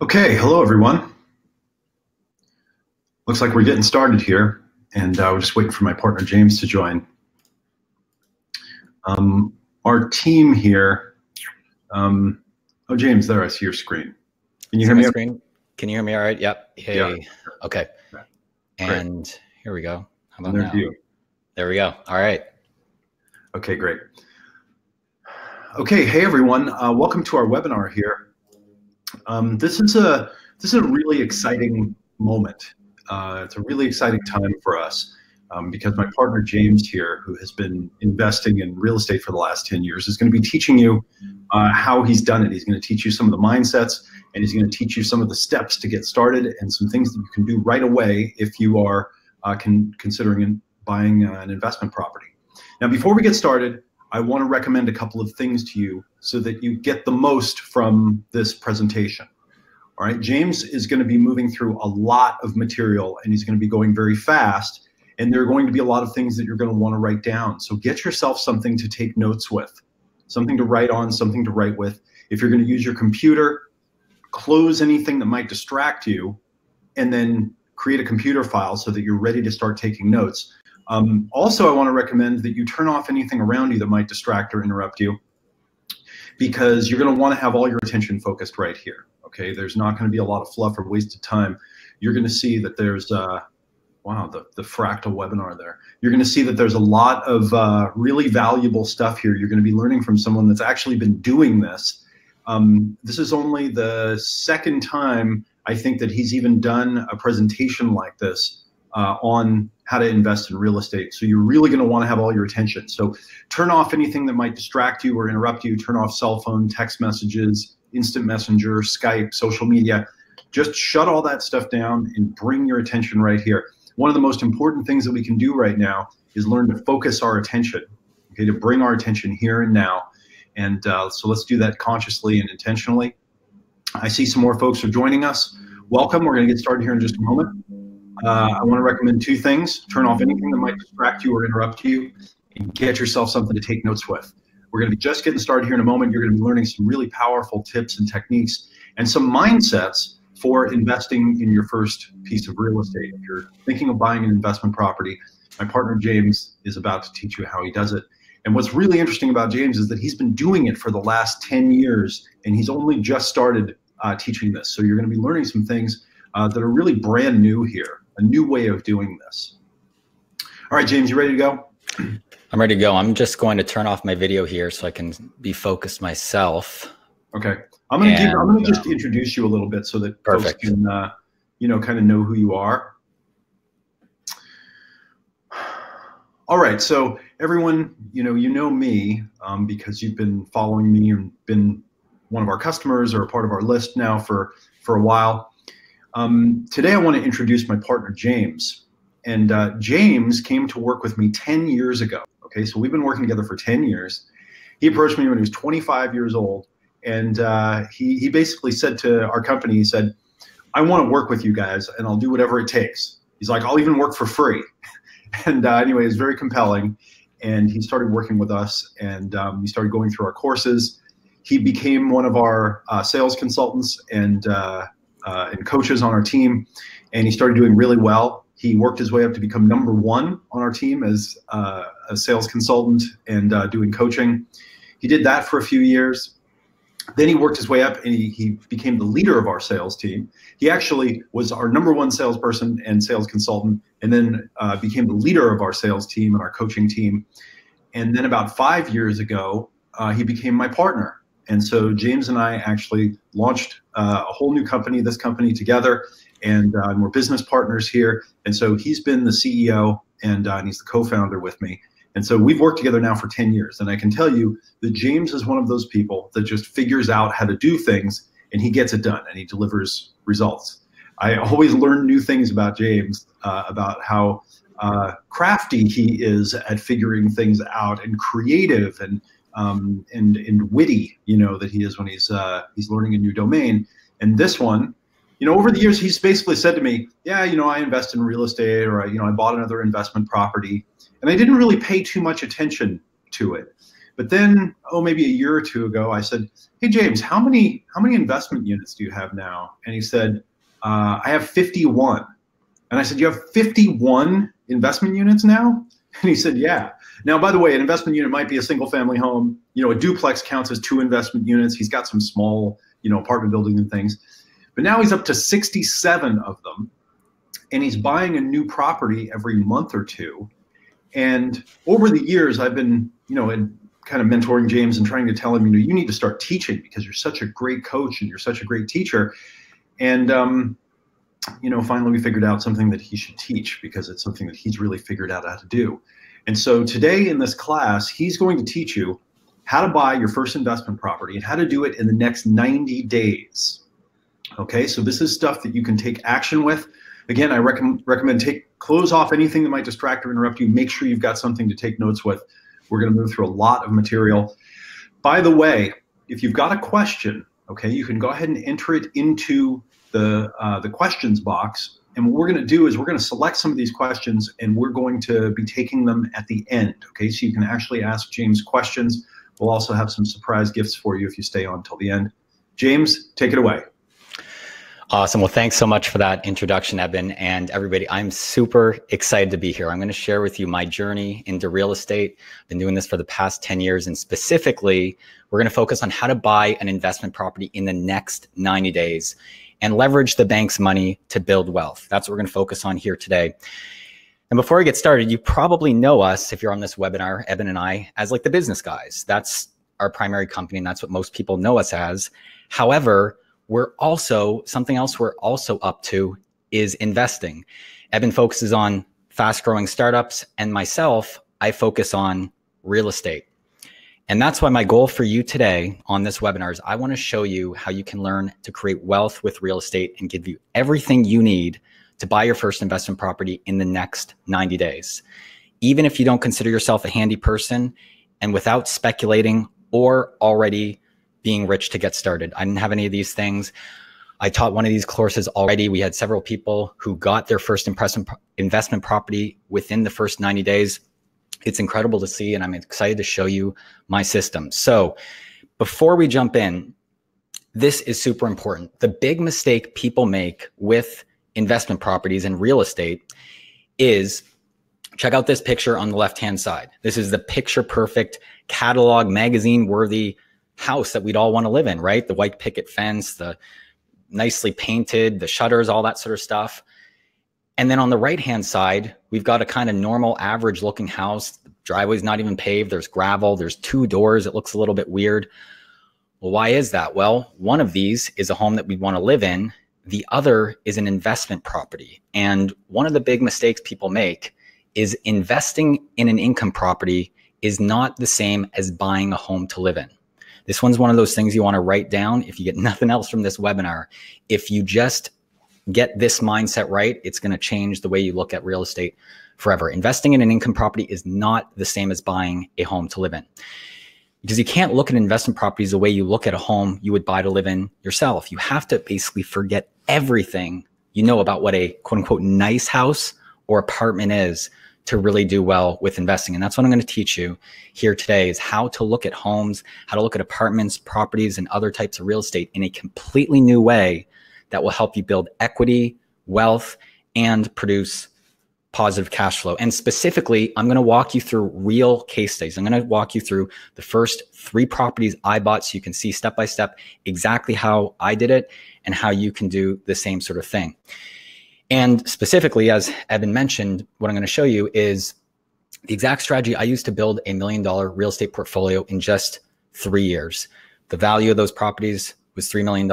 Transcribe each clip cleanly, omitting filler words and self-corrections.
Okay, hello everyone. Looks like we're getting started here, and we're just waiting for my partner James to join. Our team here. Oh, James, there, I see your screen. Can you hear me? Screen? Can you hear me all right? Yep. Hey. Yeah. Okay. And great. Here we go. How about now? You. There we go. All right. Okay, great. Okay, hey everyone. Welcome to our webinar here. This is a really exciting moment. It's a really exciting time for us because my partner James here, who has been investing in real estate for the last 10 years, is going to be teaching you how he's done it. He's going to teach you some of the mindsets, and he's going to teach you some of the steps to get started and some things that you can do right away if you are considering buying an investment property. Now, before we get started, I want to recommend a couple of things to you so that you get the most from this presentation. All right, James is going to be moving through a lot of material, and he's going to be going very fast, and there are going to be a lot of things that you're going to want to write down. So get yourself something to take notes with, something to write on, something to write with. If you're going to use your computer, close anything that might distract you, and then create a computer file so that you're ready to start taking notes. Also, I want to recommend that you turn off anything around you that might distract or interrupt you, because you're going to want to have all your attention focused right here. Okay, there's not going to be a lot of fluff or wasted time. You're going to see that there's, wow, the fractal webinar there. You're going to see that there's a lot of really valuable stuff here. You're going to be learning from someone that's actually been doing this. This is only the second time I think that he's even done a presentation like this on how to invest in real estate. So you're really going to want to have all your attention. So turn off anything that might distract you or interrupt you. Turn off cell phone, text messages, instant messenger, Skype, social media. Just shut all that stuff down and bring your attention right here. One of the most important things that we can do right now is learn to focus our attention, okay, to bring our attention here and now. And so let's do that consciously and intentionally. I see some more folks are joining us. Welcome. We're going to get started here in just a moment. I want to recommend two things. Turn off anything that might distract you or interrupt you, and get yourself something to take notes with. We're going to be just getting started here in a moment. You're going to be learning some really powerful tips and techniques and some mindsets for investing in your first piece of real estate. If you're thinking of buying an investment property, my partner James is about to teach you how he does it. And what's really interesting about James is that he's been doing it for the last 10 years, and he's only just started teaching this. So you're going to be learning some things that are really brand new here, a new way of doing this. All right, James, you ready to go? I'm ready to go. I'm just going to turn off my video here so I can be focused myself. Okay. I'm going to just introduce you a little bit so that folks can, kind of know who you are. All right. So everyone, you know me because you've been following me and been one of our customers or a part of our list now for a while. Today I want to introduce my partner James, and James came to work with me 10 years ago. Okay, so we've been working together for 10 years. He approached me when he was 25 years old, and he basically said to our company, he said, I want to work with you guys, and I'll do whatever it takes. He's like, I'll even work for free. And anyway, it was very compelling, and he started working with us, and he started going through our courses. He became one of our sales consultants and coaches on our team, and he started doing really well. He worked his way up to become #1 on our team as a sales consultant and doing coaching. He did that for a few years. Then he worked his way up and he became the leader of our sales team. He actually was our #1 salesperson and sales consultant, and then became the leader of our sales team and our coaching team. And then about 5 years ago, he became my partner. And so James and I actually launched a whole new company, this company together, and we're business partners here. And so he's been the CEO and he's the co-founder with me. And so we've worked together now for 10 years. And I can tell you that James is one of those people that just figures out how to do things, and he gets it done and he delivers results. I always learn new things about James, about how crafty he is at figuring things out, and creative and witty, that he is when he's learning a new domain. And this one, over the years, he's basically said to me, yeah, I invest in real estate, or I bought another investment property, and I didn't really pay too much attention to it. But then, oh, maybe a year or two ago, I said, "Hey, James, how many investment units do you have now?" And he said, "I have 51." And I said, "You have 51 investment units now?" And he said, "Yeah." Now, by the way, an investment unit might be a single family home. You know, a duplex counts as 2 investment units. He's got some small, you know, apartment buildings and things. But now he's up to 67 of them. And he's buying a new property every month or two. And over the years, I've been, you know, kind of mentoring James and trying to tell him, you know, you need to start teaching because you're such a great coach and you're such a great teacher. And, you know, finally we figured out something that he should teach because it's something that he's really figured out how to do. And so today in this class, he's going to teach you how to buy your first investment property and how to do it in the next 90 days. Okay, so this is stuff that you can take action with. Again, I recommend close off anything that might distract or interrupt you. Make sure you've got something to take notes with. We're going to move through a lot of material. By the way, if you've got a question, okay, you can go ahead and enter it into the questions box. And what we're going to do is we're going to select some of these questions and we're going to be taking them at the end. Okay, so you can actually ask James questions. We'll also have some surprise gifts for you if you stay on till the end. James, take it away. Awesome. Well, thanks so much for that introduction, Eben, and everybody. I'm super excited to be here. I'm going to share with you my journey into real estate. I've been doing this for the past 10 years, and specifically, we're going to focus on how to buy an investment property in the next 90 days and leverage the bank's money to build wealth. That's what we're going to focus on here today. And before we get started, you probably know us, if you're on this webinar, Eben and I, as like the business guys. That's our primary company, and that's what most people know us as. However, we're also, something else we're also up to is investing. Eben focuses on fast growing startups, and myself, I focus on real estate. And that's why my goal for you today on this webinar is I want to show you how you can learn to create wealth with real estate and give you everything you need to buy your first investment property in the next 90 days. Even if you don't consider yourself a handy person and without speculating or already being rich to get started. I didn't have any of these things. I taught one of these courses already. We had several people who got their first investment property within the first 90 days. It's incredible to see, and I'm excited to show you my system. So before we jump in, this is super important. The big mistake people make with investment properties and real estate is, check out this picture on the left-hand side. This is the picture perfect catalog magazine worthy house that we'd all want to live in, right? The white picket fence, the nicely painted, the shutters, all that sort of stuff. And then on the right-hand side, we've got a kind of normal average looking house. The driveway's not even paved. There's gravel. There's 2 doors. It looks a little bit weird. Well, why is that? Well, one of these is a home that we want to live in. The other is an investment property. And one of the big mistakes people make is investing in an income property is not the same as buying a home to live in. This one's one of those things you want to write down if you get nothing else from this webinar. If you just get this mindset right, it's going to change the way you look at real estate forever. Investing in an income property is not the same as buying a home to live in. Because you can't look at investment properties the way you look at a home you would buy to live in yourself. You have to basically forget everything you know about what a quote unquote nice house or apartment is to really do well with investing. And that's what I'm going to teach you here today, is how to look at homes, how to look at apartments, properties, and other types of real estate in a completely new way that will help you build equity, wealth, and produce positive cash flow. And specifically, I'm going to walk you through real case studies. I'm going to walk you through the first 3 properties I bought so you can see step by step exactly how I did it and how you can do the same sort of thing. And specifically, as Eben mentioned, what I'm going to show you is the exact strategy I used to build a $1 million real estate portfolio in just 3 years. The value of those properties was $3 million.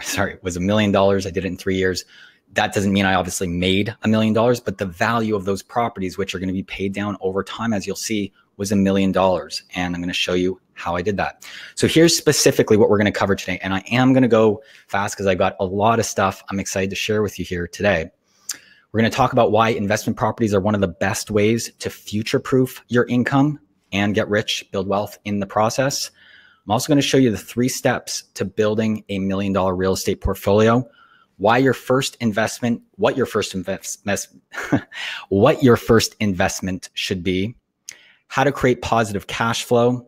Sorry, was $1 million. I did it in 3 years. That doesn't mean I obviously made $1 million, but the value of those properties, which are going to be paid down over time, as you'll see, was $1 million. And I'm going to show you how I did that. So here's specifically what we're going to cover today. And I am going to go fast because I've got a lot of stuff I'm excited to share with you here today. We're going to talk about why investment properties are one of the best ways to future-proof your income and get rich, build wealth in the process. I'm also going to show you the 3 steps to building a $1 million real estate portfolio, what your first investment should be, how to create positive cash flow,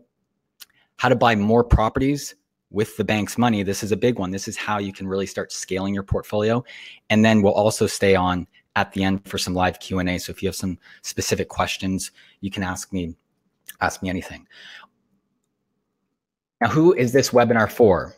how to buy more properties with the bank's money. This is a big one. This is how you can really start scaling your portfolio. And then we'll also stay on at the end for some live Q&A. So if you have some specific questions, you can ask me anything. Now, who is this webinar for?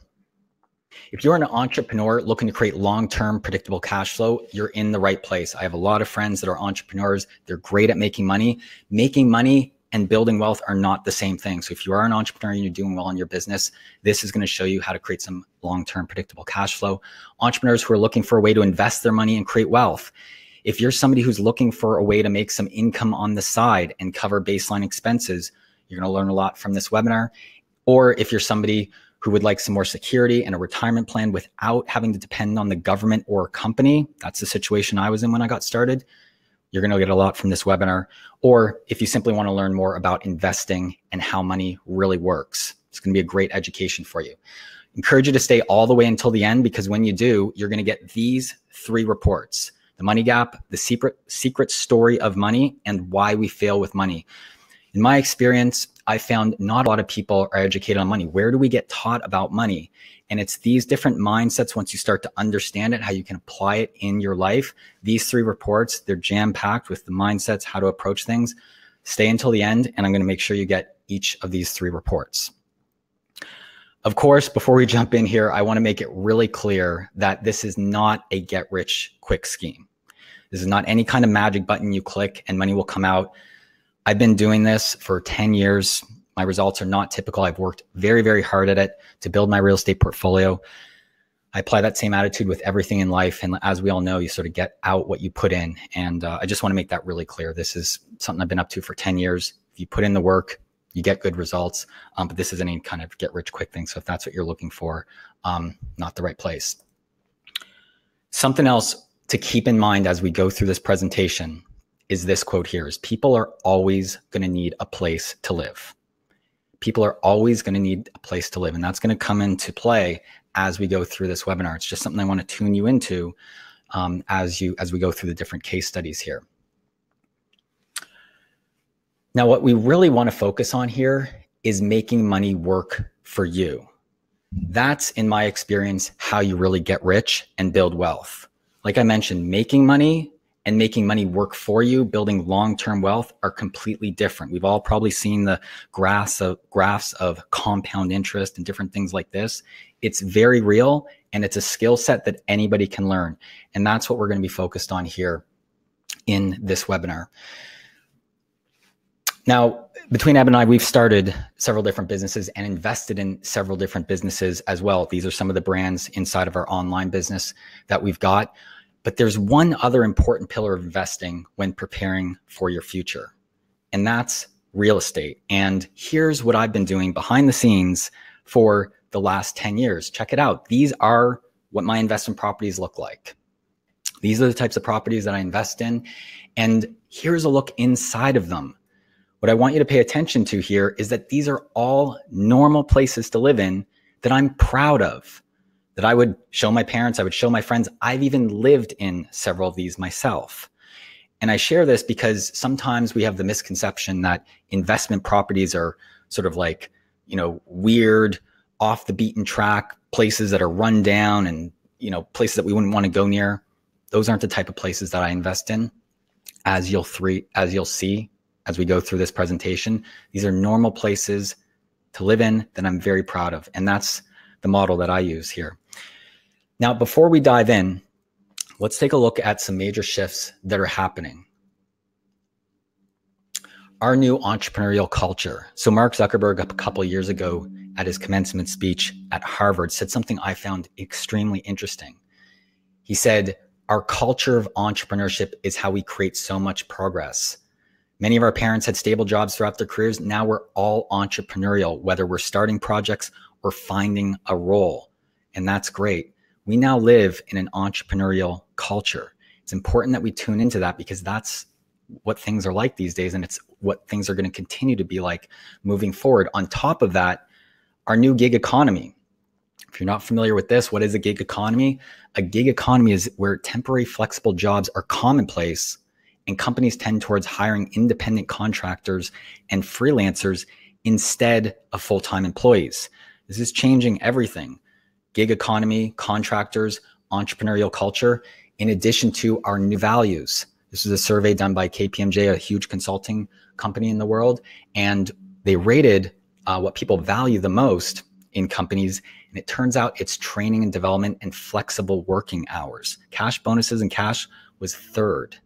If you're an entrepreneur looking to create long-term predictable cash flow, you're in the right place. I have a lot of friends that are entrepreneurs. They're great at making money. Making money and building wealth are not the same thing. So if you are an entrepreneur and you're doing well in your business, this is going to show you how to create some long-term predictable cash flow. Entrepreneurs who are looking for a way to invest their money and create wealth. If you're somebody who's looking for a way to make some income on the side and cover baseline expenses, you're going to learn a lot from this webinar. Or if you're somebody who would like some more security and a retirement plan without having to depend on the government or a company, that's the situation I was in when I got started, you're going to get a lot from this webinar. Or if you simply want to learn more about investing and how money really works, it's going to be a great education for you. Encourage you to stay all the way until the end, because when you do, you're going to get these 3 reports: the money gap, the secret story of money, and why we fail with money. In my experience, I found not a lot of people are educated on money. Where do we get taught about money? And it's these different mindsets, once you start to understand it, how you can apply it in your life. These 3 reports, they're jam-packed with the mindsets, how to approach things. Stay until the end, and I'm going to make sure you get each of these 3 reports. Of course, before we jump in here, I want to make it really clear that this is not a get-rich-quick scheme. This is not any kind of magic button you click and money will come out. I've been doing this for 10 years. My results are not typical. I've worked very, very hard at it to build my real estate portfolio. I apply that same attitude with everything in life. And as we all know, you sort of get out what you put in. And I just want to make that really clear. This is something I've been up to for 10 years. If you put in the work, you get good results. But this isn't any kind of get rich quick thing. So if that's what you're looking for, not the right place. Something else to keep in mind as we go through this presentation is this quote here: is people are always going to need a place to live. People are always going to need a place to live. And that's going to come into play as we go through this webinar. It's just something I want to tune you into as we go through the different case studies here. Now, what we really want to focus on here is making money work for you. That's, in my experience, how you really get rich and build wealth. Like I mentioned, making money and making money work for you, building long-term wealth, are completely different. We've all probably seen the graphs of compound interest and different things like this. It's very real, and it's a skill set that anybody can learn. And that's what we're going to be focused on here in this webinar. Now, between Eb and I, we've started several different businesses and invested in several different businesses as well. These are some of the brands inside of our online business that we've got. But there's one other important pillar of investing when preparing for your future, and that's real estate. And here's what I've been doing behind the scenes for the last 10 years. Check it out. These are what my investment properties look like. These are the types of properties that I invest in. And here's a look inside of them. What I want you to pay attention to here is that these are all normal places to live in that I'm proud of, that I would show my parents, I would show my friends. I've even lived in several of these myself. And I share this because sometimes we have the misconception that investment properties are sort of like, weird, off the beaten track places that are run down and, places that we wouldn't want to go near. Those aren't the type of places that I invest in. As you'll see as we go through this presentation, these are normal places to live in that I'm very proud of. And that's the model that I use here. Now, before we dive in, let's take a look at some major shifts that are happening. Our new entrepreneurial culture. So Mark Zuckerberg, a couple of years ago at his commencement speech at Harvard, said something I found extremely interesting. He said, our culture of entrepreneurship is how we create so much progress. Many of our parents had stable jobs throughout their careers. Now we're all entrepreneurial, whether we're starting projects or finding a role. And that's great. We now live in an entrepreneurial culture. It's important that we tune into that because that's what things are like these days. And it's what things are going to continue to be like moving forward. On top of that, our new gig economy. If you're not familiar with this, what is a gig economy? A gig economy is where temporary flexible jobs are commonplace and companies tend towards hiring independent contractors and freelancers instead of full-time employees. This is changing everything. Gig economy, contractors, entrepreneurial culture, in addition to our new values. This is a survey done by KPMG, a huge consulting company in the world, and they rated what people value the most in companies, and it turns out it's training and development and flexible working hours. Cash bonuses and cash was third.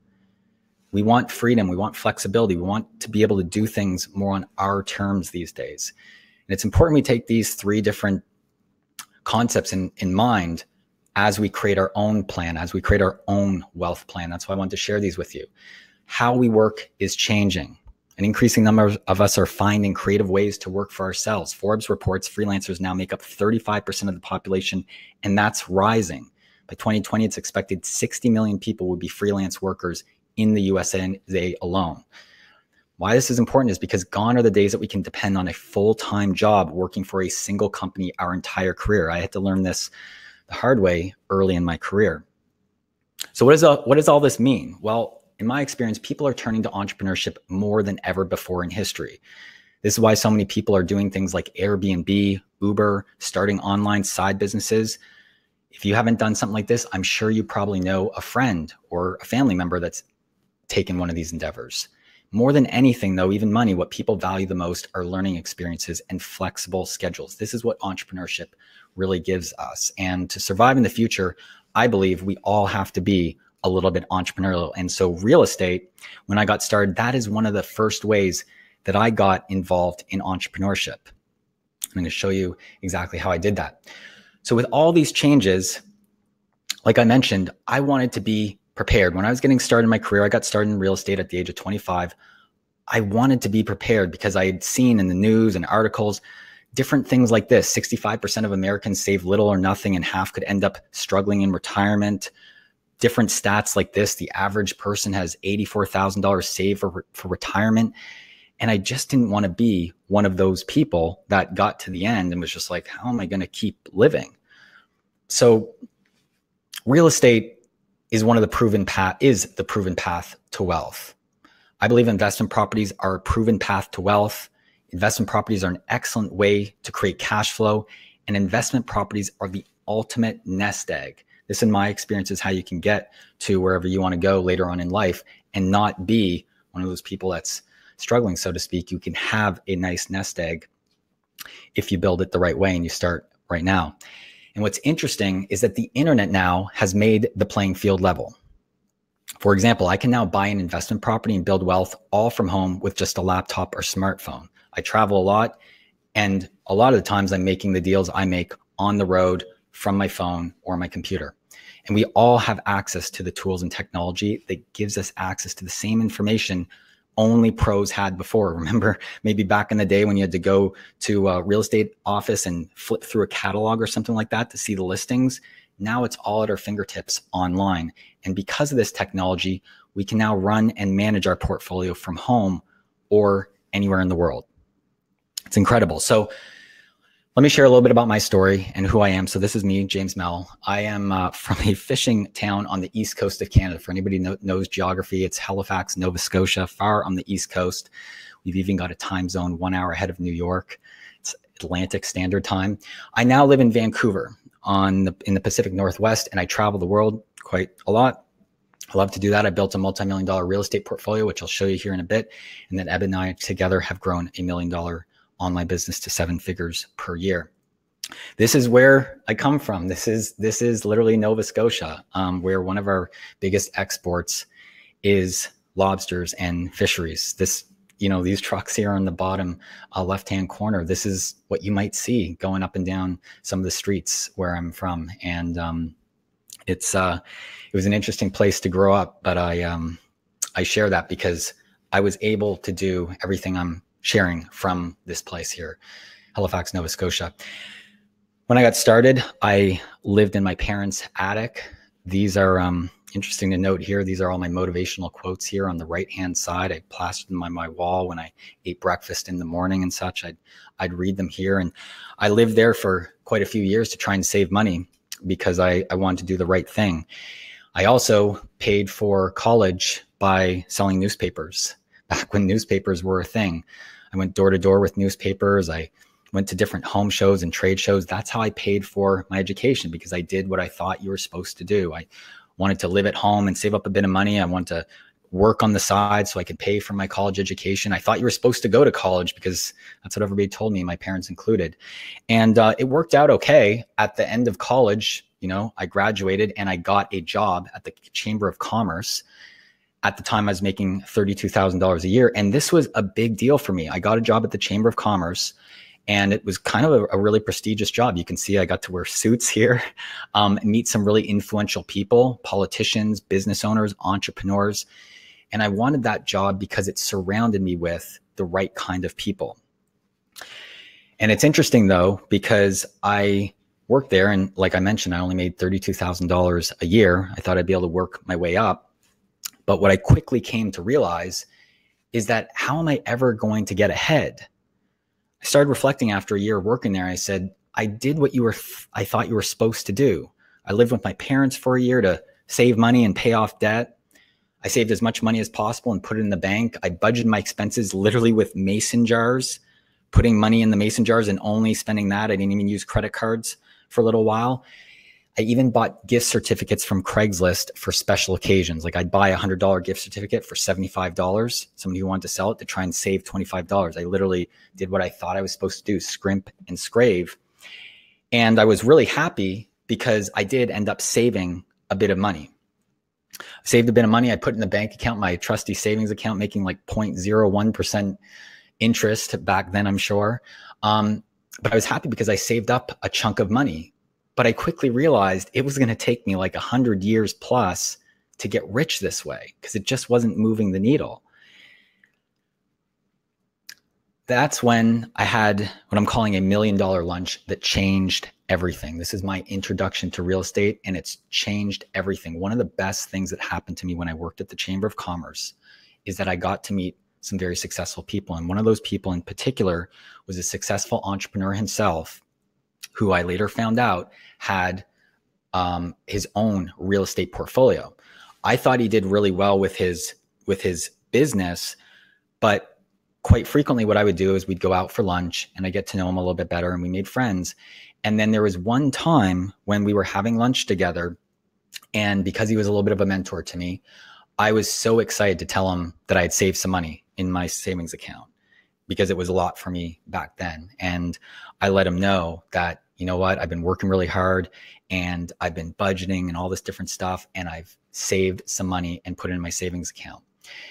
We want freedom, we want flexibility, we want to be able to do things more on our terms these days. And it's important we take these three different concepts in mind as we create our own plan, as we create our own wealth plan. That's why I wanted to share these with you. How we work is changing. An increasing number of us are finding creative ways to work for ourselves. Forbes reports freelancers now make up 35% of the population, and that's rising. By 2020, it's expected 60 million people would be freelance workers in the USA alone. Why this is important is because gone are the days that we can depend on a full-time job working for a single company our entire career. I had to learn this the hard way early in my career. So what does all this mean? Well, in my experience, people are turning to entrepreneurship more than ever before in history. This is why so many people are doing things like Airbnb, Uber, starting online side businesses. If you haven't done something like this, I'm sure you probably know a friend or a family member that's taken one of these endeavors. More than anything, though, even money, what people value the most are learning experiences and flexible schedules. This is what entrepreneurship really gives us. And to survive in the future, I believe we all have to be a little bit entrepreneurial. And so real estate, when I got started, that is one of the first ways that I got involved in entrepreneurship. I'm going to show you exactly how I did that. So with all these changes, like I mentioned, I wanted to be prepared. When I was getting started in my career, I got started in real estate at the age of 25. I wanted to be prepared because I had seen in the news and articles different things like this. 65% of Americans save little or nothing, and half could end up struggling in retirement. Different stats like this, the average person has $84,000 saved for retirement. And I just didn't want to be one of those people that got to the end and was just like, how am I going to keep living? So real estate is the proven path to wealth. I believe investment properties are a proven path to wealth. Investment properties are an excellent way to create cash flow, and investment properties are the ultimate nest egg. This, in my experience, is how you can get to wherever you want to go later on in life and not be one of those people that's struggling, so to speak. You can have a nice nest egg if you build it the right way and you start right now. And what's interesting is that the internet now has made the playing field level. For example, I can now buy an investment property and build wealth all from home with just a laptop or smartphone. I travel a lot, and a lot of the times I'm making the deals I make on the road from my phone or my computer. And we all have access to the tools and technology that gives us access to the same information only pros had before. Remember, maybe back in the day when you had to go to a real estate office and flip through a catalog or something like that to see the listings. Now it's all at our fingertips online. And because of this technology, we can now run and manage our portfolio from home or anywhere in the world. It's incredible. So let me share a little bit about my story and who I am. So this is me, James Mell. I am from a fishing town on the east coast of Canada. For anybody who knows geography, it's Halifax, Nova Scotia, far on the east coast. We've even got a time zone 1 hour ahead of New York. It's Atlantic Standard Time. I now live in Vancouver in the Pacific Northwest, and I travel the world quite a lot. I love to do that. I built a multi-million-dollar real estate portfolio, which I'll show you here in a bit. And then Eb and I together have grown $1 million online business to 7 figures per year. This is where I come from. This is literally Nova Scotia, where one of our biggest exports is lobsters and fisheries. These trucks here on the bottom left-hand corner, this is what you might see going up and down some of the streets where I'm from. And it was an interesting place to grow up, but I share that because I was able to do everything I'm sharing from this place here, Halifax, Nova Scotia. When I got started, I lived in my parents' attic. These are interesting to note here. These are all my motivational quotes here on the right-hand side. I plastered them on my wall when I ate breakfast in the morning and such. I'd read them here. And I lived there for quite a few years to try and save money because I wanted to do the right thing. I also paid for college by selling newspapers. back when newspapers were a thing. I went door to door with newspapers. I went to different home shows and trade shows. That's how I paid for my education, because I did what I thought you were supposed to do. I wanted to live at home and save up a bit of money. I wanted to work on the side so I could pay for my college education. I thought you were supposed to go to college because that's what everybody told me, my parents included. And it worked out okay. At the end of college, I graduated and I got a job at the Chamber of Commerce. At the time, I was making $32,000 a year. And this was a big deal for me. I got a job at the Chamber of Commerce, and it was kind of a really prestigious job. You can see I got to wear suits here, meet some really influential people, politicians, business owners, entrepreneurs. And I wanted that job because it surrounded me with the right kind of people. And it's interesting, though, because I worked there, and like I mentioned, I only made $32,000 a year. I thought I'd be able to work my way up. But what I quickly came to realize is that, how am I ever going to get ahead? I started reflecting after a year of working there. I said, I did what I thought you were supposed to do. I lived with my parents for a year to save money and pay off debt. I saved as much money as possible and put it in the bank. I budgeted my expenses literally with mason jars, putting money in the mason jars and only spending that. I didn't even use credit cards for a little while. I even bought gift certificates from Craigslist for special occasions. Like, I'd buy a $100 gift certificate for $75, somebody who wanted to sell it, to try and save $25. I literally did what I thought I was supposed to do, scrimp and scrave. And I was really happy because I did end up saving a bit of money. I saved a bit of money. I put in the bank account, my trusty savings account, making like 0.01% interest back then, I'm sure. But I was happy because I saved up a chunk of money. But I quickly realized it was going to take me like 100 years plus to get rich this way, because it just wasn't moving the needle. That's when I had what I'm calling $1 million lunch that changed everything. This is my introduction to real estate, and it's changed everything. One of the best things that happened to me when I worked at the Chamber of Commerce is that I got to meet some very successful people. And one of those people in particular was a successful entrepreneur himself, who I later found out had his own real estate portfolio. I thought he did really well with his business, but quite frequently what I would do is we'd go out for lunch and I get to know him a little bit better, and we made friends. And then there was one time when we were having lunch together, and because he was a little bit of a mentor to me, I was so excited to tell him that I had saved some money in my savings account, because it was a lot for me back then. And I let him know that, you know what, I've been working really hard and I've been budgeting and all this different stuff, and I've saved some money and put it in my savings account.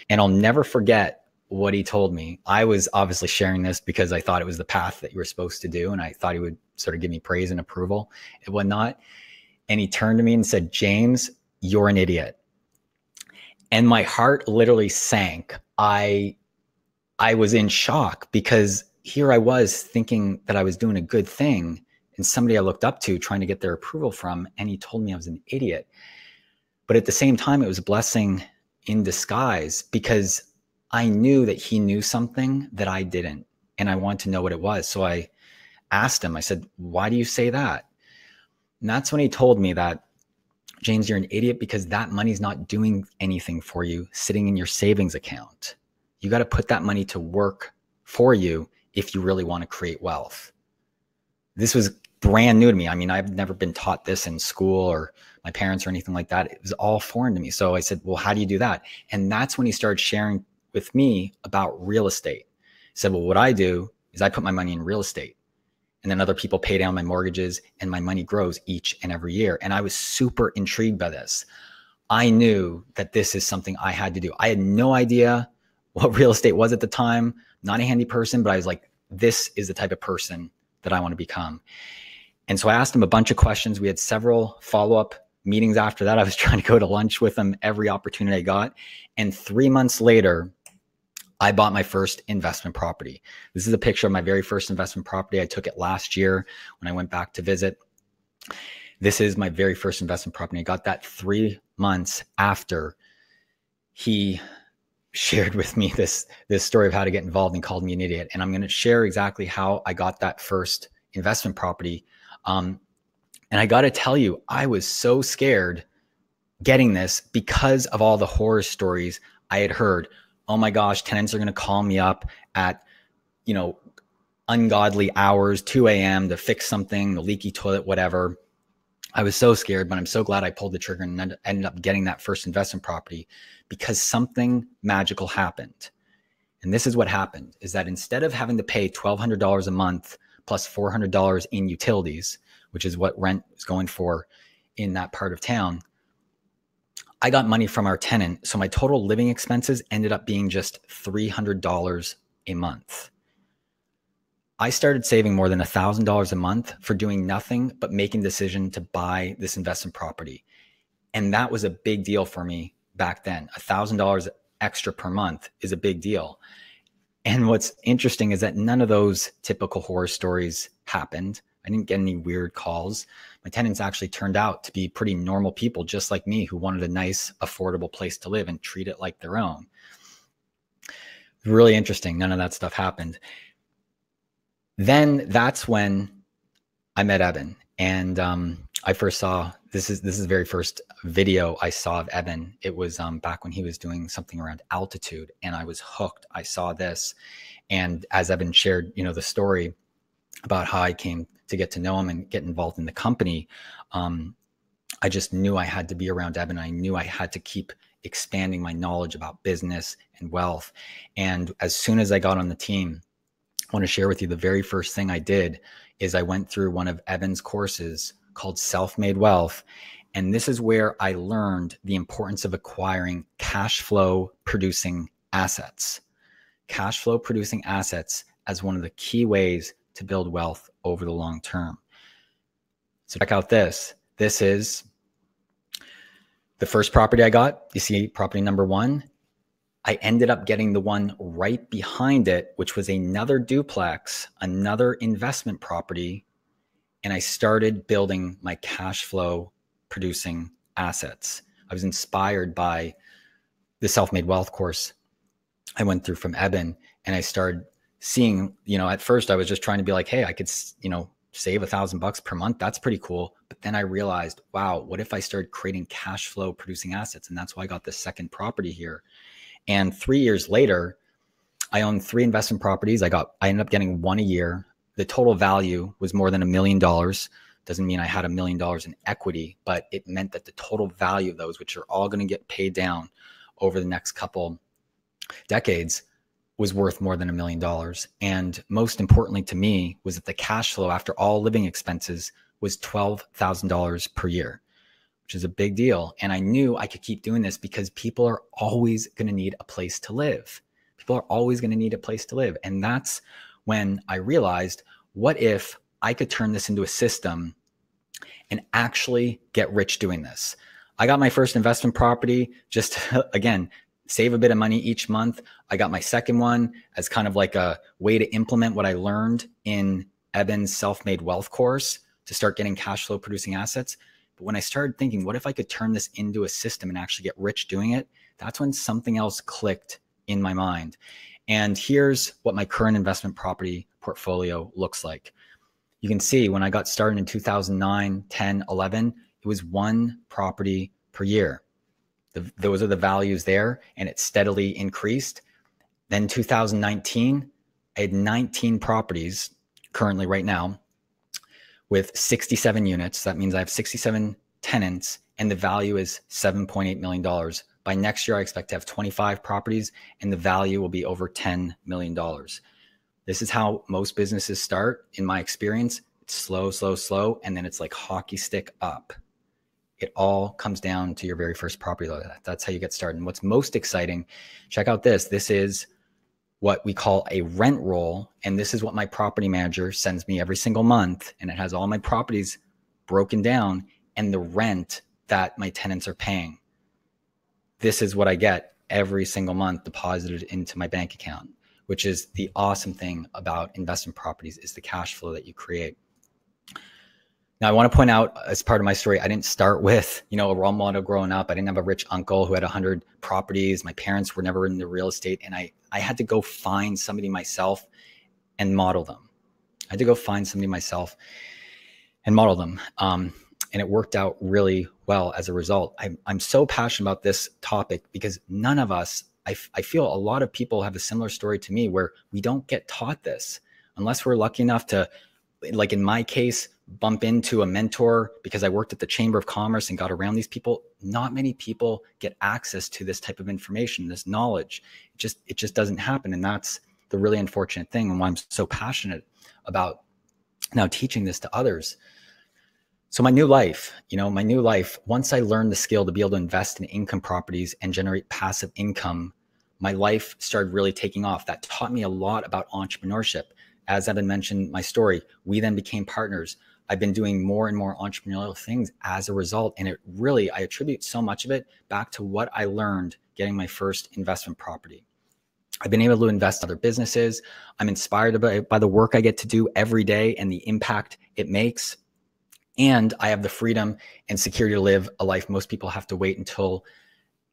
And I'll never forget what he told me. I was obviously sharing this because I thought it was the path that you were supposed to do, and I thought he would sort of give me praise and approval and whatnot. And he turned to me and said, "James, you're an idiot." And my heart literally sank. I was in shock, because here I was thinking that I was doing a good thing, and somebody I looked up to, trying to get their approval from, and he told me I was an idiot. But at the same time, it was a blessing in disguise, because I knew that he knew something that I didn't, and I wanted to know what it was. So I asked him, I said, "Why do you say that?" And that's when he told me that, "James, you're an idiot because that money's not doing anything for you sitting in your savings account. You got to put that money to work for you if you really want to create wealth." This was brand new to me. I mean, I've never been taught this in school or my parents or anything like that. It was all foreign to me. So I said, "Well, how do you do that?" And that's when he started sharing with me about real estate. He said, "Well, what I do is I put my money in real estate, and then other people pay down my mortgages, and my money grows each and every year." And I was super intrigued by this. I knew that this is something I had to do. I had no idea what real estate was at the time, not a handy person, but I was like, this is the type of person that I want to become. And so I asked him a bunch of questions. We had several follow-up meetings after that. I was trying to go to lunch with him every opportunity I got. And 3 months later, I bought my first investment property. This is a picture of my very first investment property. I took it last year when I went back to visit. This is my very first investment property. I got that 3 months after he shared with me this story of how to get involved and called me an idiot. And I'm going to share exactly how I got that first investment property. And I got to tell you, I was so scared getting this because of all the horror stories I had heard. oh my gosh, tenants are going to call me up at, you know, ungodly hours, 2 a.m. to fix something, the leaky toilet, whatever. I was so scared, but I'm so glad I pulled the trigger and ended up getting that first investment property because something magical happened. And this is what happened, is that instead of having to pay $1,200 a month plus $400 in utilities, which is what rent is going for in that part of town, I got money from our tenant. So my total living expenses ended up being just $300 a month. I started saving more than $1,000 a month for doing nothing but making the decision to buy this investment property. And that was a big deal for me back then. $1,000 extra per month is a big deal. And what's interesting is that none of those typical horror stories happened. I didn't get any weird calls. My tenants actually turned out to be pretty normal people, just like me, who wanted a nice, affordable place to live and treat it like their own. Really interesting. None of that stuff happened. Then that's when I met Evan, and I first saw this is the very first video I saw of Evan. It was back when he was doing something around altitude, and I was hooked. I saw this, and as Evan shared, you know, the story about how I came to get to know him and get involved in the company, I just knew I had to be around Evan. I knew I had to keep expanding my knowledge about business and wealth. And as soon as I got on the team, I want to share with you the very first thing I did is I went through one of Evan's courses called Self-Made Wealth. And this is where I learned the importance of acquiring cash flow producing assets. Cash flow producing assets as one of the key ways to build wealth over the long term. So check out this. This is the first property I got. You see property number 1. I ended up getting the one right behind it, which was another duplex, another investment property. And I started building my cash flow producing assets. I was inspired by the Self-Made Wealth course I went through from Eben, and I started seeing, you know, at first I was just trying to be like, hey, I could, you know, save $1,000 per month. That's pretty cool. But then I realized, wow, what if I started creating cash flow producing assets? And that's why I got the second property here. And 3 years later, I owned 3 investment properties. I ended up getting one a year. The total value was more than $1 million. Doesn't mean I had $1 million in equity, but it meant that the total value of those, which are all going to get paid down over the next couple decades, was worth more than $1 million. And most importantly to me was that the cash flow after all living expenses was $12,000 per year, which is a big deal. And I knew I could keep doing this because people are always going to need a place to live. People are always going to need a place to live. And that's when I realized, what if I could turn this into a system and actually get rich doing this? I got my first investment property, just again, save a bit of money each month. I got my second one as kind of like a way to implement what I learned in Eben's Self-Made Wealth course to start getting cash flow producing assets. But when I started thinking, what if I could turn this into a system and actually get rich doing it? That's when something else clicked in my mind. And here's what my current investment property portfolio looks like. You can see when I got started in 2009, 10, 11, it was one property per year. Those are the values there, and it steadily increased. Then 2019, I had 19 properties currently right now with 67 units. That means I have 67 tenants, and the value is $7.8 million. By next year, I expect to have 25 properties, and the value will be over $10 million. This is how most businesses start. In my experience, it's slow, slow, slow, and then it's like hockey stick up. It all comes down to your very first property. That's how you get started. And what's most exciting, check out this. This is what we call a rent roll. And this is what my property manager sends me every single month. And it has all my properties broken down and the rent that my tenants are paying. This is what I get every single month deposited into my bank account, which is the awesome thing about investment properties, is the cash flow that you create. Now, I want to point out, as part of my story, I didn't start with, you know, a role model growing up. I didn't have a rich uncle who had 100 properties. My parents were never into real estate. And I had to go find somebody myself and model them. I had to go find somebody myself and model them. And it worked out really well as a result. I'm so passionate about this topic because none of us I feel a lot of people have a similar story to me where we don't get taught this unless we're lucky enough to, like in my case, bump into a mentor because I worked at the Chamber of Commerce and got around these people. Not many people get access to this type of information, this knowledge. It just doesn't happen. And that's the really unfortunate thing and why I'm so passionate about now teaching this to others. So my new life, once I learned the skill to be able to invest in income properties and generate passive income, my life started really taking off. That taught me a lot about entrepreneurship. As Evan mentioned, my story, we then became partners. I've been doing more and more entrepreneurial things as a result. And I attribute so much of it back to what I learned getting my first investment property. I've been able to invest in other businesses. I'm inspired by the work I get to do every day and the impact it makes. And I have the freedom and security to live a life most people have to wait until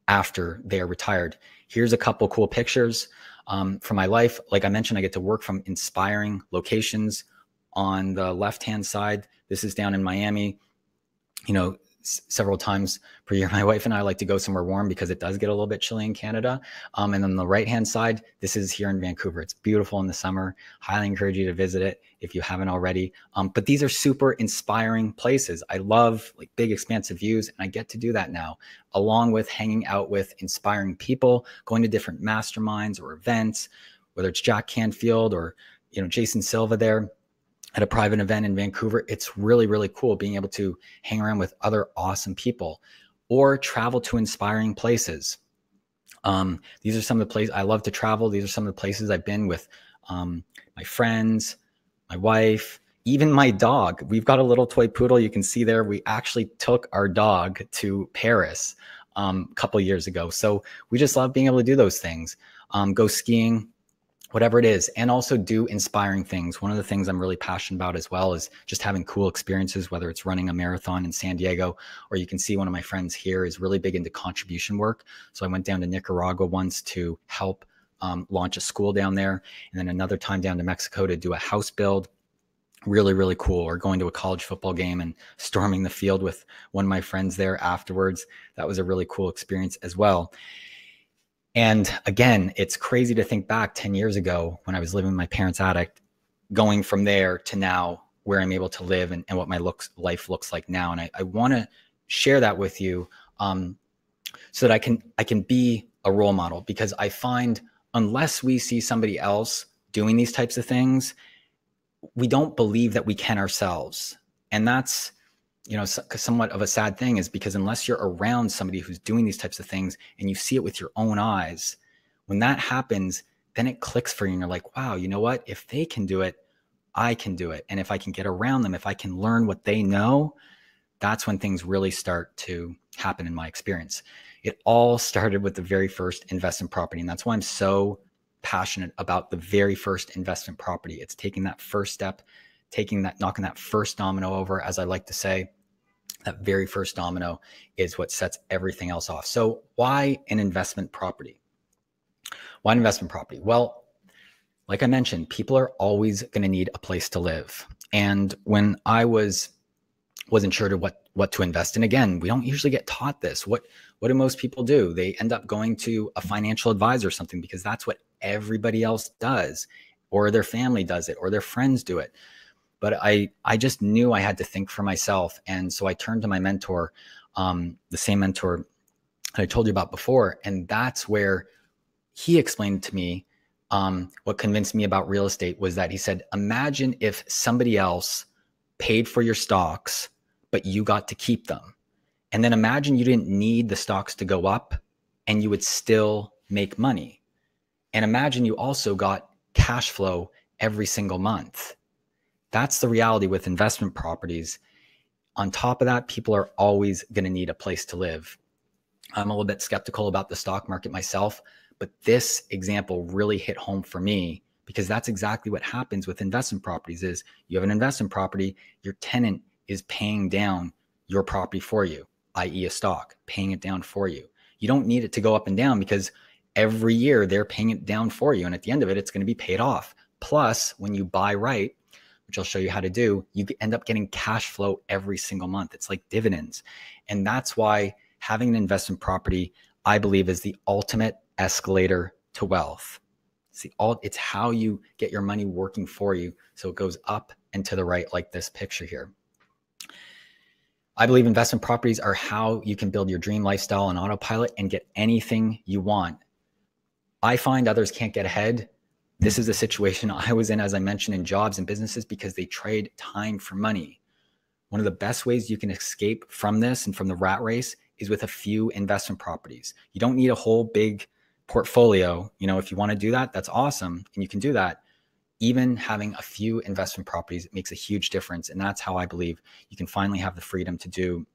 after they are retired. Here's a couple cool pictures from my life. Like I mentioned, I get to work from inspiring locations. On the left-hand side, this is down in Miami. Several times per year, my wife and I like to go somewhere warm because it does get a little bit chilly in Canada. And then the right-hand side, this is here in Vancouver. It's beautiful in the summer. Highly encourage you to visit it if you haven't already. But these are super inspiring places. I love like big, expansive views, and I get to do that now, along with hanging out with inspiring people, going to different masterminds or events, whether it's Jack Canfield or Jason Silva there at a private event in Vancouver. It's really, really cool being able to hang around with other awesome people or travel to inspiring places. These are some of the places I love to travel. These are some of the places I've been with my friends, my wife, even my dog. We've got a little toy poodle. You can see there, we actually took our dog to Paris a couple years ago. So we just love being able to do those things, go skiing, whatever it is, and also do inspiring things. One of the things I'm really passionate about as well is just having cool experiences, whether it's running a marathon in San Diego, or you can see one of my friends here is really big into contribution work. So I went down to Nicaragua once to help launch a school down there, and then another time down to Mexico to do a house build. Really, really cool. Or going to a college football game and storming the field with one of my friends there afterwards. That was a really cool experience as well. And again, it's crazy to think back 10 years ago when I was living in my parents' attic, going from there to now where I'm able to live and what my life looks like now. And I want to share that with you so that I can be a role model, because I find unless we see somebody else doing these types of things, we don't believe that we can ourselves. And that's somewhat of a sad thing, is because unless you're around somebody who's doing these types of things and you see it with your own eyes, when that happens, then it clicks for you and you're like, wow, you know what? If they can do it, I can do it. And if I can get around them, if I can learn what they know, that's when things really start to happen in my experience. It all started with the very first investment property. And that's why I'm so passionate about the very first investment property. It's taking that first step, knocking that first domino over, as I like to say. That very first domino is what sets everything else off. So why an investment property? Why an investment property? Well, like I mentioned, people are always going to need a place to live. And when I wasn't sure to what to invest in, again, we don't usually get taught this. What do most people do? They end up going to a financial advisor or something because that's what everybody else does, or their family does it, or their friends do it. But I just knew I had to think for myself. And so I turned to my mentor, the same mentor that I told you about before. And that's where he explained to me what convinced me about real estate was that he said, imagine if somebody else paid for your stocks, but you got to keep them. And then imagine you didn't need the stocks to go up and you would still make money. And imagine you also got cash flow every single month. That's the reality with investment properties. On top of that, people are always going to need a place to live. I'm a little bit skeptical about the stock market myself, but this example really hit home for me because that's exactly what happens with investment properties. Is you have an investment property, your tenant is paying down your property for you, i.e. a stock, paying it down for you. You don't need it to go up and down because every year they're paying it down for you. And at the end of it, it's going to be paid off. Plus, when you buy right, which I'll show you how to do, you end up getting cash flow every single month. It's like dividends. And that's why having an investment property, I believe, is the ultimate escalator to wealth. See, it's how you get your money working for you, so it goes up and to the right, like this picture here. I believe investment properties are how you can build your dream lifestyle on autopilot and get anything you want. I find others can't get ahead. This is the situation I was in, as I mentioned, in jobs and businesses, because they trade time for money. One of the best ways you can escape from this and from the rat race is with a few investment properties. You don't need a whole big portfolio. You know, if you want to do that, that's awesome, and you can do that. Even having a few investment properties makes a huge difference. And that's how I believe you can finally have the freedom to do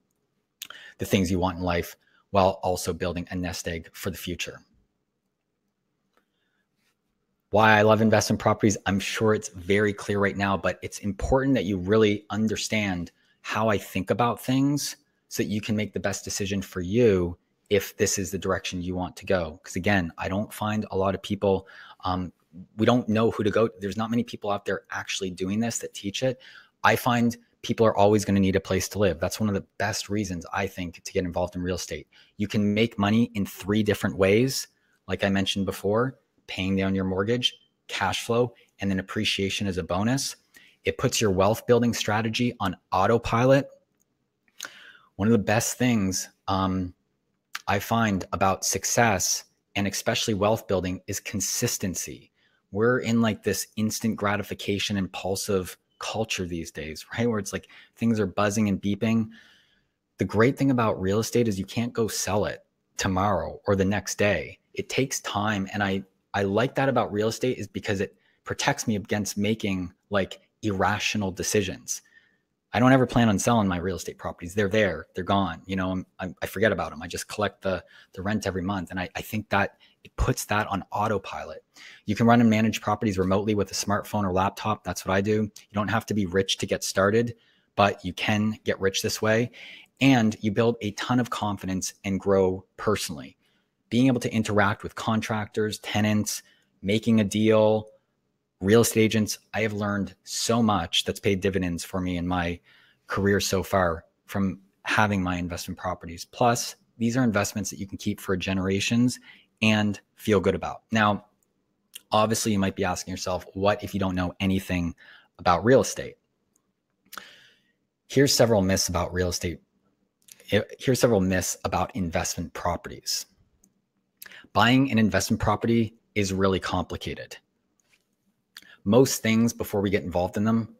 the things you want in life while also building a nest egg for the future. Why I love investment properties, I'm sure it's very clear right now, but it's important that you really understand how I think about things so that you can make the best decision for you if this is the direction you want to go. Because again, I don't find a lot of people, we don't know who to go. There's not many people out there actually doing this that teach it. I find people are always going to need a place to live. That's one of the best reasons, I think, to get involved in real estate. You can make money in 3 different ways. Like I mentioned before, paying down your mortgage, cash flow, and then appreciation as a bonus. It puts your wealth building strategy on autopilot. One of the best things I find about success, and especially wealth building, is consistency. We're in like this instant gratification, impulsive culture these days, right? Where it's like things are buzzing and beeping. The great thing about real estate is you can't go sell it tomorrow or the next day. It takes time. And I like that about real estate, is because it protects me against making like irrational decisions. I don't ever plan on selling my real estate properties. They're there, they're gone. You know, I forget about them. I just collect the rent every month. And I think that it puts that on autopilot. You can run and manage properties remotely with a smartphone or laptop. That's what I do. You don't have to be rich to get started, but you can get rich this way. And you build a ton of confidence and grow personally. Being able to interact with contractors, tenants, making a deal, real estate agents, I have learned so much that's paid dividends for me in my career so far from having my investment properties. Plus, these are investments that you can keep for generations and feel good about. Now, obviously, you might be asking yourself, what if you don't know anything about real estate? Here's several myths about real estate. Here's several myths about investment properties. Buying an investment property is really complicated. Most things before we get involved in them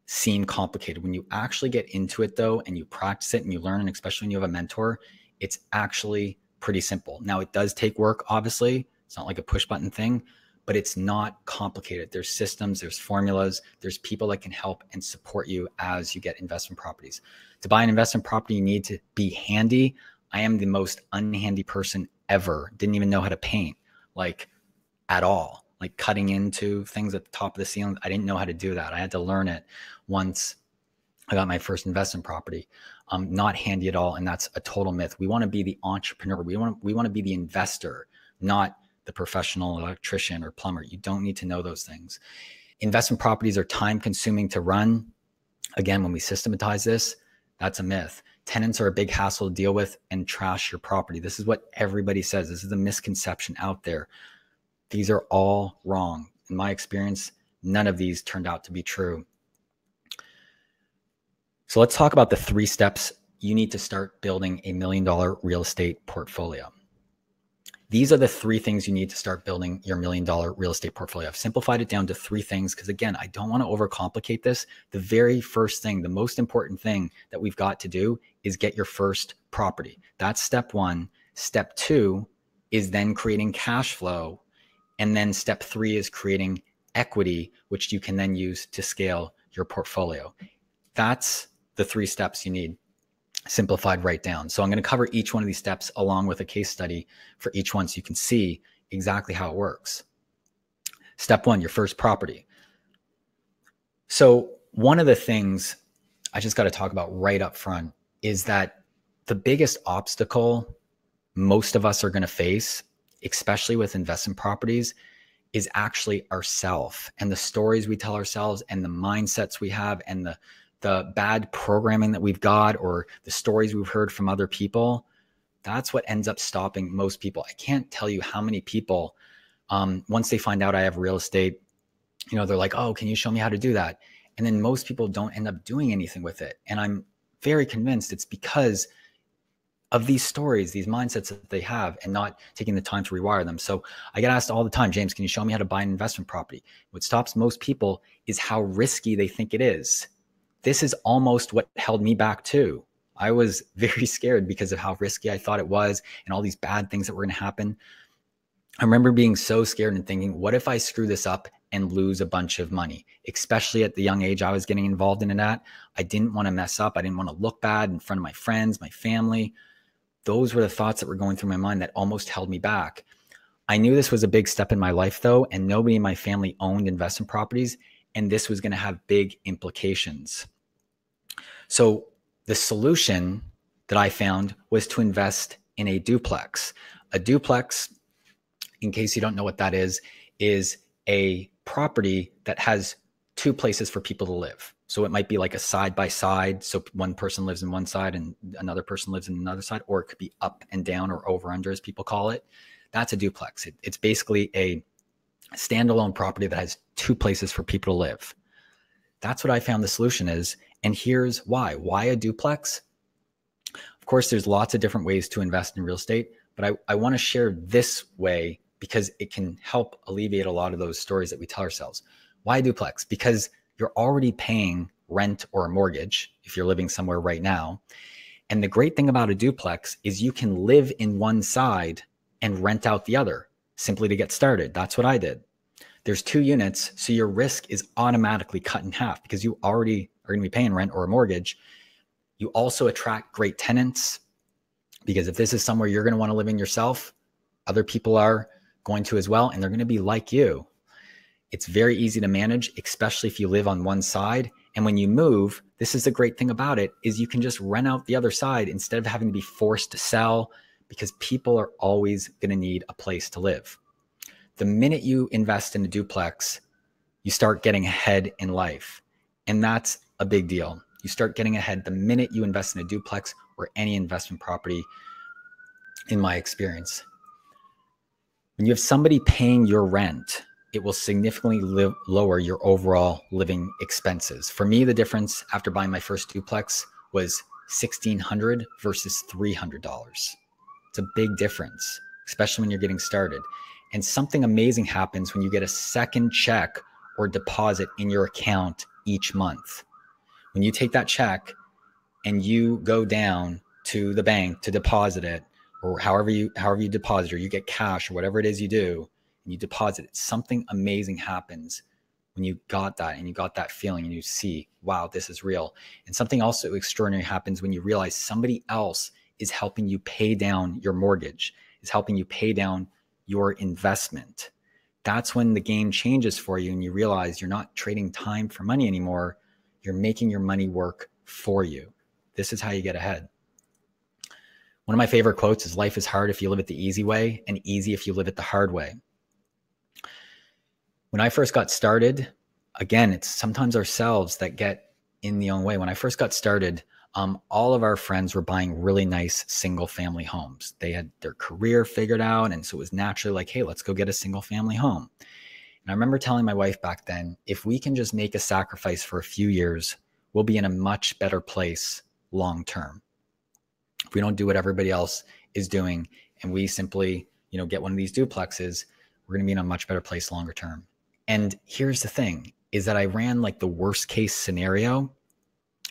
seem complicated. When you actually get into it though, and you practice it and you learn, and especially when you have a mentor, it's actually pretty simple. Now it does take work, obviously. It's not like a push button thing, but it's not complicated. There's systems, there's formulas, there's people that can help and support you as you get investment properties. To buy an investment property, you need to be handy. I am the most unhandy person ever. Didn't even know how to paint, like at all. Like cutting into things at the top of the ceiling. I didn't know how to do that. I had to learn it once I got my first investment property. Not handy at all. And that's a total myth. We want to be the entrepreneur. We want to be the investor, not the professional electrician or plumber. You don't need to know those things. Investment properties are time consuming to run. Again, when we systematize this, that's a myth. Tenants are a big hassle to deal with and trash your property. This is what everybody says. This is a misconception out there. These are all wrong. In my experience, none of these turned out to be true. So let's talk about the 3 steps you need to start building a $1 million real estate portfolio. These are the 3 things you need to start building your $1 million real estate portfolio. I've simplified it down to 3 things because, again, I don't want to overcomplicate this. The very first thing, the most important thing that we've got to do is get your first property. That's step 1. Step 2 is then creating cash flow. And then step 3 is creating equity, which you can then use to scale your portfolio. That's the 3 steps you need simplified right down. So I'm going to cover each one of these steps along with a case study for each one so you can see exactly how it works. Step 1, your first property. So one of the things I just got to talk about right up front is that the biggest obstacle most of us are going to face, especially with investment properties, is actually ourself and the stories we tell ourselves and the mindsets we have and the bad programming that we've got or the stories we've heard from other people. That's what ends up stopping most people. I can't tell you how many people, once they find out I have real estate, they're like, oh, can you show me how to do that? And then most people don't end up doing anything with it. And I'm very convinced it's because of these stories, these mindsets that they have, and not taking the time to rewire them. So I get asked all the time, James, can you show me how to buy an investment property? What stops most people is how risky they think it is. This is almost what held me back too. I was very scared because of how risky I thought it was and all these bad things that were going to happen. I remember being so scared and thinking, what if I screw this up and lose a bunch of money? Especially at the young age I was getting involved in that. I didn't want to mess up. I didn't want to look bad in front of my friends, my family. Those were the thoughts that were going through my mind that almost held me back. I knew this was a big step in my life though, and nobody in my family owned investment properties, and this was going to have big implications. So the solution that I found was to invest in a duplex. A duplex, in case you don't know what that is a property that has two places for people to live. So it might be like a side by side. So one person lives in one side and another person lives in another side, or it could be up and down or over under, as people call it. That's a duplex. It's basically a standalone property that has two places for people to live. That's what I found the solution is. And here's why. Why a duplex? Of course, there's lots of different ways to invest in real estate, but I want to share this way because it can help alleviate a lot of those stories that we tell ourselves. Why a duplex? Because you're already paying rent or a mortgage if you're living somewhere right now. And the great thing about a duplex is you can live in one side and rent out the other simply to get started. That's what I did. There's two units, so your risk is automatically cut in half because you already are going to be paying rent or a mortgage. You also attract great tenants because if this is somewhere you're going to want to live in yourself, other people are going to as well, and they're going to be like you. It's very easy to manage, especially if you live on one side. And when you move, this is the great thing about it, is you can just rent out the other side instead of having to be forced to sell, because people are always going to need a place to live. The minute you invest in a duplex, you start getting ahead in life. And that's a big deal. You start getting ahead the minute you invest in a duplex or any investment property, in my experience. When you have somebody paying your rent, it will significantly lower your overall living expenses. For me, the difference after buying my first duplex was $1,600 versus $300. It's a big difference, especially when you're getting started. And something amazing happens when you get a second check or deposit in your account each month. When you take that check and you go down to the bank to deposit it, or however you deposit, or you get cash or whatever it is you do, and you deposit it, something amazing happens when you got that and you got that feeling and you see, wow, this is real. And something also extraordinary happens when you realize somebody else is helping you pay down your mortgage, is helping you pay down your investment. That's when the game changes for you and you realize you're not trading time for money anymore. You're making your money work for you. This is how you get ahead. One of my favorite quotes is, life is hard if you live it the easy way and easy if you live it the hard way. When I first got started, again, it's sometimes ourselves that get in the own way. When I first got started, all of our friends were buying really nice single family homes. They had their career figured out. And so it was naturally like, hey, let's go get a single family home. And I remember telling my wife back then, if we can just make a sacrifice for a few years, we'll be in a much better place long term. If we don't do what everybody else is doing and we simply, get one of these duplexes, we're going to be in a much better place longer term. And here's the thing, is that I ran like the worst case scenario.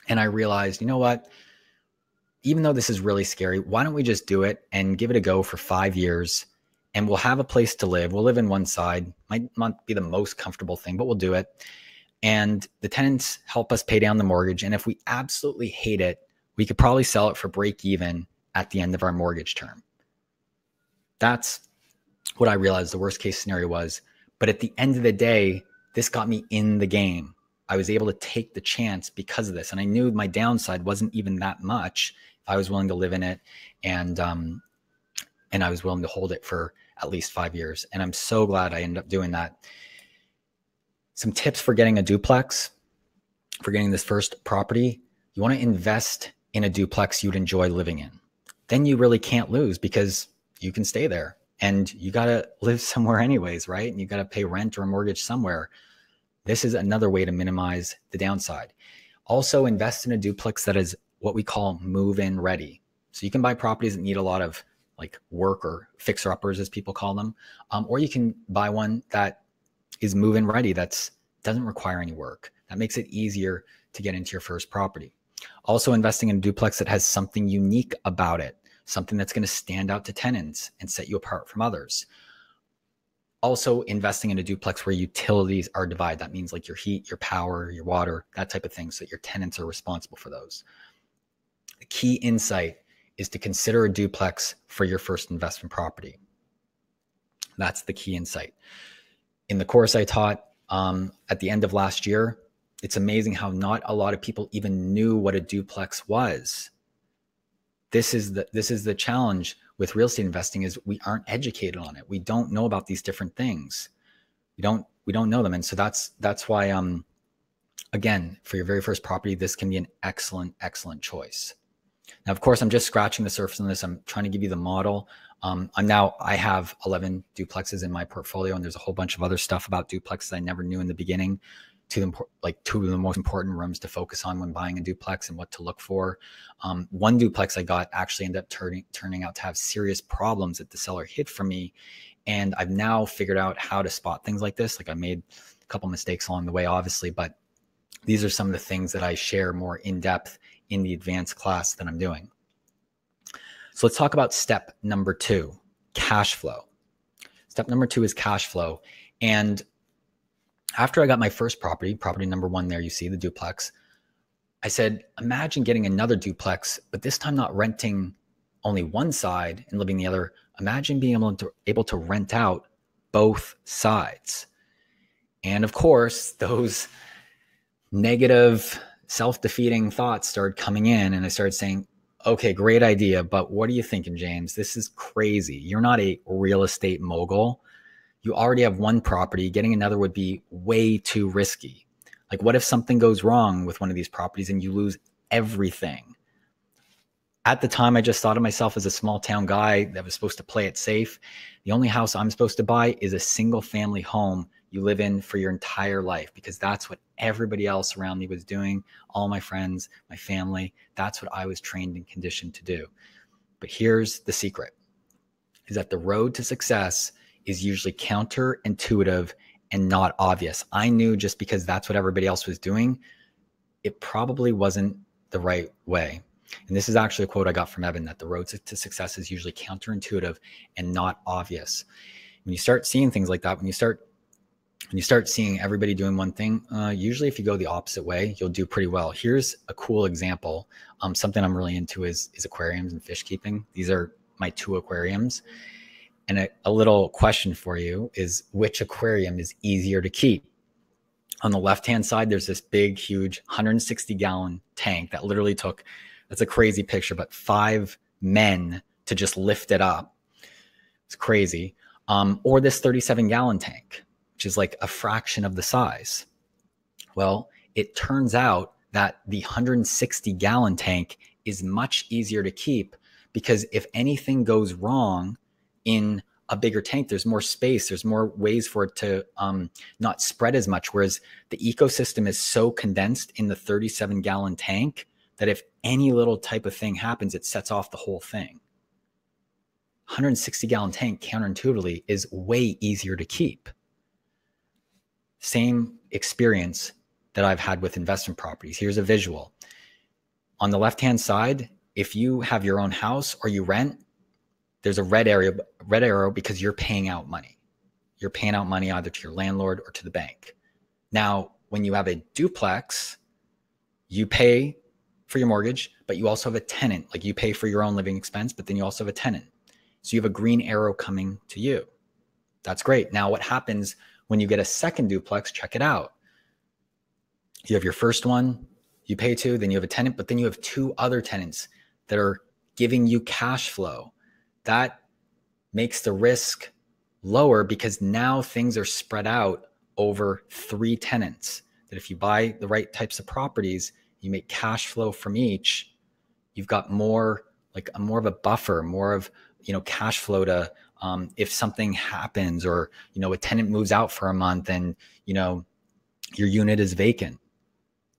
And I realized, you know what, even though this is really scary, why don't we just do it and give it a go for 5 years, and we'll have a place to live. We'll live in one side. Might not be the most comfortable thing, but we'll do it. And the tenants help us pay down the mortgage. And if we absolutely hate it, we could probably sell it for break even at the end of our mortgage term. That's what I realized the worst case scenario was. But at the end of the day, this got me in the game. I was able to take the chance because of this. And I knew my downside wasn't even that much if I was willing to live in it. And I was willing to hold it for at least 5 years. And I'm so glad I ended up doing that. Some tips for getting a duplex, for getting this first property. You want to invest in a duplex you'd enjoy living in. then you really can't lose because you can stay there and you got to live somewhere anyways, right? And you got to pay rent or a mortgage somewhere. This is another way to minimize the downside. Also, invest in a duplex that is what we call move-in ready. So you can buy properties that need a lot of like work or fixer-uppers, as people call them, or you can buy one that is move-in ready, that doesn't require any work. That makes it easier to get into your first property. Also, investing in a duplex that has something unique about it, something that's going to stand out to tenants and set you apart from others. Also, investing in a duplex where utilities are divided. That means like your heat, your power, your water, that type of thing, so that your tenants are responsible for those. The key insight is to consider a duplex for your first investment property. That's the key insight. In the course I taught at the end of last year, it's amazing how not a lot of people even knew what a duplex was. This is the challenge with real estate investing, is we aren't educated on it. We don't know about these different things. We don't know them. And so that's why, again, for your very first property, this can be an excellent choice. Now, of course, I'm just scratching the surface on this. I'm trying to give you the model. I have 11 duplexes in my portfolio, and there's a whole bunch of other stuff about duplexes I never knew in the beginning. Two of the most important rooms to focus on when buying a duplex and what to look for. One duplex I got actually ended up turning out to have serious problems that the seller hid from me. And I've now figured out how to spot things like this. Like, I made a couple mistakes along the way, obviously, but these are some of the things that I share more in depth in the advanced class that I'm doing. So let's talk about step number 2, cash flow. Step number 2 is cash flow. And after I got my first property number 1 there, you see the duplex, I said, imagine getting another duplex, but this time not renting only one side and living the other. Imagine being able to rent out both sides. And of course, those negative, self-defeating thoughts started coming in, and I started saying, okay, great idea, but what are you thinking, James? This is crazy. You're not a real estate mogul. You already have one property. Getting another would be way too risky. Like, what if something goes wrong with one of these properties and you lose everything? At the time, I just thought of myself as a small town guy that was supposed to play it safe. The only house I'm supposed to buy is a single family home you live in for your entire life, because that's what everybody else around me was doing. All my friends, my family, that's what I was trained and conditioned to do. But here's the secret, is that the road to success is usually counterintuitive and not obvious. I knew just because that's what everybody else was doing, it probably wasn't the right way. And this is actually a quote I got from Evan, that the road to success is usually counterintuitive and not obvious. When you start seeing things like that, when you start seeing everybody doing one thing, usually if you go the opposite way, you'll do pretty well. Here's a cool example. Something I'm really into is aquariums and fish keeping. These are my 2 aquariums. And a little question for you is, which aquarium is easier to keep? On the left-hand side, there's this big, huge 160-gallon tank that literally took, that's a crazy picture, but 5 men to just lift it up. It's crazy. Or this 37-gallon tank, which is like a fraction of the size. Well, it turns out that the 160-gallon tank is much easier to keep, because if anything goes wrong in a bigger tank, there's more space, there's more ways for it to not spread as much. Whereas the ecosystem is so condensed in the 37-gallon tank that if any little type of thing happens, it sets off the whole thing. 160-gallon tank, counterintuitively, is way easier to keep. Same experience that I've had with investment properties. Here's a visual. On the left-hand side, if you have your own house or you rent, there's a red arrow because you're paying out money. You're paying out money either to your landlord or to the bank. Now, when you have a duplex, you pay for your mortgage, but you also have a tenant. Like, you pay for your own living expense, but then you also have a tenant. So you have a green arrow coming to you. That's great. Now, what happens when you get a second duplex? Check it out. You have your first one, you pay to, then you have a tenant, but then you have 2 other tenants that are giving you cash flow. That makes the risk lower, because now things are spread out over 3 tenants. That if you buy the right types of properties, you make cash flow from each, you've got more like a more of a buffer, more of, cash flow to, if something happens or, a tenant moves out for a month and, your unit is vacant.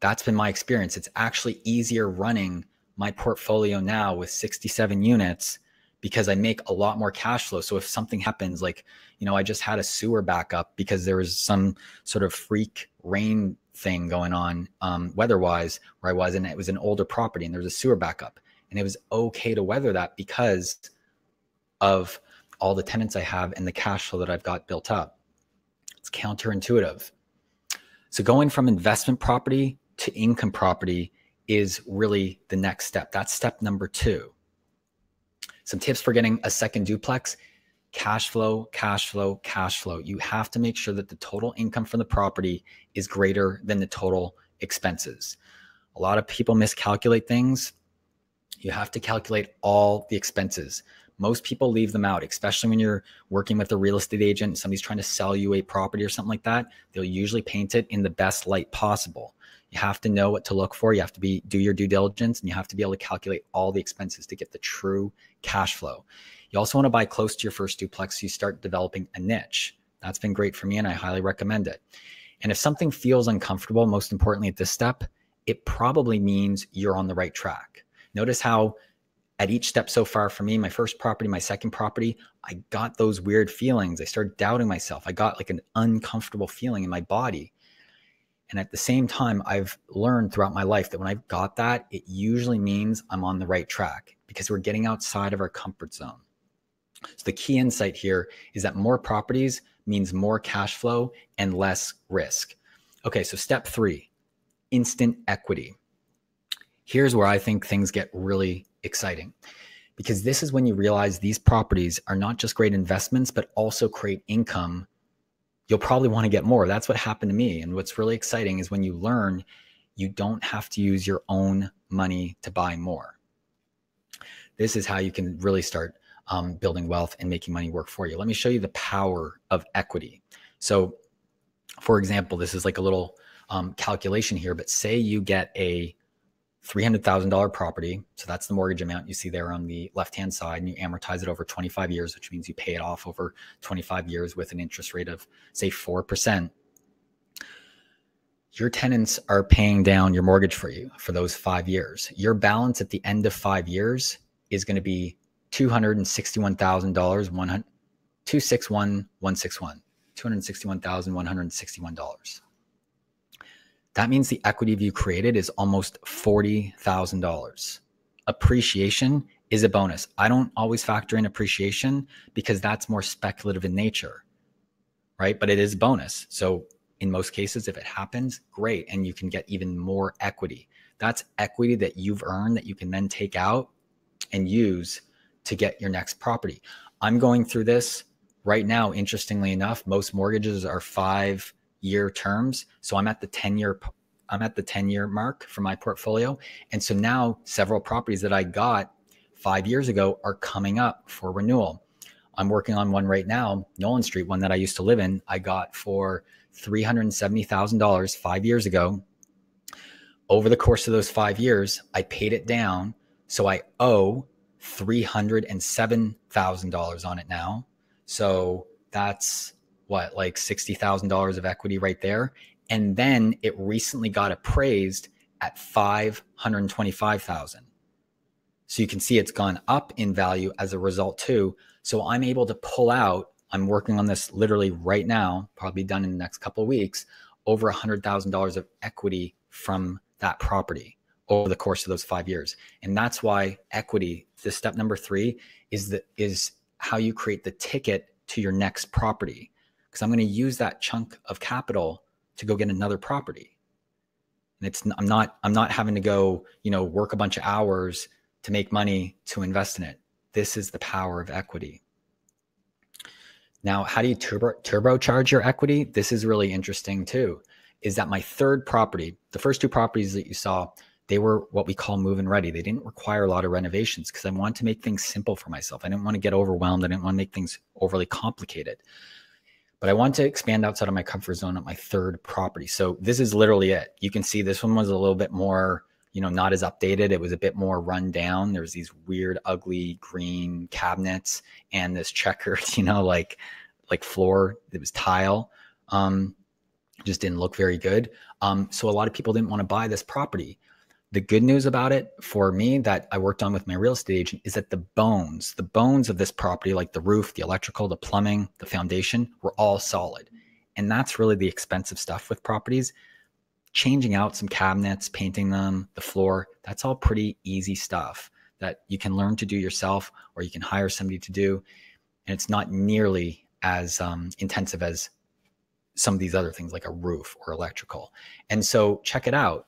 That's been my experience. It's actually easier running my portfolio now with 67 units because I make a lot more cash flow. So if something happens, like, I just had a sewer backup because there was some sort of freak rain thing going on weather-wise where I was, and it was an older property and there was a sewer backup. And it was okay to weather that because of all the tenants I have and the cash flow that I've got built up. It's counterintuitive. So going from investment property to income property is really the next step. That's step number 2. Some tips for getting a second duplex: cash flow, cash flow, cash flow. You have to make sure that the total income from the property is greater than the total expenses. A lot of people miscalculate things. You have to calculate all the expenses. Most people leave them out, especially when you're working with a real estate agent, somebody's trying to sell you a property or something like that. They'll usually paint it in the best light possible. You have to know what to look for. You have to do your due diligence, and you have to be able to calculate all the expenses to get the true cash flow. You also want to buy close to your first duplex so you start developing a niche. That's been great for me, and I highly recommend it. And if something feels uncomfortable, most importantly at this step, it probably means you're on the right track. Notice how at each step so far for me, my first property, my second property, I got those weird feelings. I started doubting myself. I got like an uncomfortable feeling in my body. And at the same time, I've learned throughout my life that when I've got that, it usually means I'm on the right track because we're getting outside of our comfort zone. So the key insight here is that more properties means more cash flow and less risk. Okay, so step 3, instant equity. Here's where I think things get really exciting, because this is when you realize these properties are not just great investments, but also create income. You'll probably want to get more. That's what happened to me. And what's really exciting is when you learn you don't have to use your own money to buy more. This is how you can really start building wealth and making money work for you. Let me show you the power of equity. So for example, this is like a little calculation here, but say you get a $300,000 property. So that's the mortgage amount you see there on the left-hand side, and you amortize it over 25 years, which means you pay it off over 25 years with an interest rate of, say, 4%. Your tenants are paying down your mortgage for you for those 5 years. Your balance at the end of 5 years is going to be $261,161. $261,161. That means the equity you created is almost $40,000. Appreciation is a bonus. I don't always factor in appreciation because that's more speculative in nature, right? But it is a bonus. So in most cases, if it happens, great. And you can get even more equity. That's equity that you've earned that you can then take out and use to get your next property. I'm going through this right now. Interestingly enough, most mortgages are 5-year terms. So I'm at the 10-year mark for my portfolio. And so now several properties that I got 5 years ago are coming up for renewal. I'm working on one right now, Nolan Street, one that I used to live in. I got for $370,000 5 years ago. Over the course of those 5 years, I paid it down. So I owe $307,000 on it now. So that's what, like $60,000 of equity right there. And then it recently got appraised at $525,000. So you can see it's gone up in value as a result too. So I'm able to pull out, I'm working on this literally right now, probably done in the next couple of weeks, over $100,000 of equity from that property over the course of those 5 years. And that's why equity, this step number 3, is how you create the ticket to your next property. Because I'm going to use that chunk of capital to go get another property. And I'm not having to go, work a bunch of hours to make money to invest in it. This is the power of equity. Now, how do you turbocharge your equity? This is really interesting too, is that my third property, the first 2 properties that you saw, they were what we call move-in ready. They didn't require a lot of renovations because I wanted to make things simple for myself. I didn't want to get overwhelmed. I didn't want to make things overly complicated. But I want to expand outside of my comfort zone at my third property. So this is literally it. You can see this one was a little bit more not as updated. It was a bit more run down. There was these weird, ugly green cabinets and this checkered, like floor. It was tile. Just didn't look very good. So a lot of people didn't want to buy this property. The good news about it for me that I worked on with my real estate agent is that the bones of this property, like the roof, the electrical, the plumbing, the foundation, were all solid. And that's really the expensive stuff with properties. Changing out some cabinets, painting them, the floor, that's all pretty easy stuff that you can learn to do yourself, or you can hire somebody to do. And it's not nearly as intensive as some of these other things like a roof or electrical. And so check it out.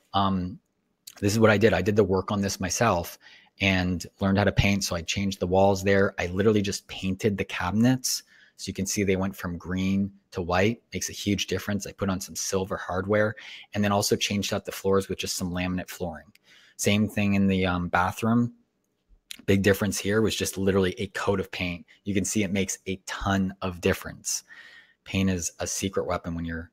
This is what I did. I did the work on this myself and learned how to paint. So I changed the walls there. I literally just painted the cabinets. So you can see they went from green to white. Makes a huge difference. I put on some silver hardware and then also changed out the floors with just some laminate flooring. Same thing in the bathroom. Big difference here was just literally a coat of paint. You can see it makes a ton of difference. Paint is a secret weapon when you're,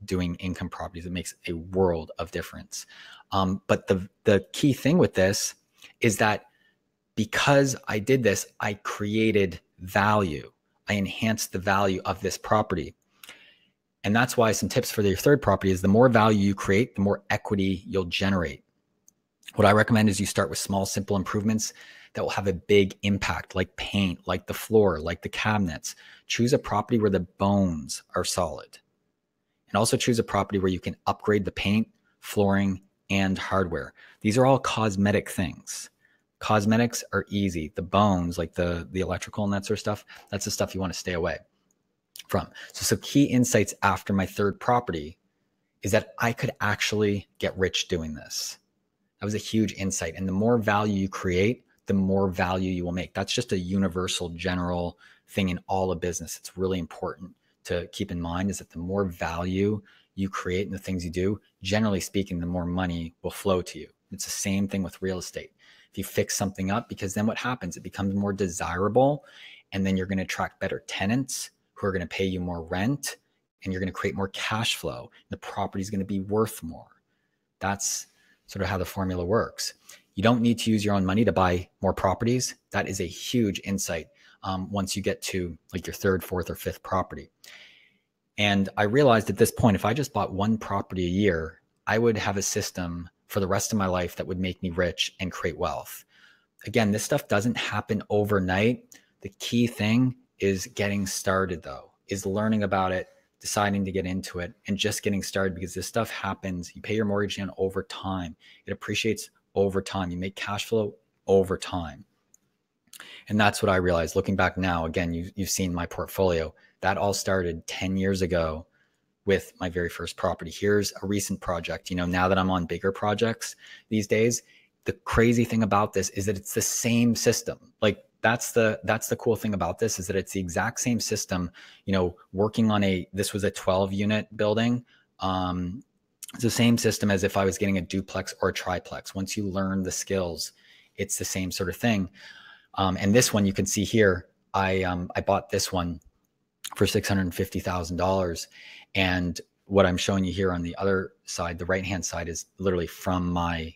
doing income properties. It makes a world of difference. But the key thing with this is that because I did this, I created value. I enhanced the value of this property. And that's why some tips for your third property is the more value you create, the more equity you'll generate. What I recommend is you start with small, simple improvements that will have a big impact, like paint, like the floor, like the cabinets. Choose a property where the bones are solid. And also choose a property where you can upgrade the paint, flooring, and hardware. These are all cosmetic things. Cosmetics are easy. The bones, like the electrical and that sort of stuff, that's the stuff you want to stay away from. So key insights after my third property is that I could actually get rich doing this. That was a huge insight. And the more value you create, the more value you will make. That's just a universal general thing in all of business. It's really important to keep in mind is that the more value you create in the things you do, generally speaking, the more money will flow to you. It's the same thing with real estate. If you fix something up, because then what happens? It becomes more desirable, and then you're going to attract better tenants who are going to pay you more rent, and you're going to create more cash flow. The property is going to be worth more. That's sort of how the formula works. You don't need to use your own money to buy more properties. That is a huge insight once you get to like your third, fourth, or fifth property. And I realized at this point, if I just bought one property a year, I would have a system for the rest of my life that would make me rich and create wealth. Again, this stuff doesn't happen overnight. The key thing is getting started, though, is learning about it, deciding to get into it, and just getting started, because this stuff happens. You pay your mortgage down over time. It appreciates over time. You make cash flow over time. And that's what I realized looking back now. Again, you've seen my portfolio. That all started 10 years ago with my very first property. Here's a recent project. Now that I'm on bigger projects these days, the crazy thing about this is that it's the same system. Like that's the cool thing about this is that it's the exact same system, working on this was a 12 unit building. It's the same system as if I was getting a duplex or a triplex. Once you learn the skills, it's the same sort of thing. And this one you can see here, I bought this one for $650,000. And what I'm showing you here on the other side, the right-hand side, is literally from my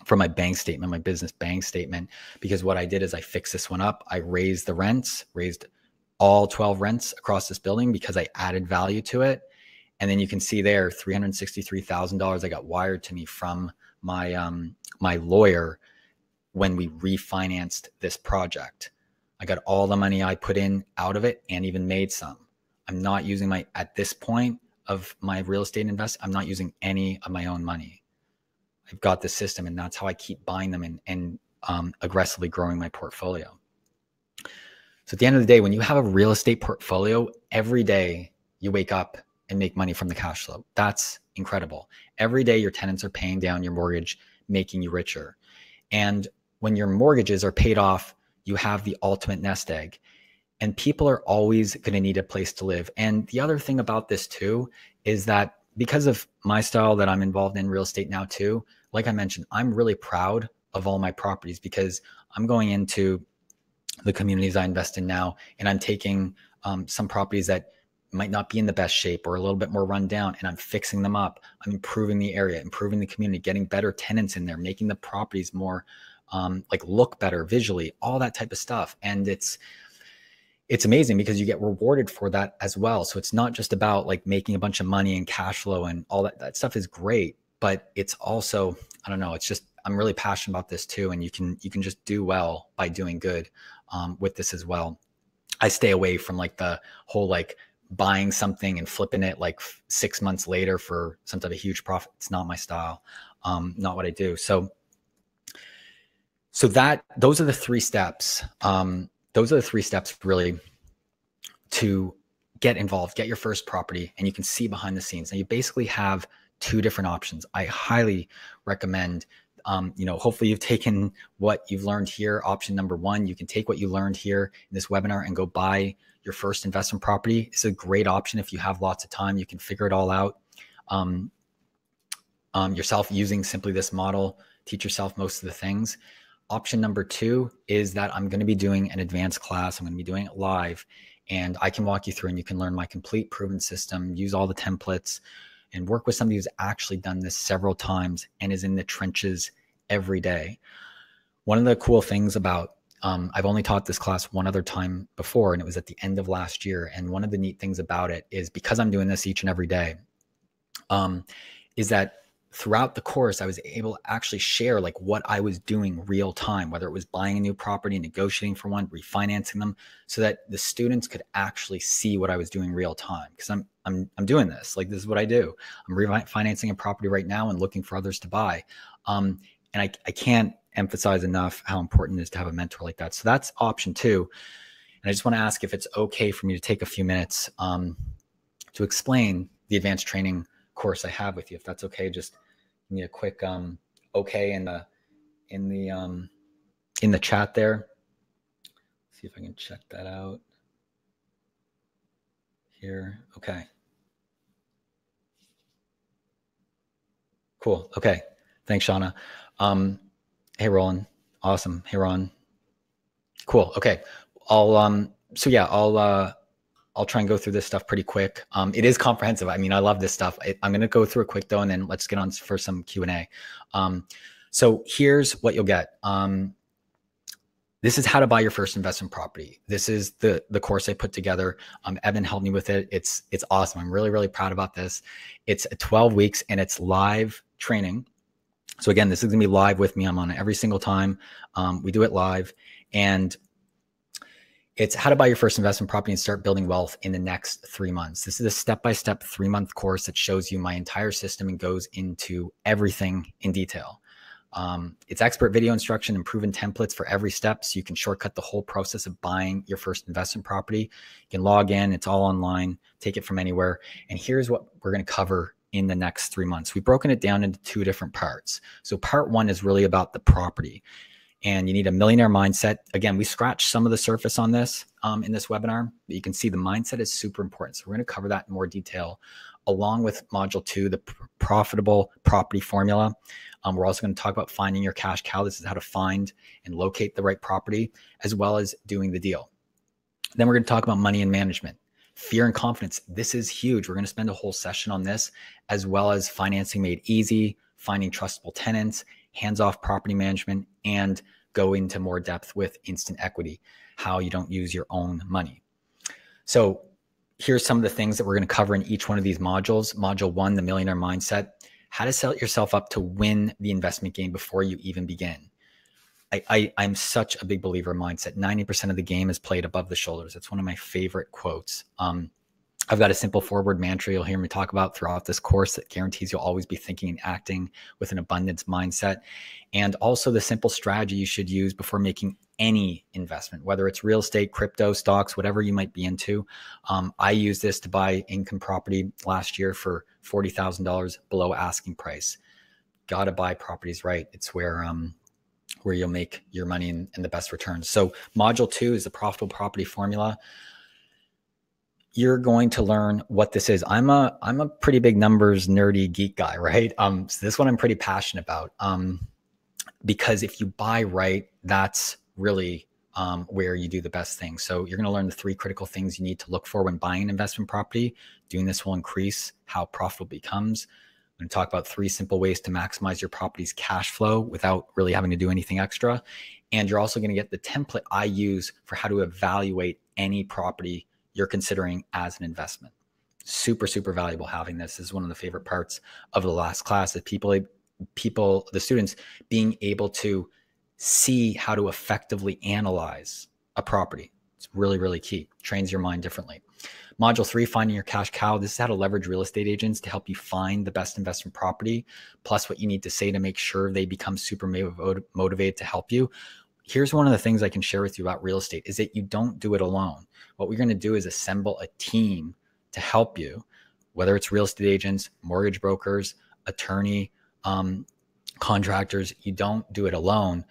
bank statement, my business bank statement, because what I did is I fixed this one up. I raised the rents, raised all 12 rents across this building because I added value to it. And then you can see there, $363,000 I got wired to me from my lawyer when we refinanced this project. I got all the money I put in out of it and even made some. I'm not using at this point of my real estate invest, I'm not using any of my own money. I've got the system, and that's how I keep buying them and aggressively growing my portfolio. So at the end of the day, when you have a real estate portfolio, every day you wake up and make money from the cash flow. That's incredible. Every day your tenants are paying down your mortgage, making you richer. And when your mortgages are paid off, you have the ultimate nest egg. And people are always going to need a place to live. And the other thing about this too is that because of my style that I'm involved in real estate now too, like I mentioned, I'm really proud of all my properties because I'm going into the communities I invest in now, and I'm taking some properties that might not be in the best shape or a little bit more run down, and I'm fixing them up. I'm improving the area, improving the community, getting better tenants in there, making the properties more like look better visually, all that type of stuff. And it's amazing because you get rewarded for that as well. So it's not just about like making a bunch of money and cash flow and all that. That stuff is great, but it's also, I don't know, it's just, I'm really passionate about this too. And you can just do well by doing good with this as well. I stay away from like the whole like buying something and flipping it like 6 months later for some type of huge profit. It's not my style, not what I do. So those are the 3 steps. Those are the 3 steps really to get involved, get your first property, and you can see behind the scenes. Now you basically have 2 different options. I highly recommend, hopefully you've taken what you've learned here. Option number 1, you can take what you learned here in this webinar and go buy your first investment property. It's a great option if you have lots of time. You can figure it all out yourself using simply this model, teach yourself most of the things. Option number 2 is that I'm going to be doing an advanced class. I'm going to be doing it live, and I can walk you through and you can learn my complete proven system, use all the templates, and work with somebody who's actually done this several times and is in the trenches every day. One of the cool things about, I've only taught this class one other time before, and it was at the end of last year. And one of the neat things about it is because I'm doing this each and every day, is that throughout the course, I was able to actually share like what I was doing real time, whether it was buying a new property, negotiating for one, refinancing them, so that the students could actually see what I was doing real time. Because I'm doing this, like this is what I do. I'm refinancing a property right now and looking for others to buy. And I can't emphasize enough how important it is to have a mentor like that. So that's option 2. And I just want to ask if it's okay for me to take a few minutes to explain the advanced training course I have with you. If that's okay, just give me a quick okay in the chat there. See if I can check that out here. Okay. Cool. Okay. Thanks, Shauna. Hey, Roland. Awesome. Hey, Ron. Cool. Okay. I'll try and go through this stuff pretty quick. It is comprehensive. I mean, I love this stuff. I'm going to go through it quick though, and then let's get on for some Q&A. So here's what you'll get. This is how to buy your first investment property. This is the course I put together. Evan helped me with it. It's awesome. I'm really, really proud about this. It's 12 weeks and it's live training. So again, this is going to be live with me. I'm on it every single time. We do it live, and it's how to buy your first investment property and start building wealth in the next 3 months. This is a step-by-step 3-month course that shows you my entire system and goes into everything in detail. It's expert video instruction and proven templates for every step, so you can shortcut the whole process of buying your first investment property. You can log in, it's all online, take it from anywhere. And here's what we're going to cover in the next 3 months. We've broken it down into 2 different parts. So part 1 is really about the property. And you need a millionaire mindset. Again, we scratched some of the surface on this in this webinar, but you can see the mindset is super important. So we're going to cover that in more detail, along with module 2, the profitable property formula. We're also going to talk about finding your cash cow. This is how to find and locate the right property, as well as doing the deal. Then we're going to talk about money and management, fear and confidence. This is huge. We're going to spend a whole session on this, as well as financing made easy, finding trustable tenants, hands-off property management, and go into more depth with instant equity, how you don't use your own money. So here's some of the things that we're going to cover in each one of these modules. Module 1, the millionaire mindset, how to set yourself up to win the investment game before you even begin. I'm such a big believer in mindset. 90% of the game is played above the shoulders. It's one of my favorite quotes. I've got a simple forward mantra you'll hear me talk about throughout this course that guarantees you'll always be thinking and acting with an abundance mindset. And also the simple strategy you should use before making any investment, whether it's real estate, crypto, stocks, whatever you might be into. I used this to buy income property last year for $40,000 below asking price. Got to buy properties right. It's where you'll make your money and the best returns. So module 2 is the profitable property formula. You're going to learn what this is. I'm a pretty big numbers nerdy geek guy, right? So this one I'm pretty passionate about, because if you buy right, that's really where you do the best things. So you're going to learn the 3 critical things you need to look for when buying an investment property. Doing this will increase how profitable it becomes. I'm going to talk about 3 simple ways to maximize your property's cash flow without really having to do anything extra. And you're also going to get the template I use for how to evaluate any property you're considering as an investment. Super, super valuable having this. This is one of the favorite parts of the last class, that the students being able to see how to effectively analyze a property. It's really, really key. Trains your mind differently. Module 3, finding your cash cow. This is how to leverage real estate agents to help you find the best investment property, plus what you need to say to make sure they become super motivated to help you. Here's one of the things I can share with you about real estate is that you don't do it alone. What we're going to do is assemble a team to help you, whether it's real estate agents, mortgage brokers, attorney, contractors. You don't do it alone.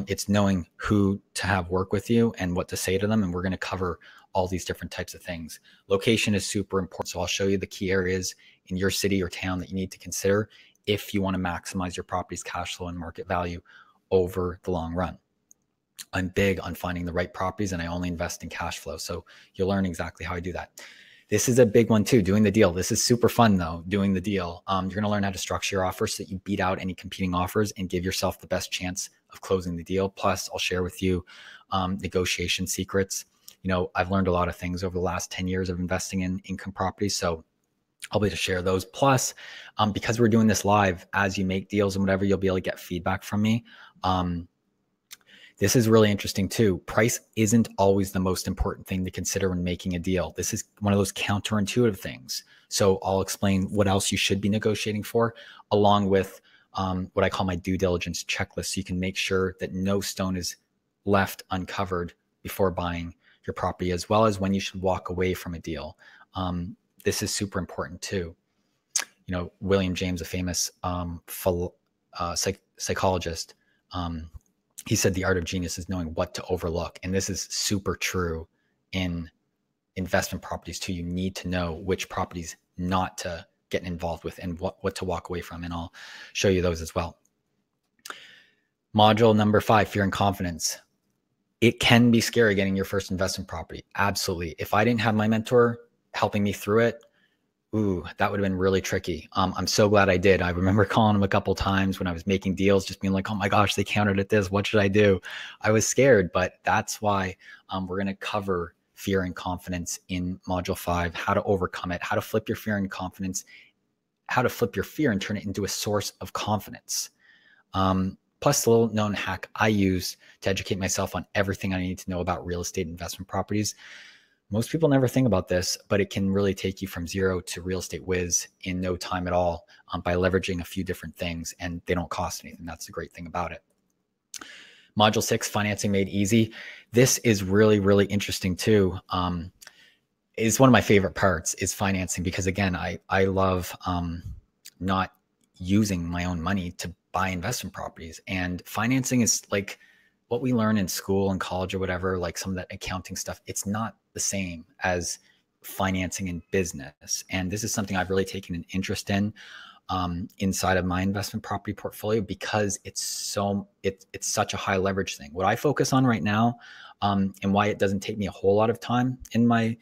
It's knowing who to have work with you and what to say to them. And we're going to cover all these different types of things. Location is super important. So I'll show you the key areas in your city or town that you need to consider if you want to maximize your property's cash flow and market value over the long run. I'm big on finding the right properties, and I only invest in cash flow. So you'll learn exactly how I do that. This is a big one too, doing the deal. This is super fun though, doing the deal. You're going to learn how to structure your offers so that you beat out any competing offers and give yourself the best chance of closing the deal. Plus, I'll share with you negotiation secrets. You know, I've learned a lot of things over the last 10 years of investing in income properties. So I'll be able to share those. Plus, because we're doing this live, as you make deals and whatever, you'll be able to get feedback from me. This is really interesting too. Price isn't always the most important thing to consider when making a deal. This is one of those counterintuitive things. So I'll explain what else you should be negotiating for, along with what I call my due diligence checklist. So you can make sure that no stone is left uncovered before buying your property, as well as when you should walk away from a deal. This is super important too. You know, William James, a famous psychologist, he said the art of genius is knowing what to overlook. And this is super true in investment properties too. You need to know which properties not to get involved with and what to walk away from. And I'll show you those as well. Module number 5, fear and confidence. It can be scary getting your first investment property. Absolutely. If I didn't have my mentor helping me through it, that would have been really tricky. I'm so glad I did. I remember calling him a couple times when I was making deals, just being like, oh my gosh, they countered at this. What should I do? I was scared, but that's why we're going to cover fear and confidence in module 5, how to overcome it, how to flip your fear and confidence, how to flip your fear and turn it into a source of confidence. Plus the little known hack I use to educate myself on everything I need to know about real estate investment properties. Most people never think about this, but it can really take you from zero to real estate whiz in no time at all by leveraging a few different things, and they don't cost anything. That's the great thing about it. Module 6, financing made easy. This is really, really interesting too. Is one of my favorite parts is financing, because again, I love not using my own money to buy investment properties, and financing is like what we learn in school and college or whatever, like some of that accounting stuff. It's not the same as financing in business. And this is something I've really taken an interest in inside of my investment property portfolio, because it's such a high leverage thing. What I focus on right now and why it doesn't take me a whole lot of time in my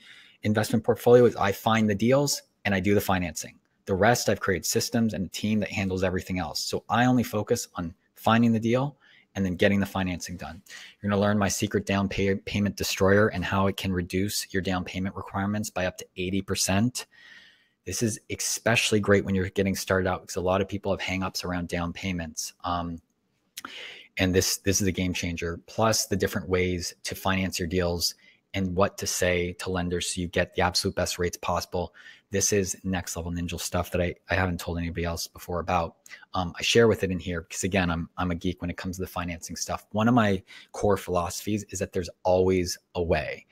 investment portfolio is I find the deals and I do the financing. The rest, I've created systems and a team that handles everything else. So I only focus on finding the deal and then getting the financing done. You're going to learn my secret down payment destroyer and how it can reduce your down payment requirements by up to 80%. This is especially great when you're getting started out, because a lot of people have hangups around down payments. And this is a game changer. Plus the different ways to finance your deals and what to say to lenders so you get the absolute best rates possible. This is next level ninja stuff that I haven't told anybody else before about. I share with it in here because, again, I'm a geek when it comes to the financing stuff. One of my core philosophies is that there's always a way.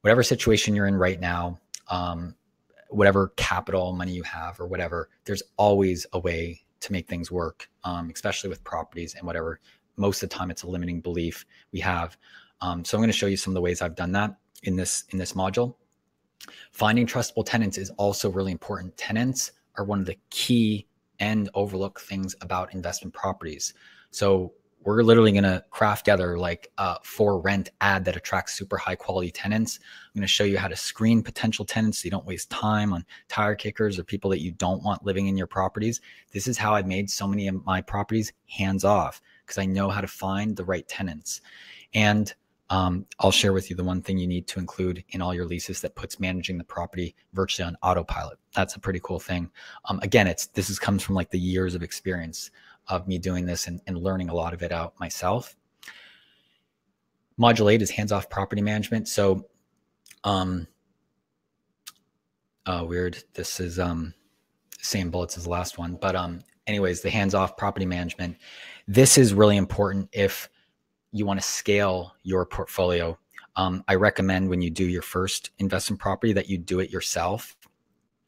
Whatever situation you're in right now, whatever capital money you have or whatever, there's always a way to make things work, especially with properties and whatever. Most of the time it's a limiting belief we have. So I'm going to show you some of the ways I've done that in this module. Finding trustable tenants is also really important. Tenants are one of the key and overlooked things about investment properties. So we're literally going to craft together like a for rent ad that attracts super high quality tenants. I'm going to show you how to screen potential tenants so you don't waste time on tire kickers or people that you don't want living in your properties. This is how I've made so many of my properties hands off, because I know how to find the right tenants. And I'll share with you the one thing you need to include in all your leases that puts managing the property virtually on autopilot. That's a pretty cool thing. Again, this comes from like the years of experience of me doing this and learning a lot of it out myself. Module 8 is hands-off property management. So weird. This is same bullets as the last one. But anyways, the hands-off property management. This is really important if you want to scale your portfolio. I recommend when you do your first investment property that you do it yourself,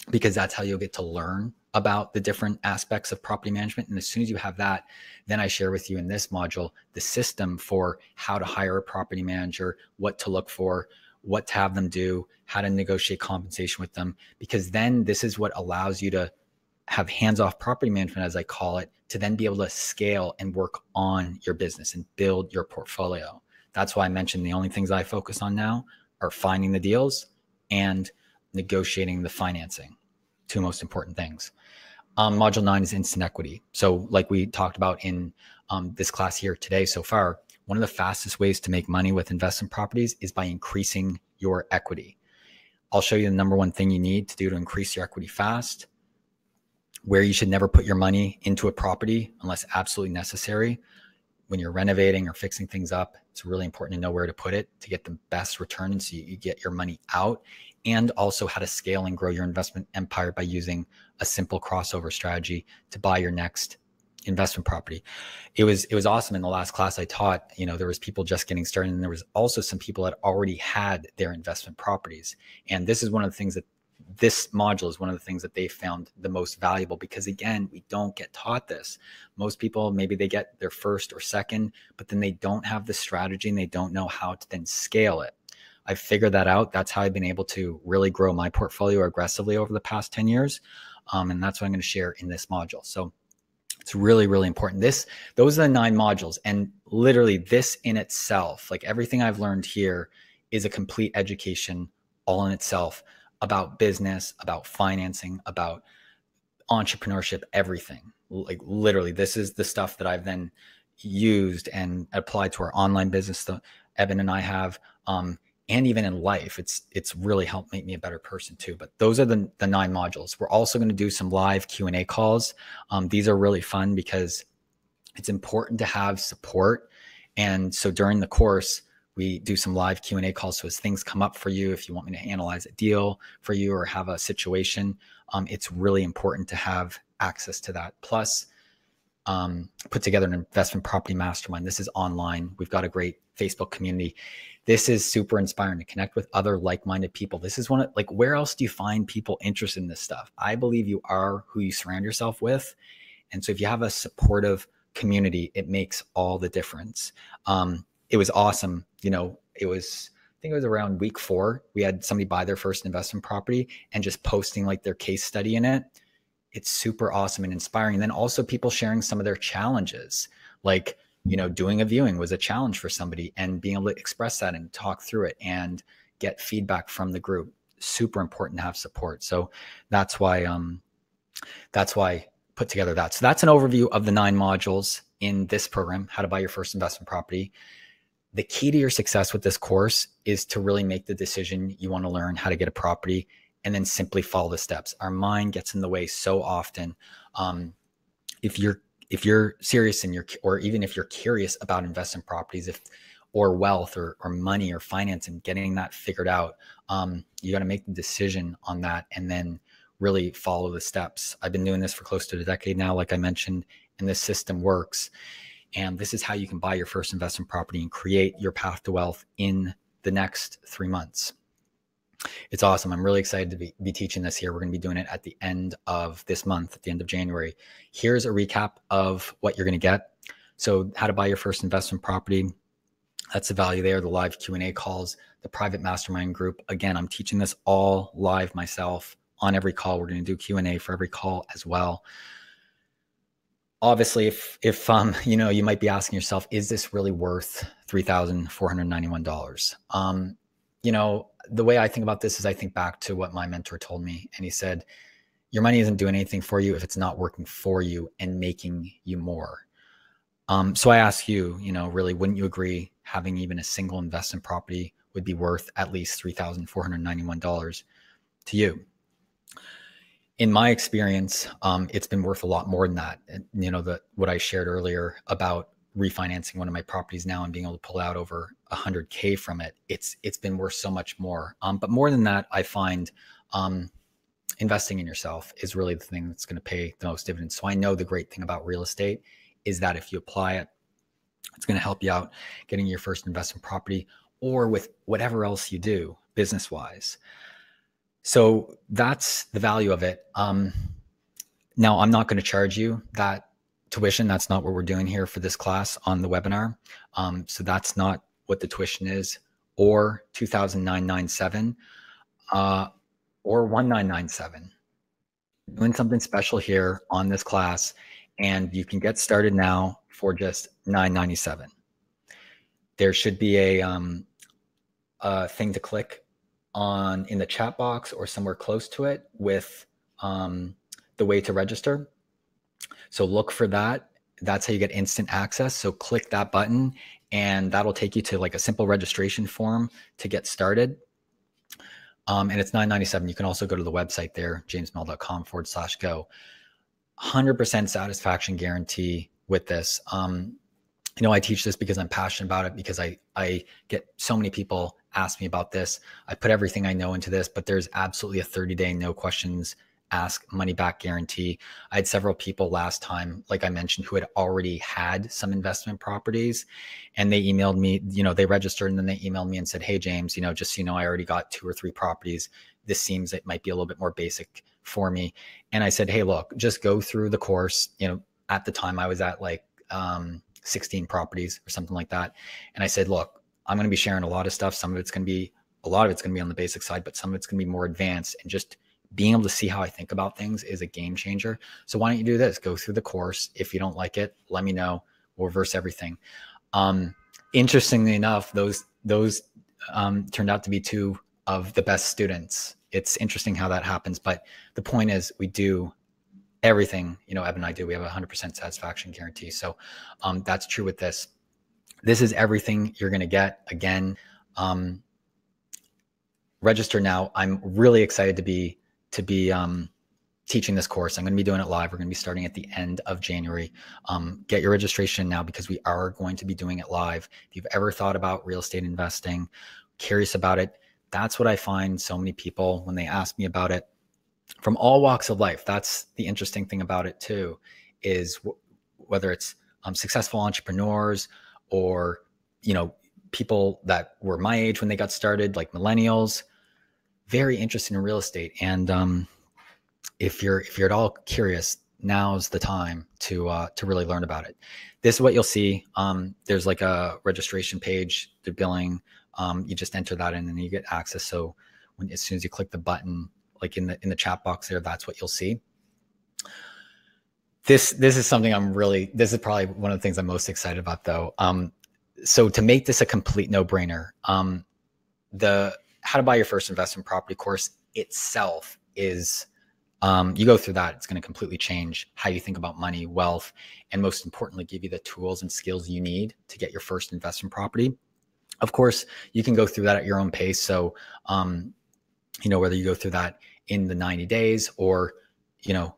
because that's how you'll get to learn about the different aspects of property management. And as soon as you have that, then I share with you in this module the system for how to hire a property manager, what to look for, what to have them do, how to negotiate compensation with them, because then this is what allows you to have hands-off property management, as I call it, to then be able to scale and work on your business and build your portfolio. That's why I mentioned the only things I focus on now are finding the deals and negotiating the financing. Two most important things. Module 9 is instant equity. So like we talked about in this class here today so far, one of the fastest ways to make money with investment properties is by increasing your equity. I'll show you the number one thing you need to do to increase your equity fast, where you should never put your money into a property unless absolutely necessary. When you're renovating or fixing things up, it's really important to know where to put it to get the best return so you get your money out, and also how to scale and grow your investment empire by using a simple crossover strategy to buy your next investment property. It was awesome. In the last class I taught, there was people just getting started, and there was also some people that already had their investment properties. And this is one of the things that this module is one of the things that they found the most valuable, because again, we don't get taught this. Most people, maybe they get their first or second, but then they don't have the strategy and they don't know how to then scale it. I figured that out. That's how I've been able to really grow my portfolio aggressively over the past 10 years. And that's what I'm going to share in this module. So it's really, really important. Those are the 9 modules. And literally this in itself, like everything I've learned here, is a complete education all in itself, about business, about financing, about entrepreneurship, everything. Like literally, this is the stuff that I've then used and applied to our online business that Evan and I have, and even in life. It's really helped make me a better person too. But those are the 9 modules. We're also going to do some live Q&A calls. These are really fun because it's important to have support. And so during the course, we do some live Q&A calls. So as things come up for you, if you want me to analyze a deal for you or have a situation, it's really important to have access to that. Plus, put together an investment property mastermind. This is online. We've got a great Facebook community. This is super inspiring to connect with other like-minded people. This is where else do you find people interested in this stuff? I believe you are who you surround yourself with. And so if you have a supportive community, it makes all the difference. It was awesome. I think it was around week 4. We had somebody buy their first investment property and just posting like their case study in it. It's super awesome and inspiring. And then also people sharing some of their challenges, like, doing a viewing was a challenge for somebody, and being able to express that and talk through it and get feedback from the group. Super important to have support. So that's why put together that. So that's an overview of the 9 modules in this program, how to buy your first investment property. The key to your success with this course is to really make the decision you want to learn how to get a property, and then simply follow the steps. Our mind gets in the way so often. If you're serious or even if you're curious about investment properties, or wealth or money or finance, and getting that figured out, you got to make the decision on that and then really follow the steps. I've been doing this for close to a decade now, like I mentioned, and this system works. And this is how you can buy your first investment property and create your path to wealth in the next 3 months. It's awesome. I'm really excited to be teaching this here. We're going to be doing it at the end of this month, at the end of January. Here's a recap of what you're going to get. So how to buy your first investment property. That's the value there, the live Q&A calls, the private mastermind group. Again, I'm teaching this all live myself on every call. We're going to do Q&A for every call as well. Obviously, if you know, you might be asking yourself, is this really worth $3,491? You know, the way I think about this is I think back to what my mentor told me, and he said, your money isn't doing anything for you if it's not working for you and making you more. So I ask you, you know, really, wouldn't you agree having even a single investment property would be worth at least $3,491 to you? In my experience, it's been worth a lot more than that. And, you know, what I shared earlier about refinancing one of my properties now and being able to pull out over 100K from it, it's been worth so much more. But more than that, I find investing in yourself is really the thing that's going to pay the most dividends. So I know the great thing about real estate is that if you apply it, it's going to help you out getting your first investment property or with whatever else you do business wise. So that's the value of it. Now, I'm not going to charge you that tuition. That's not what we're doing here for this class on the webinar. So that's not what the tuition is, or $2,997 or $1,997. Doing something special here on this class, and you can get started now for just $997. There should be a thing to click on in the chat box or somewhere close to it with the way to register. So look for that. That's how you get instant access. So click that button and that'll take you to like a simple registration form to get started. And it's $997. You can also go to the website there, jamesmell.com/go. 100% satisfaction guarantee with this. You know, I teach this because I'm passionate about it, because I get so many people ask me about this. I put everything I know into this, but there's absolutely a 30-day no questions ask money back guarantee. I had several people last time, like I mentioned, who had already had some investment properties, and they emailed me, you know, they registered and then they emailed me and said, hey, James, you know, just so you know, I already got 2 or 3 properties. This seems it might be a little bit more basic for me. And I said, hey, look, just go through the course. You know, at the time I was at like 16 properties or something like that. And I said, look, I'm going to be sharing a lot of stuff. Some of it's going to be, a lot of it's going to be on the basic side, but some of it's going to be more advanced, and just being able to see how I think about things is a game changer. So why don't you do this? Go through the course. If you don't like it, let me know. We'll reverse everything. Interestingly enough, those turned out to be 2 of the best students. It's interesting how that happens. But the point is, we do everything, you know, Evan and I do. We have a 100% satisfaction guarantee. So that's true with this. This is everything you're going to get. Again, register now. I'm really excited to be teaching this course. I'm going to be doing it live. We're going to be starting at the end of January. Get your registration now, because we are going to be doing it live. If you've ever thought about real estate investing, curious about it, that's what I find so many people when they ask me about it from all walks of life. That's the interesting thing about it too, is whether it's successful entrepreneurs or, you know, people that were my age when they got started, like millennials, very interested in real estate. And if you're at all curious, now's the time to really learn about it. This is what you'll see. There's like a registration page, the billing. You just enter that in and you get access. So as soon as you click the button, like in the chat box there, that's what you'll see. This is something this is probably one of the things I'm most excited about though. So to make this a complete no-brainer, the how to buy your first investment property course itself is, you go through that, it's going to completely change how you think about money, wealth, and most importantly, give you the tools and skills you need to get your first investment property. Of course, you can go through that at your own pace. So, you know, whether you go through that in the 90 days or, you know,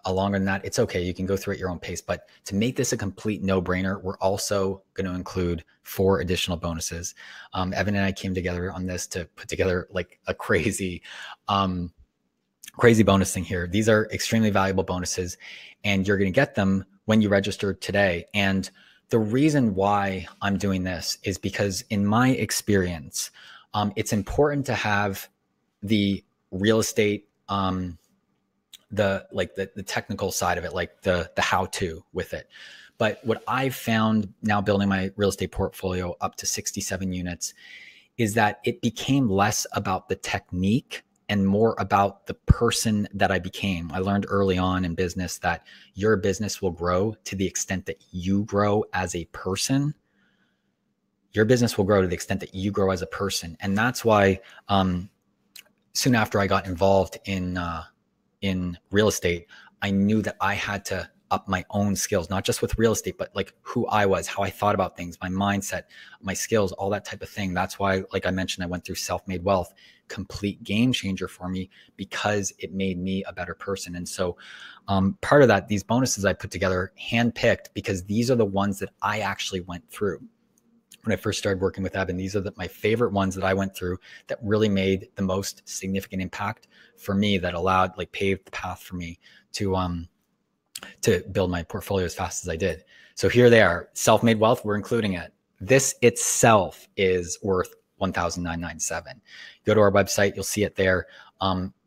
longer than that, it's okay. You can go through at your own pace. But to make this a complete no-brainer, we're also going to include 4 additional bonuses. Evan and I came together on this to put together like a crazy bonus thing here. These are extremely valuable bonuses, and you're going to get them when you register today. And the reason why I'm doing this is because in my experience, it's important to have the real estate, the technical side of it, like the how-to with it. But what I've found now building my real estate portfolio up to 67 units is that it became less about the technique and more about the person that I became. I learned early on in business that your business will grow to the extent that you grow as a person. Your business will grow to the extent that you grow as a person. And that's why soon after I got involved in real estate, I knew that I had to up my own skills, not just with real estate, but like who I was, how I thought about things, my mindset, my skills, all that type of thing. That's why, like I mentioned, I went through Self-Made Wealth, complete game changer for me because it made me a better person. And so part of that, these bonuses I put together, handpicked, because these are the ones that I actually went through when I first started working with Evan. These are my favorite ones that I went through that really made the most significant impact for me, that allowed, like, paved the path for me to build my portfolio as fast as I did. So here they are. Self-Made Wealth, we're including it. This itself is worth $1,997. Go to our website, you'll see it there.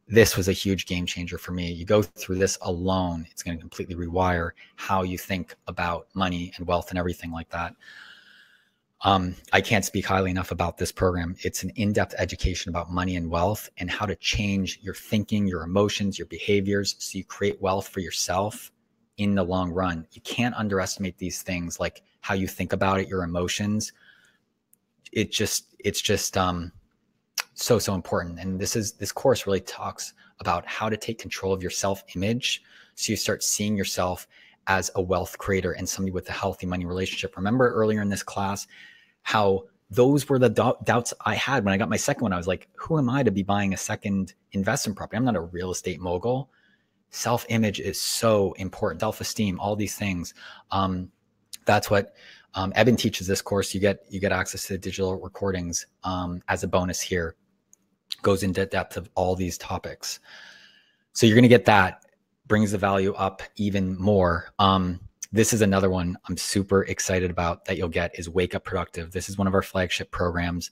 This was a huge game changer for me. You go through this alone, it's going to completely rewire how you think about money and wealth and everything like that. I can't speak highly enough about this program. It's an in-depth education about money and wealth and how to change your thinking, your emotions, your behaviors, so you create wealth for yourself in the long run. You can't underestimate these things, like how you think about it, your emotions. It's just so important. And this course really talks about how to take control of your self-image, so you start seeing yourself as a wealth creator and somebody with a healthy money relationship. Remember earlier in this class how those were the doubts I had when I got my second one. I was like, who am I to be buying a second investment property? I'm not a real estate mogul. Self-image is so important. Self-esteem, all these things. That's what Eben teaches this course. You get access to the digital recordings as a bonus here. Goes into depth of all these topics. So you're going to get that. Brings the value up even more. This is another one I'm super excited about that you'll get, is Wake Up Productive. This is one of our flagship programs.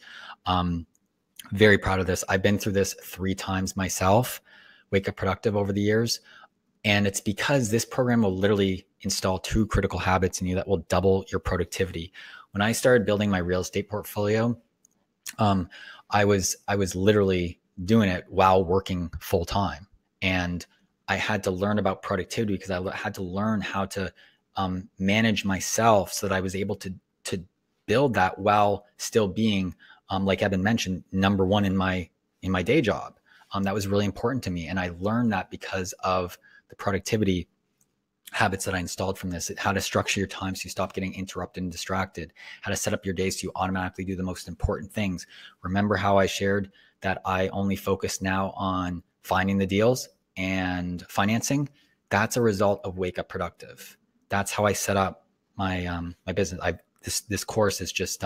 Very proud of this. I've been through this 3 times myself, Wake Up Productive, over the years. And it's because this program will literally install 2 critical habits in you that will double your productivity. When I started building my real estate portfolio, I was literally doing it while working full time. And I had to learn about productivity because I had to learn how to manage myself so that I was able to build that while still being, like Eben mentioned, number one in my day job. That was really important to me. And I learned that because of the productivity habits that I installed from this. How to structure your time so you stop getting interrupted and distracted, how to set up your day so you automatically do the most important things. Remember how I shared that I only focus now on finding the deals and financing? That's a result of Wake Up Productive. That's how I set up my my business. This course is just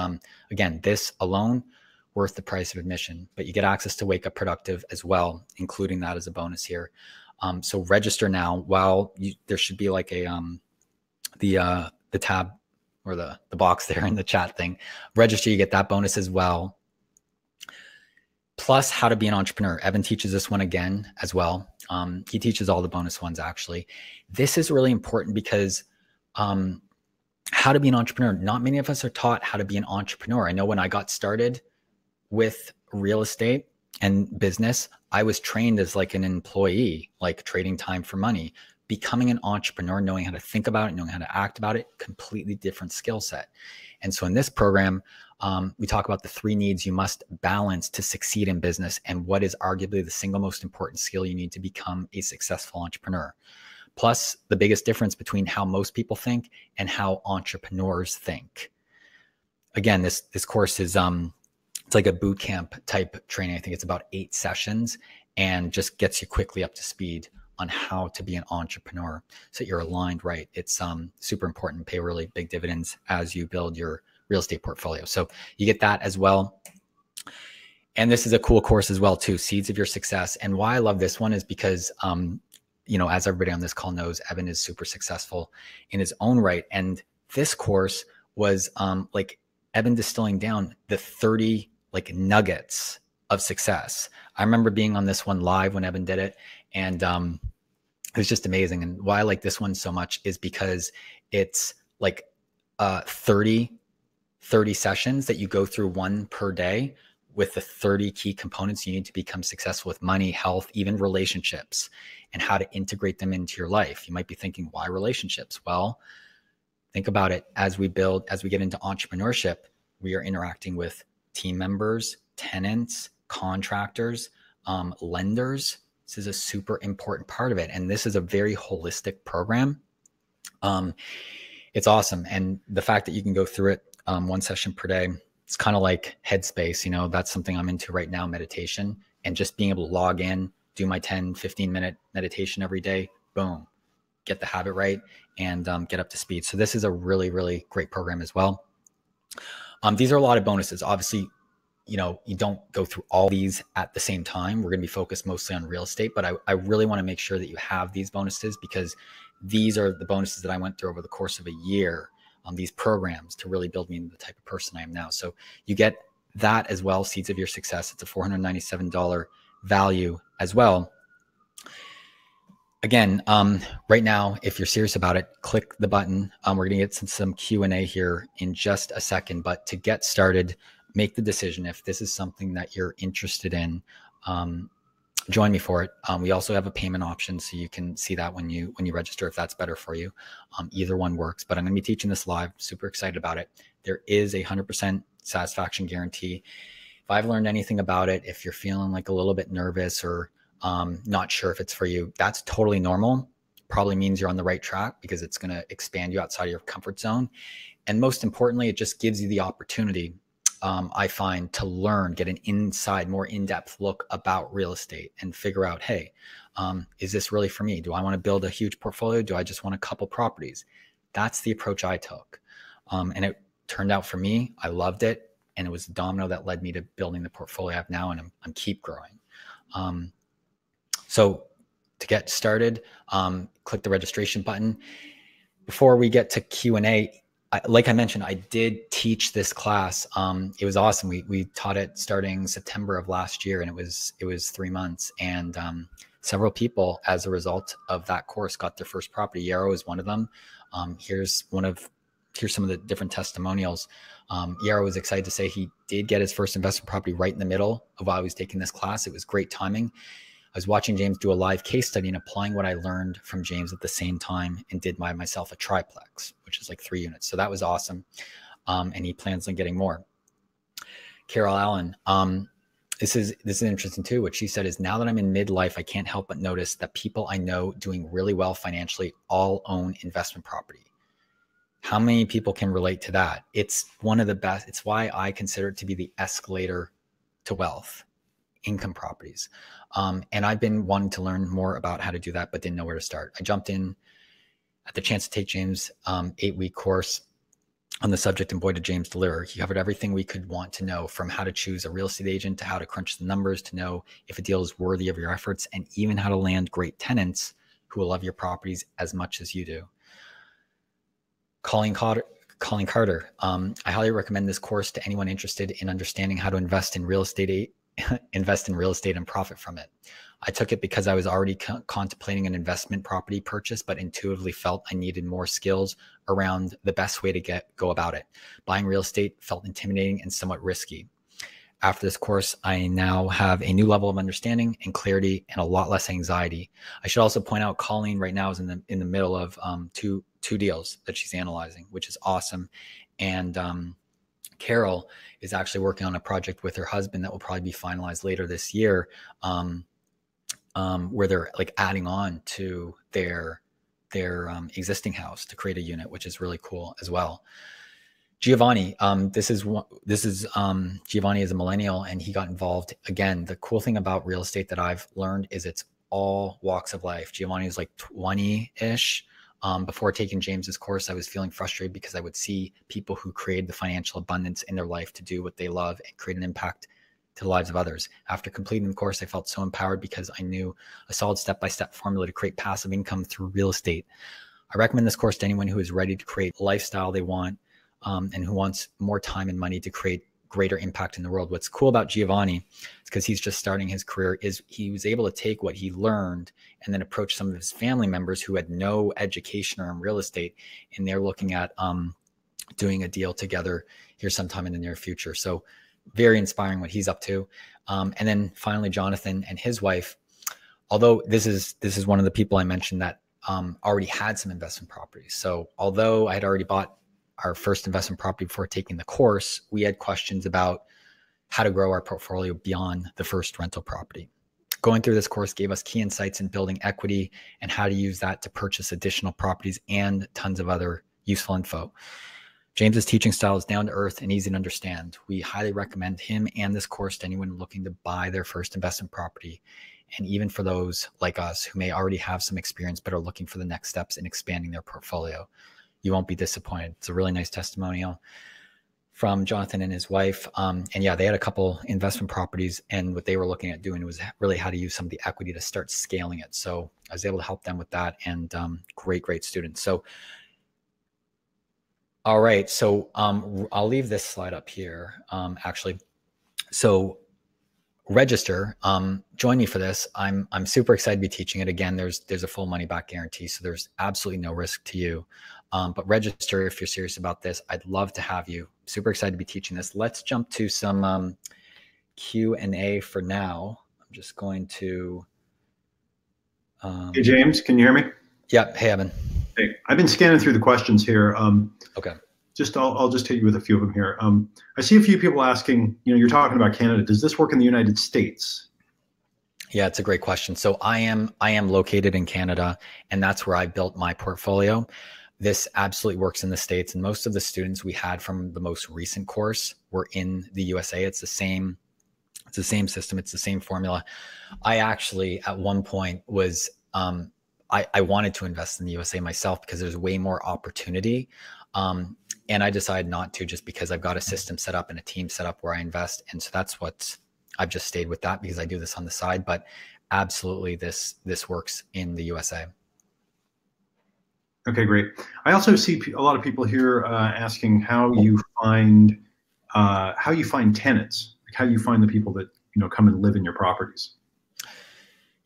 again, this alone worth the price of admission. But you get access to Wake Up Productive as well, including that as a bonus here. So register now. There should be like a the tab or the box there in the chat thing. Register, you get that bonus as well. Plus how to be an entrepreneur. Evan teaches this one again as well. He teaches all the bonus ones actually. This is really important because how to be an entrepreneur. Not many of us are taught how to be an entrepreneur. I know when I got started with real estate and business, I was trained as like an employee, like trading time for money. Becoming an entrepreneur, knowing how to think about it, knowing how to act about it, completely different skill set. And so in this program, we talk about the 3 needs you must balance to succeed in business and what is arguably the single most important skill you need to become a successful entrepreneur. Plus the biggest difference between how most people think and how entrepreneurs think. Again, this course is it's like a boot camp type training. I think it's about 8 sessions and just gets you quickly up to speed on how to be an entrepreneur so that you're aligned right. It's super important, pay really big dividends as you build your real estate portfolio. So you get that as well. And this is a cool course as well too, Seeds of Your Success. And why I love this one is because, as everybody on this call knows, Evan is super successful in his own right. And this course was like Evan distilling down the 30 like nuggets of success. I remember being on this one live when Evan did it, and it was just amazing. And why I like this one so much is because it's like 30 sessions that you go through, one per day, with the 30 key components you need to become successful with money, health, even relationships, and how to integrate them into your life. You might be thinking, why relationships? Well, think about it. As we get into entrepreneurship, we are interacting with team members, tenants, contractors, lenders. This is a super important part of it. And this is a very holistic program. It's awesome. And the fact that you can go through it one session per day, it's kind of like Headspace. That's something I'm into right now, meditation, and just being able to log in, do my 10, 15-minute meditation every day, boom, get the habit right, and get up to speed. So this is a really, really great program as well. These are a lot of bonuses. Obviously, you don't go through all these at the same time. We're going to be focused mostly on real estate, but I really want to make sure that you have these bonuses, because these are the bonuses that I went through over the course of a year on these programs to really build me into the type of person I am now. So you get that as well, Seeds of Your Success. It's a $497 value as well. Again, right now, if you're serious about it, click the button. We're going to get some Q&A here in just a second, but to get started, make the decision. If this is something that you're interested in, join me for it. We also have a payment option, so you can see that when you register, if that's better for you. Either one works, but I'm going to be teaching this live. Super excited about it. There is a 100% satisfaction guarantee. If I've learned anything about it, if you're feeling like a little bit nervous or not sure if it's for you, that's totally normal. Probably means you're on the right track, because it's going to expand you outside of your comfort zone. And most importantly, it just gives you the opportunity, I find, to learn, get an inside, more in-depth look about real estate and figure out, hey, is this really for me? Do I want to build a huge portfolio? Do I just want a couple properties? That's the approach I took. And it turned out for me. I loved it. And it was the domino that led me to building the portfolio I have now, and I'm keep growing. So to get started, click the registration button. Before we get to Q&A, like I mentioned, I did teach this class. It was awesome. We taught it starting September of last year, and it was 3 months. And several people, as a result of that course, got their first property. Yarrow is one of them. Here's some of the different testimonials. Yarrow was excited to say he did get his first investment property right in the middle of while I was taking this class. It was great timing. I was watching James do a live case study and applying what I learned from James at the same time, and did myself a triplex, which is like 3 units. So that was awesome. And he plans on getting more. Carol Allen, this is interesting too. What she said is, now that I'm in midlife, I can't help but notice that people I know doing really well financially all own investment property. How many people can relate to that? It's one of the best. It's why I consider it to be the escalator to wealth, income properties. And I've been wanting to learn more about how to do that, but didn't know where to start. I jumped in at the chance to take James' 8-week course on the subject, and boy, did James deliver. He covered everything we could want to know, from how to choose a real estate agent, to how to crunch the numbers, to know if a deal is worthy of your efforts, and even how to land great tenants who will love your properties as much as you do. Colleen Carter, I highly recommend this course to anyone interested in understanding how to invest in real estate and profit from it. I took it because I was already contemplating an investment property purchase, but intuitively felt I needed more skills around the best way to go about it. Buying real estate felt intimidating and somewhat risky. After this course, I now have a new level of understanding and clarity, and a lot less anxiety. I should also point out, Colleen right now is in the middle of two deals that she's analyzing, which is awesome. And Carol is actually working on a project with her husband that will probably be finalized later this year, where they're like adding on to their existing house to create a unit, which is really cool as well. Giovanni, Giovanni is a millennial, and he got involved. Again, the cool thing about real estate that I've learned is it's all walks of life. Giovanni is like 20-ish. Before taking James's course, I was feeling frustrated because I would see people who created the financial abundance in their life to do what they love and create an impact to the lives of others. After completing the course, I felt so empowered because I knew a solid step-by-step formula to create passive income through real estate. I recommend this course to anyone who is ready to create a lifestyle they want, and who wants more time and money to create greater impact in the world. What's cool about Giovanni is, because he's just starting his career, is he was able to take what he learned and then approach some of his family members who had no education around real estate, and they're looking at doing a deal together here sometime in the near future. So very inspiring what he's up to. And then finally, Jonathan and his wife, although this is one of the people I mentioned that already had some investment properties. So although I had already bought our first investment property before taking the course, we had questions about how to grow our portfolio beyond the first rental property. Going through this course gave us key insights in building equity and how to use that to purchase additional properties and tons of other useful info. James's teaching style is down to earth and easy to understand. We highly recommend him and this course to anyone looking to buy their first investment property, and even for those like us who may already have some experience but are looking for the next steps in expanding their portfolio. You won't be disappointed. It's a really nice testimonial from Jonathan and his wife. And yeah, they had a couple investment properties, and what they were looking at doing was really how to use some of the equity to start scaling it. So I was able to help them with that, and great students. So, all right. So I'll leave this slide up here, actually. So register, join me for this. I'm super excited to be teaching it. Again, there's a full money back guarantee, so there's absolutely no risk to you. But register if you're serious about this. I'd love to have you. Super excited to be teaching this. Let's jump to some Q&A for now. I'm just going to... hey, James, can you hear me? Yeah. Hey, Evan. Hey, I've been scanning through the questions here. Okay. I'll just hit you with a few of them here. I see a few people asking, you're talking about Canada. Does this work in the United States? Yeah, it's a great question. So I am located in Canada, and that's where I built my portfolio. This absolutely works in the States, and most of the students we had from the most recent course were in the USA. It's the same system. It's the same formula. I actually, at one point, was I wanted to invest in the USA myself because there's way more opportunity. And I decided not to, just because I've got a system set up and a team set up where I invest. And so that's what I've just stayed with, that because I do this on the side. But absolutely, this works in the USA. Okay, great. I also see a lot of people here asking how you find tenants, like how you find the people that come and live in your properties.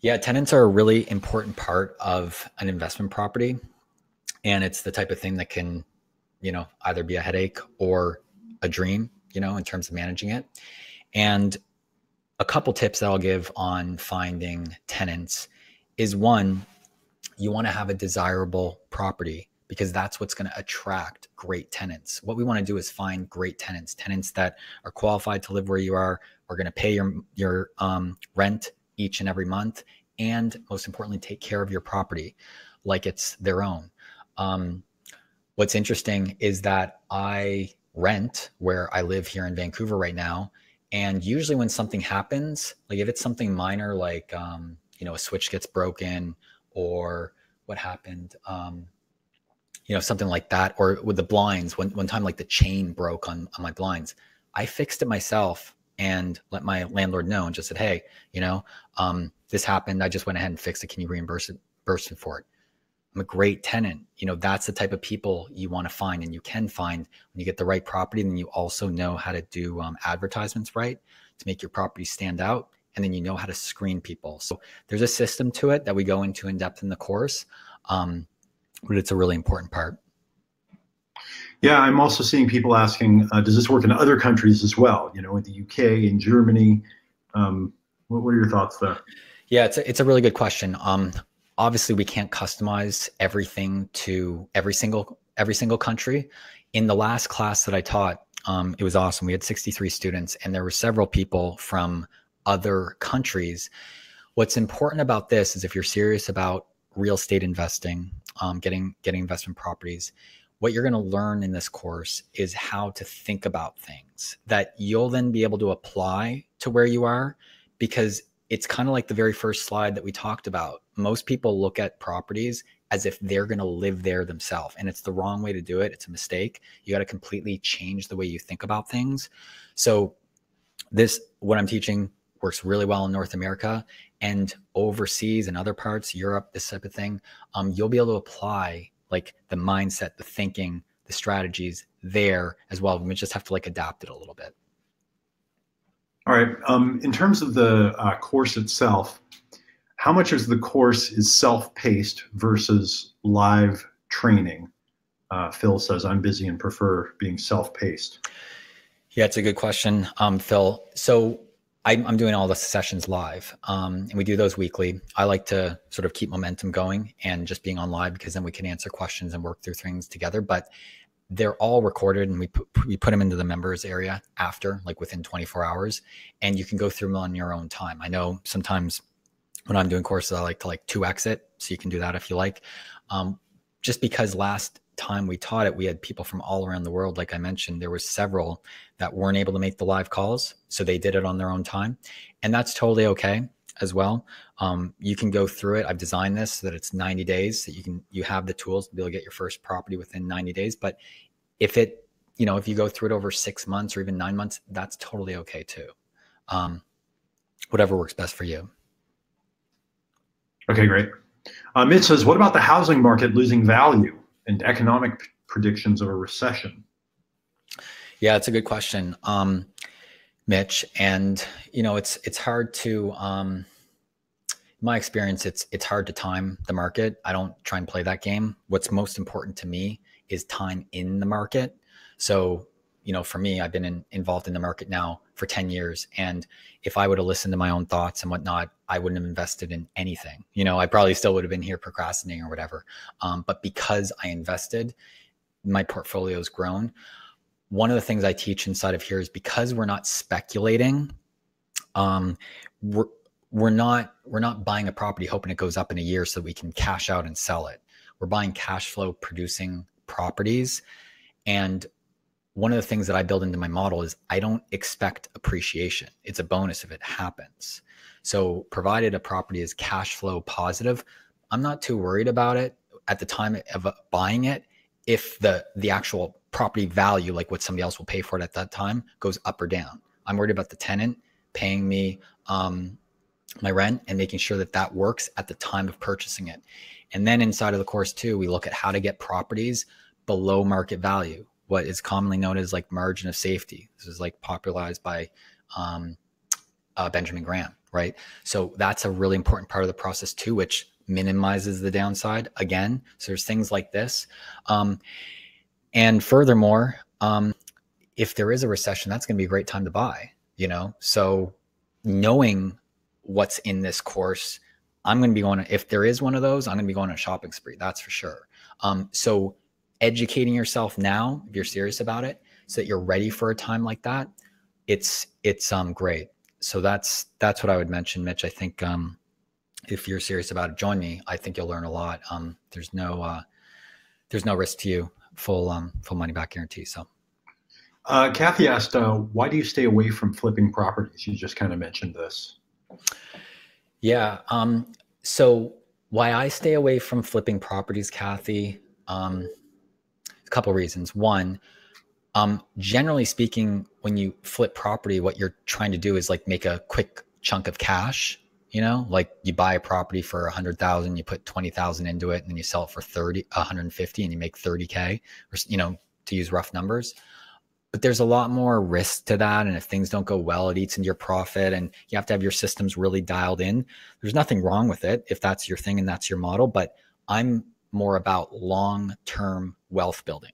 Yeah, tenants are a really important part of an investment property, and it's the type of thing that can either be a headache or a dream, in terms of managing it. And a couple tips that I'll give on finding tenants is, one, you want to have a desirable property, because that's what's going to attract great tenants. What we want to do is find great tenants that are qualified to live where you are going to pay your rent each and every month, and most importantly, take care of your property like it's their own. What's interesting is that I rent where I live here in Vancouver right now. And usually when something happens, like if it's something minor, like, a switch gets broken, or what happened, something like that, or with the blinds, one time, like the chain broke on my blinds, I fixed it myself and let my landlord know and just said, hey, this happened. I just went ahead and fixed it. Can you reimburse me for it? I'm a great tenant. That's the type of people you want to find, and you can find when you get the right property. And then you also know how to do advertisements right to make your property stand out. And then you know how to screen people. So there's a system to it that we go into in depth in the course, but it's a really important part. Yeah, I'm also seeing people asking, does this work in other countries as well? In the UK, in Germany. What are your thoughts there? Yeah, it's a really good question. Obviously, we can't customize everything to every single country. In the last class that I taught, it was awesome. We had 63 students, and there were several people from other countries. What's important about this is, if you're serious about real estate investing, getting investment properties, what you're going to learn in this course is how to think about things that you'll then be able to apply to where you are, because it's kind of like the very first slide that we talked about. Most people look at properties as if they're going to live there themselves, and it's the wrong way to do it. It's a mistake. You got to completely change the way you think about things. So what I'm teaching works really well in North America, and overseas in other parts, Europe, this type of thing. You'll be able to apply like the mindset, the thinking, the strategies there as well. We just have to adapt it a little bit. All right. In terms of the course itself, how much of the course is self-paced versus live training? Phil says, I'm busy and prefer being self-paced. Yeah, it's a good question, Phil. So I'm doing all the sessions live, and we do those weekly. I like to sort of keep momentum going and just being on live because then we can answer questions and work through things together. But they're all recorded and we put them into the members area after, like within 24 hours, and you can go through them on your own time. I know sometimes when I'm doing courses, I like to 2x it. So you can do that if you like. Just because last time we taught it, we had people from all around the world. Like I mentioned, there was several that weren't able to make the live calls. So they did it on their own time. And that's totally okay as well. You can go through it. I've designed this so that it's 90 days that you have the tools to be able to get your first property within 90 days. But if if you go through it over 6 months or even 9 months, that's totally okay too. Whatever works best for you. Okay, great. Mitch says, what about the housing market losing value and economic predictions of a recession? Yeah, it's a good question, Mitch. And, it's hard to, in my experience, it's hard to time the market. I don't try and play that game. What's most important to me is time in the market. So, for me, I've been involved in the market now for 10 years. And if I would have listened to my own thoughts and whatnot, I wouldn't have invested in anything. I probably still would have been here procrastinating or whatever. But because I invested, my portfolio has grown. One of the things I teach inside of here is because we're not speculating, we're not buying a property hoping it goes up in a year so that we can cash out and sell it. We're buying cash flow producing properties. And one of the things that I build into my model is I don't expect appreciation. It's a bonus if it happens. So provided a property is cash flow positive, I'm not too worried about it at the time of buying it. If the actual property value, like what somebody else will pay for it at that time, goes up or down. I'm worried about the tenant paying me my rent and making sure that works at the time of purchasing it. And then inside of the course too, we look at how to get properties below market value, what is commonly known as like margin of safety. This is like popularized by Benjamin Graham, right? So that's a really important part of the process too, which minimizes the downside again. So there's things like this. And furthermore, if there is a recession, that's going to be a great time to buy, So knowing what's in this course, I'm going to be going, if there is one of those, I'm going to be going on a shopping spree. That's for sure. So educating yourself now, if you're serious about it, so that you're ready for a time like that, it's great. So that's what I would mention, Mitch. I think, if you're serious about it, join me. I think you'll learn a lot. There's no risk to you. Full money back guarantee. So, Kathy asked, why do you stay away from flipping properties? You just kind of mentioned this. Yeah. So why I stay away from flipping properties, Kathy, a couple reasons. One, generally speaking, when you flip property, what you're trying to do is like make a quick chunk of cash. Like you buy a property for 100,000, you put 20,000 into it, and then you sell it for 150, and you make 30K, or, to use rough numbers. But there's a lot more risk to that. And if things don't go well, it eats into your profit, and you have to have your systems really dialed in. There's nothing wrong with it if that's your thing and that's your model, but I'm more about long-term wealth building.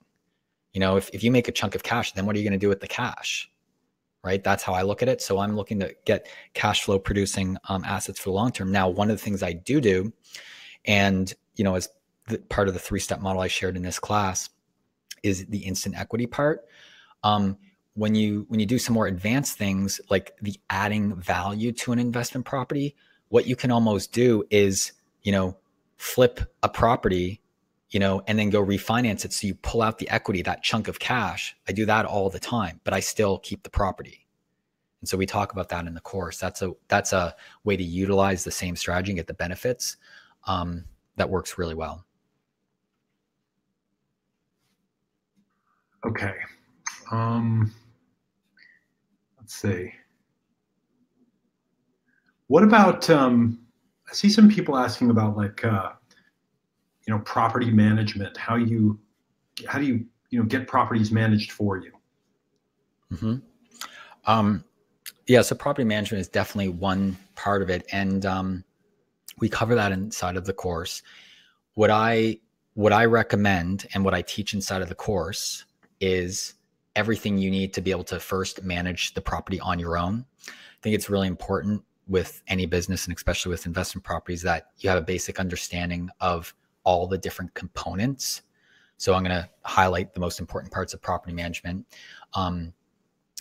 If you make a chunk of cash, then what are you going to do with the cash? Right? That's how I look at it. So I'm looking to get cash flow producing assets for the long term. Now, one of the things I do, and as part of the 3-step model I shared in this class, is the instant equity part. When you do some more advanced things like the adding value to an investment property, what you can almost do is flip a property, and then go refinance it. So you pull out the equity, that chunk of cash. I do that all the time, but I still keep the property. And so we talk about that in the course. That's a way to utilize the same strategy and get the benefits. That works really well. Okay. Let's see. What about, I see some people asking about property management. How do you get properties managed for you? Mm-hmm. Yeah, so property management is definitely one part of it, and we cover that inside of the course. What I recommend and what I teach inside of the course is everything you need to be able to first manage the property on your own. I think it's really important with any business, and especially with investment properties, that you have a basic understanding of all the different components. So I'm going to highlight the most important parts of property management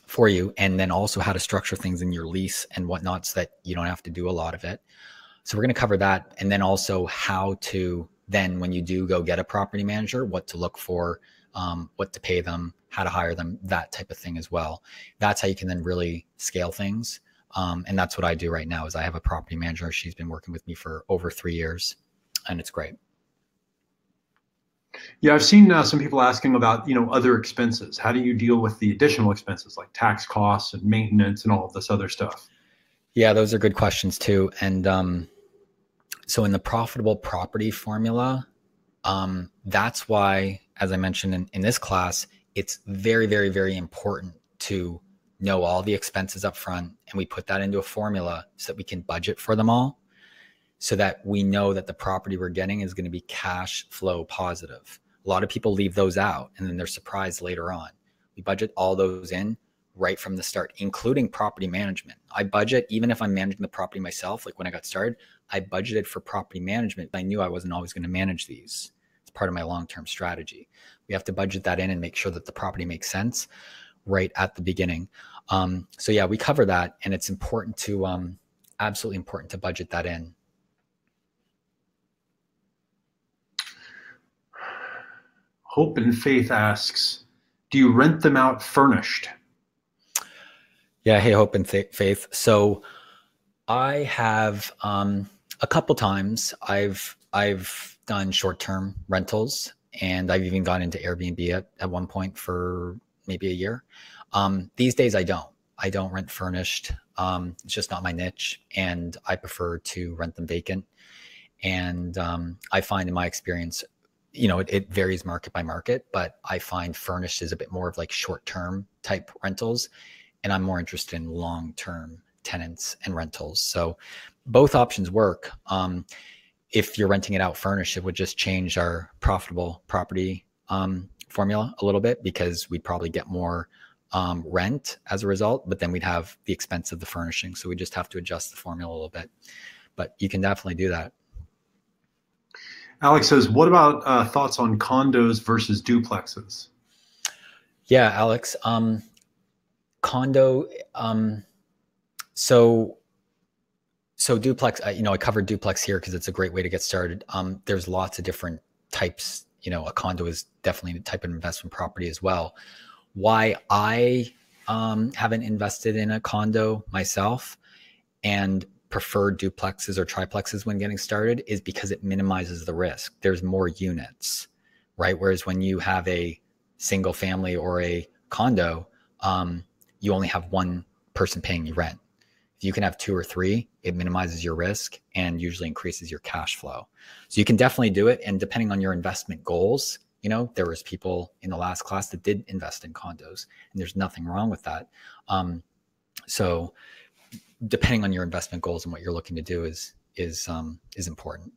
for you, and then also how to structure things in your lease and whatnot so that you don't have to do a lot of it. So we're going to cover that, and then also how to then, when you do go get a property manager, what to look for, what to pay them, how to hire them, that type of thing as well. That's how you can then really scale things. And that's what I do right now is I have a property manager. She's been working with me for over 3 years, and it's great. Yeah, I've seen some people asking about, other expenses. How do you deal with the additional expenses like tax costs and maintenance and all of this other stuff? Yeah, those are good questions too. And so in the profitable property formula, that's why, as I mentioned in this class, it's very, very, very important to know all the expenses up front. And we put that into a formula so that we can budget for them all, so that we know that the property we're getting is going to be cash flow positive. A lot of people leave those out and then they're surprised later on. We budget all those in right from the start, including property management. I budget, even if I'm managing the property myself, like when I got started, I budgeted for property management. I knew I wasn't always going to manage these. It's part of my long-term strategy. We have to budget that in and make sure that the property makes sense right at the beginning. So yeah, we cover that, and it's important to, absolutely important to budget that in. Hope and Faith asks, do you rent them out furnished? Yeah. Hey, Hope and Faith. So I have a couple times I've done short-term rentals, and I've even gone into Airbnb at one point for maybe a year. These days I don't rent furnished. It's just not my niche, and I prefer to rent them vacant. And I find in my experience, it varies market by market, but I find furnished is a bit more of like short-term type rentals, and I'm more interested in long-term tenants and rentals. So both options work. If you're renting it out furnished, it would just change our profitable property formula a little bit, because we'd probably get more rent as a result, but then we'd have the expense of the furnishing. So we just have to adjust the formula a little bit, but you can definitely do that. Alex says, what about thoughts on condos versus duplexes? Yeah, Alex, condo. So duplex, I covered duplex here because it's a great way to get started. There's lots of different types. A condo is definitely a type of investment property as well. Why I haven't invested in a condo myself and prefer duplexes or triplexes when getting started is because it minimizes the risk. There's more units, right? Whereas when you have a single family or a condo, you only have one person paying you rent. If you can have 2 or 3, it minimizes your risk and usually increases your cash flow. So you can definitely do it. And depending on your investment goals, there was people in the last class that did invest in condos, and there's nothing wrong with that. So depending on your investment goals and what you're looking to do is important.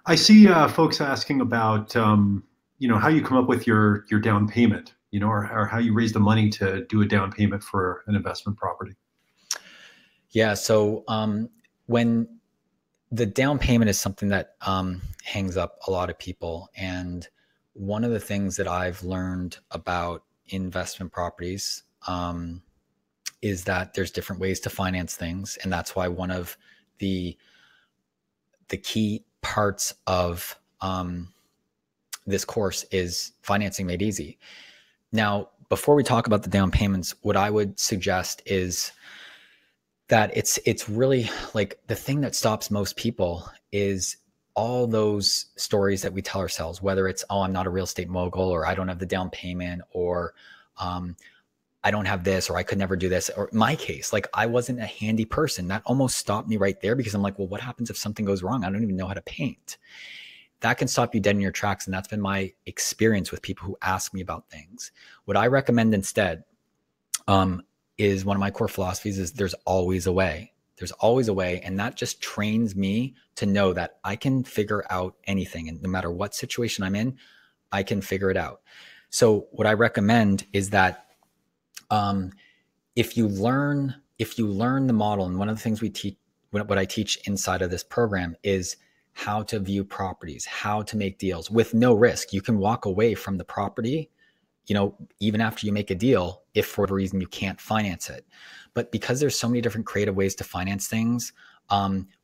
I see folks asking about, how you come up with your down payment, or how you raise the money to do a down payment for an investment property. Yeah. So when the down payment is something that hangs up a lot of people. And one of the things that I've learned about investment properties is that there's different ways to finance things. And that's why one of the key parts of this course is financing made easy. Now, before we talk about the down payments, what I would suggest is that it's really like the thing that stops most people is all those stories that we tell ourselves, whether it's, oh, I'm not a real estate mogul, or I don't have the down payment, or I don't have this, or I could never do this. Or my case, like I wasn't a handy person. That almost stopped me right there, because I'm like, well, what happens if something goes wrong? I don't even know how to paint. That can stop you dead in your tracks. And that's been my experience with people who ask me about things. What I recommend instead is, one of my core philosophies is there's always a way. There's always a way. And that just trains me to know that I can figure out anything. And no matter what situation I'm in, I can figure it out. So what I recommend is that if you learn the model, and one of the things we teach, what I teach inside of this program is how to view properties, how to make deals with no risk. You can walk away from the property, even after you make a deal, if for whatever reason you can't finance it. But because there's so many different creative ways to finance things,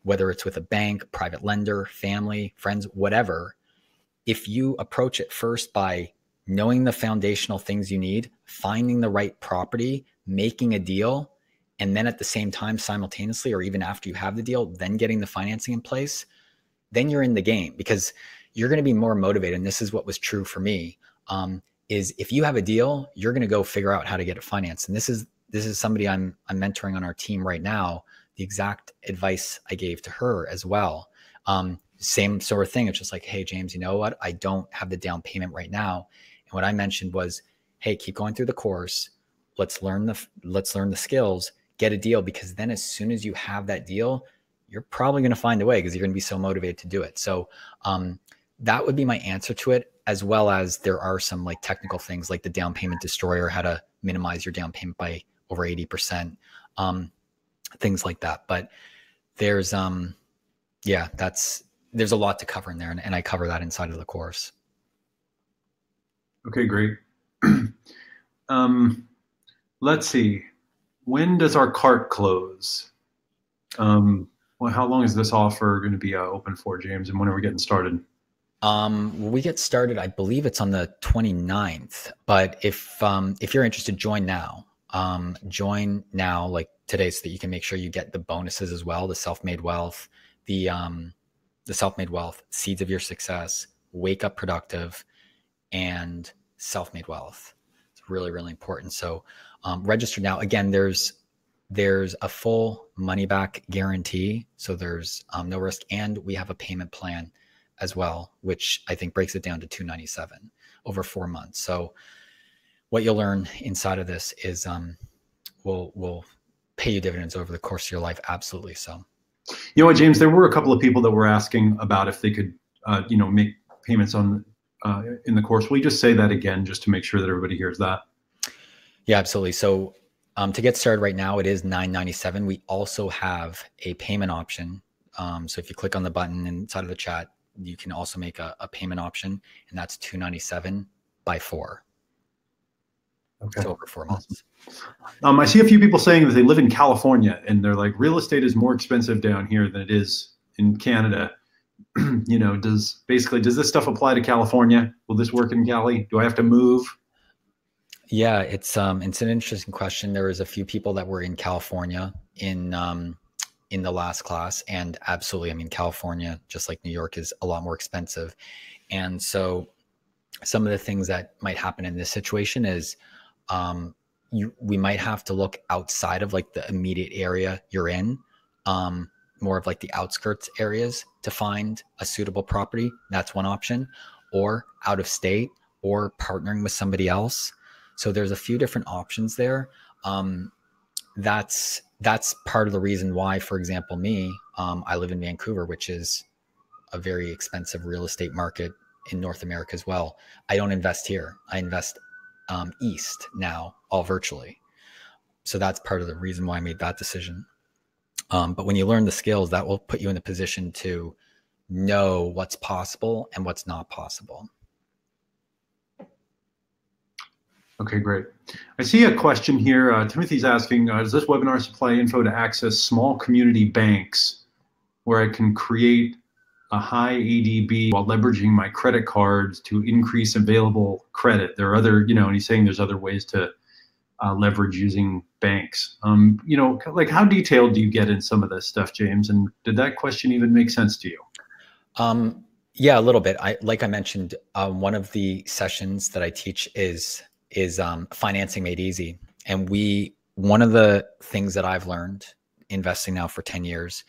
whether it's with a bank, private lender, family, friends, whatever, if you approach it first by knowing the foundational things you need, finding the right property, making a deal, and then at the same time, simultaneously, or even after you have the deal, then getting the financing in place, then you're in the game, because you're going to be more motivated. And this is what was true for me, is if you have a deal, you're going to go figure out how to get it financed. And this is somebody I'm mentoring on our team right now. The exact advice I gave to her as well. Same sort of thing. It's just like, hey, James, you know what? I don't have the down payment right now. And what I mentioned was, hey, keep going through the course. Let's learn the skills, get a deal, because then as soon as you have that deal, you're probably going to find a way, because you're going to be so motivated to do it. So that would be my answer to it, as well as there are some like technical things like the down payment destroyer, how to minimize your down payment by over 80%, things like that. But there's there's a lot to cover in there, and I cover that inside of the course. Okay, great. Let's see. When does our cart close? Well, how long is this offer going to be open for, James? And when are we getting started? We get started, I believe it's on the 29th. But if you're interested, join now. Join now, like today, so that you can make sure you get the bonuses as well: the self-made wealth, the self-made wealth, seeds of your success, wake up productive, and self-made wealth. It's really, really important. So register now. Again, there's a full money back guarantee. So there's no risk. And we have a payment plan as well, which I think breaks it down to $297 over 4 months. So what you'll learn inside of this is will pay you dividends over the course of your life. Absolutely. So, you know what, James, there were a couple of people that were asking about if they could, make payments on in the course. Will you just say that again, just to make sure that everybody hears that? Yeah, absolutely. So to get started right now, it is $997. We also have a payment option. So if you click on the button inside of the chat, you can also make a payment option, and that's $297 by 4. Okay. So over 4 months. I see a few people saying that they live in California and they're like, real estate is more expensive down here than it is in Canada. Does this stuff apply to California? Will this work in Cali? Do I have to move? Yeah, it's an interesting question. There was a few people that were in California in the last class, and absolutely, I mean, California, just like New York, is a lot more expensive. And so some of the things that might happen in this situation is we might have to look outside of like the immediate area you're in, more of like the outskirts areas, to find a suitable property. That's one option, or out of state, or partnering with somebody else. So there's a few different options there. That's part of the reason why, for example, me, I live in Vancouver, which is a very expensive real estate market in North America as well. I don't invest here. I invest east now, all virtually. So that's part of the reason why I made that decision. But when you learn the skills, that will put you in a position to know what's possible and what's not possible. Okay, great. I see a question here. Timothy's asking, does this webinar supply info to access small community banks where I can create a high ADB while leveraging my credit cards to increase available credit? There are other, and he's saying there's other ways to leverage using banks. Like how detailed do you get in some of this stuff, James? And did that question even make sense to you? Yeah, a little bit. Like I mentioned, one of the sessions that I teach is financing made easy. And one of the things that I've learned investing now for 10 years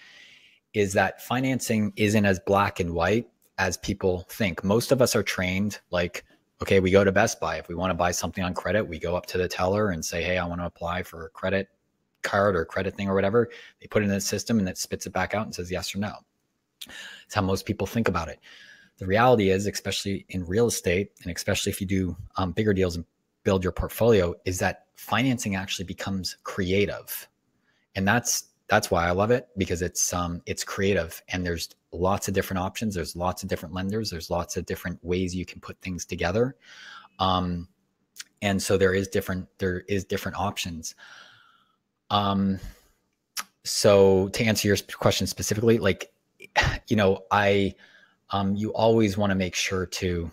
is that financing isn't as black and white as people think. Most of us are trained like, okay, we go to Best Buy. If we want to buy something on credit, we go up to the teller and say, hey, I want to apply for a credit card or credit thing or whatever. They put it in the system and it spits it back out and says yes or no. It's how most people think about it. The reality is, especially in real estate, and especially if you do bigger deals and build your portfolio, is that financing actually becomes creative. And that's why I love it, because it's creative, and there's lots of different options. There's lots of different lenders. There's lots of different ways you can put things together. And so there is different options. So to answer your question specifically, like, you always want to make sure to,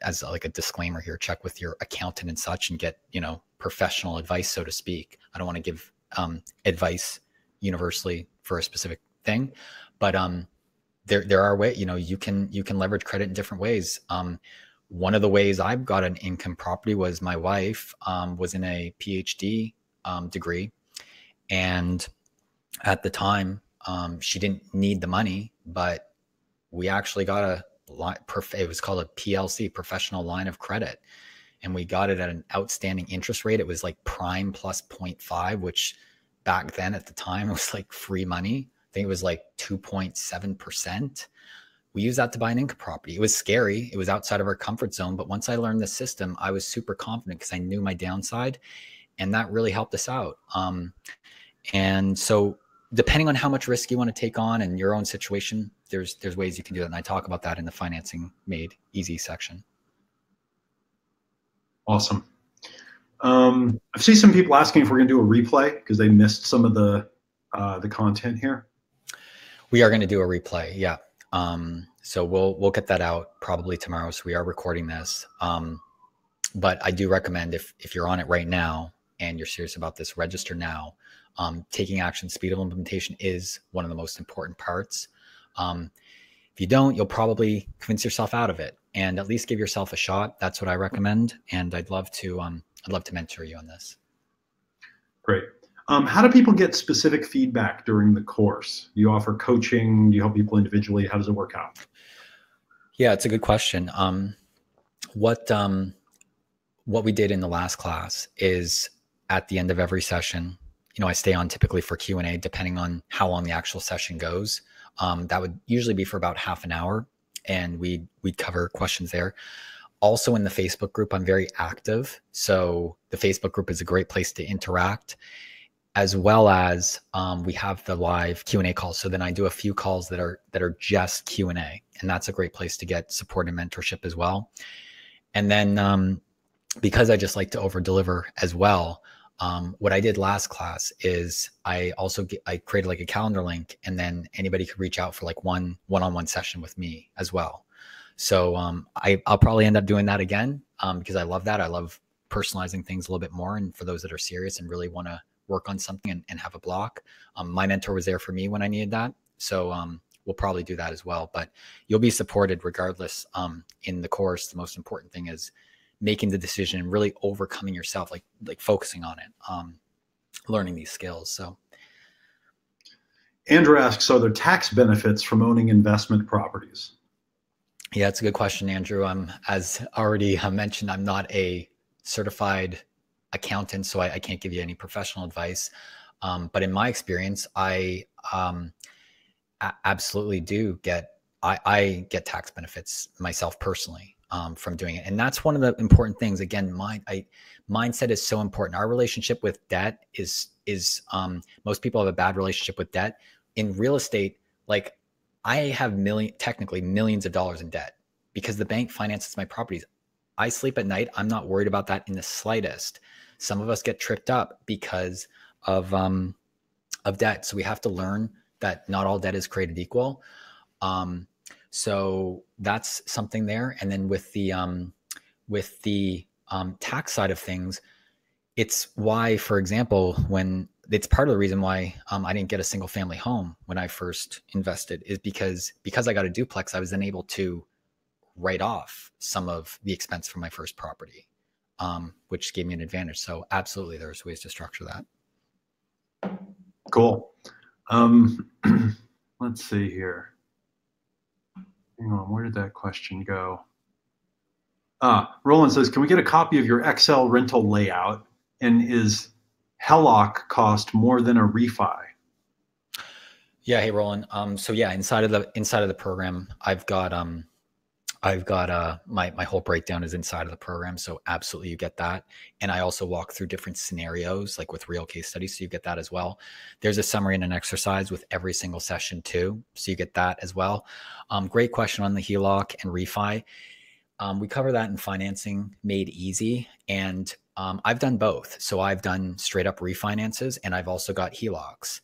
as like a disclaimer here, check with your accountant and such and get, professional advice, so to speak. I don't want to give advice universally for a specific thing, but there are ways, you can leverage credit in different ways. One of the ways I've got an income property was my wife was in a PhD degree, and at the time she didn't need the money, but we actually got it was called a PLC, professional line of credit. And we got it at an outstanding interest rate. It was like prime plus 0.5, which back then at the time was like free money. I think it was like 2.7%. We used that to buy an income property. It was scary. It was outside of our comfort zone. But once I learned the system, I was super confident because I knew my downside, and that really helped us out. And so depending on how much risk you want to take on and your own situation, there's ways you can do that. And I talk about that in the Financing Made Easy section. Awesome. I've seen some people asking if we're going to do a replay because they missed some of the content here. We are going to do a replay. Yeah. So we'll get that out probably tomorrow. So we are recording this. But I do recommend if you're on it right now and you're serious about this, register now. Taking action, speed of implementation is one of the most important parts. If you don't, you'll probably convince yourself out of it, and at least give yourself a shot. That's what I recommend. And I'd love to mentor you on this. Great. How do people get specific feedback during the course? Do you offer coaching? Do you help people individually? How does it work out? Yeah, it's a good question. What we did in the last class is at the end of every session, I stay on typically for Q&A, depending on how long the actual session goes. That would usually be for about half an hour, and we'd cover questions there. Also in the Facebook group, I'm very active. So the Facebook group is a great place to interact, as well as we have the live Q&A calls. So then I do a few calls that are just Q&A, and that's a great place to get support and mentorship as well. And then because I just like to over deliver as well, what I did last class is I created like a calendar link, and then anybody could reach out for like one-on-one session with me as well. So I'll probably end up doing that again because I love that. I love personalizing things a little bit more. And for those that are serious and really want to work on something and have a block, my mentor was there for me when I needed that. So we'll probably do that as well. But you'll be supported regardless in the course. The most important thing is making the decision and really overcoming yourself, like focusing on it, learning these skills. So Andrew asks, are there tax benefits from owning investment properties? Yeah, it's a good question, Andrew. As already mentioned, I'm not a certified accountant, so I can't give you any professional advice. But in my experience, I absolutely do I get tax benefits myself personally. From doing it. And that's one of the important things. Again, mindset is so important. Our relationship with debt is most people have a bad relationship with debt. In real estate, like I have technically millions of dollars in debt because the bank finances my properties. I sleep at night. I'm not worried about that in the slightest. Some of us get tripped up because of debt. So we have to learn that not all debt is created equal. So that's something there. And then with the tax side of things, it's why, for example, it's part of the reason why I didn't get a single family home when I first invested is because I got a duplex, I was then able to write off some of the expense from my first property, which gave me an advantage. So absolutely, there's ways to structure that. Cool. Let's see here. Hang on, where did that question go? Roland says, can we get a copy of your Excel rental layout? And is HELOC cost more than a refi? Yeah, hey Roland. So yeah, inside of the program, I've got I've got my whole breakdown is inside of the program, so absolutely you get that. And I also walk through different scenarios, like with real case studies, so you get that as well. There's a summary and an exercise with every single session too, so you get that as well. Great question on the HELOC and refi. We cover that in Financing Made Easy, and I've done both. So I've done straight up refinances, and I've also got HELOCs.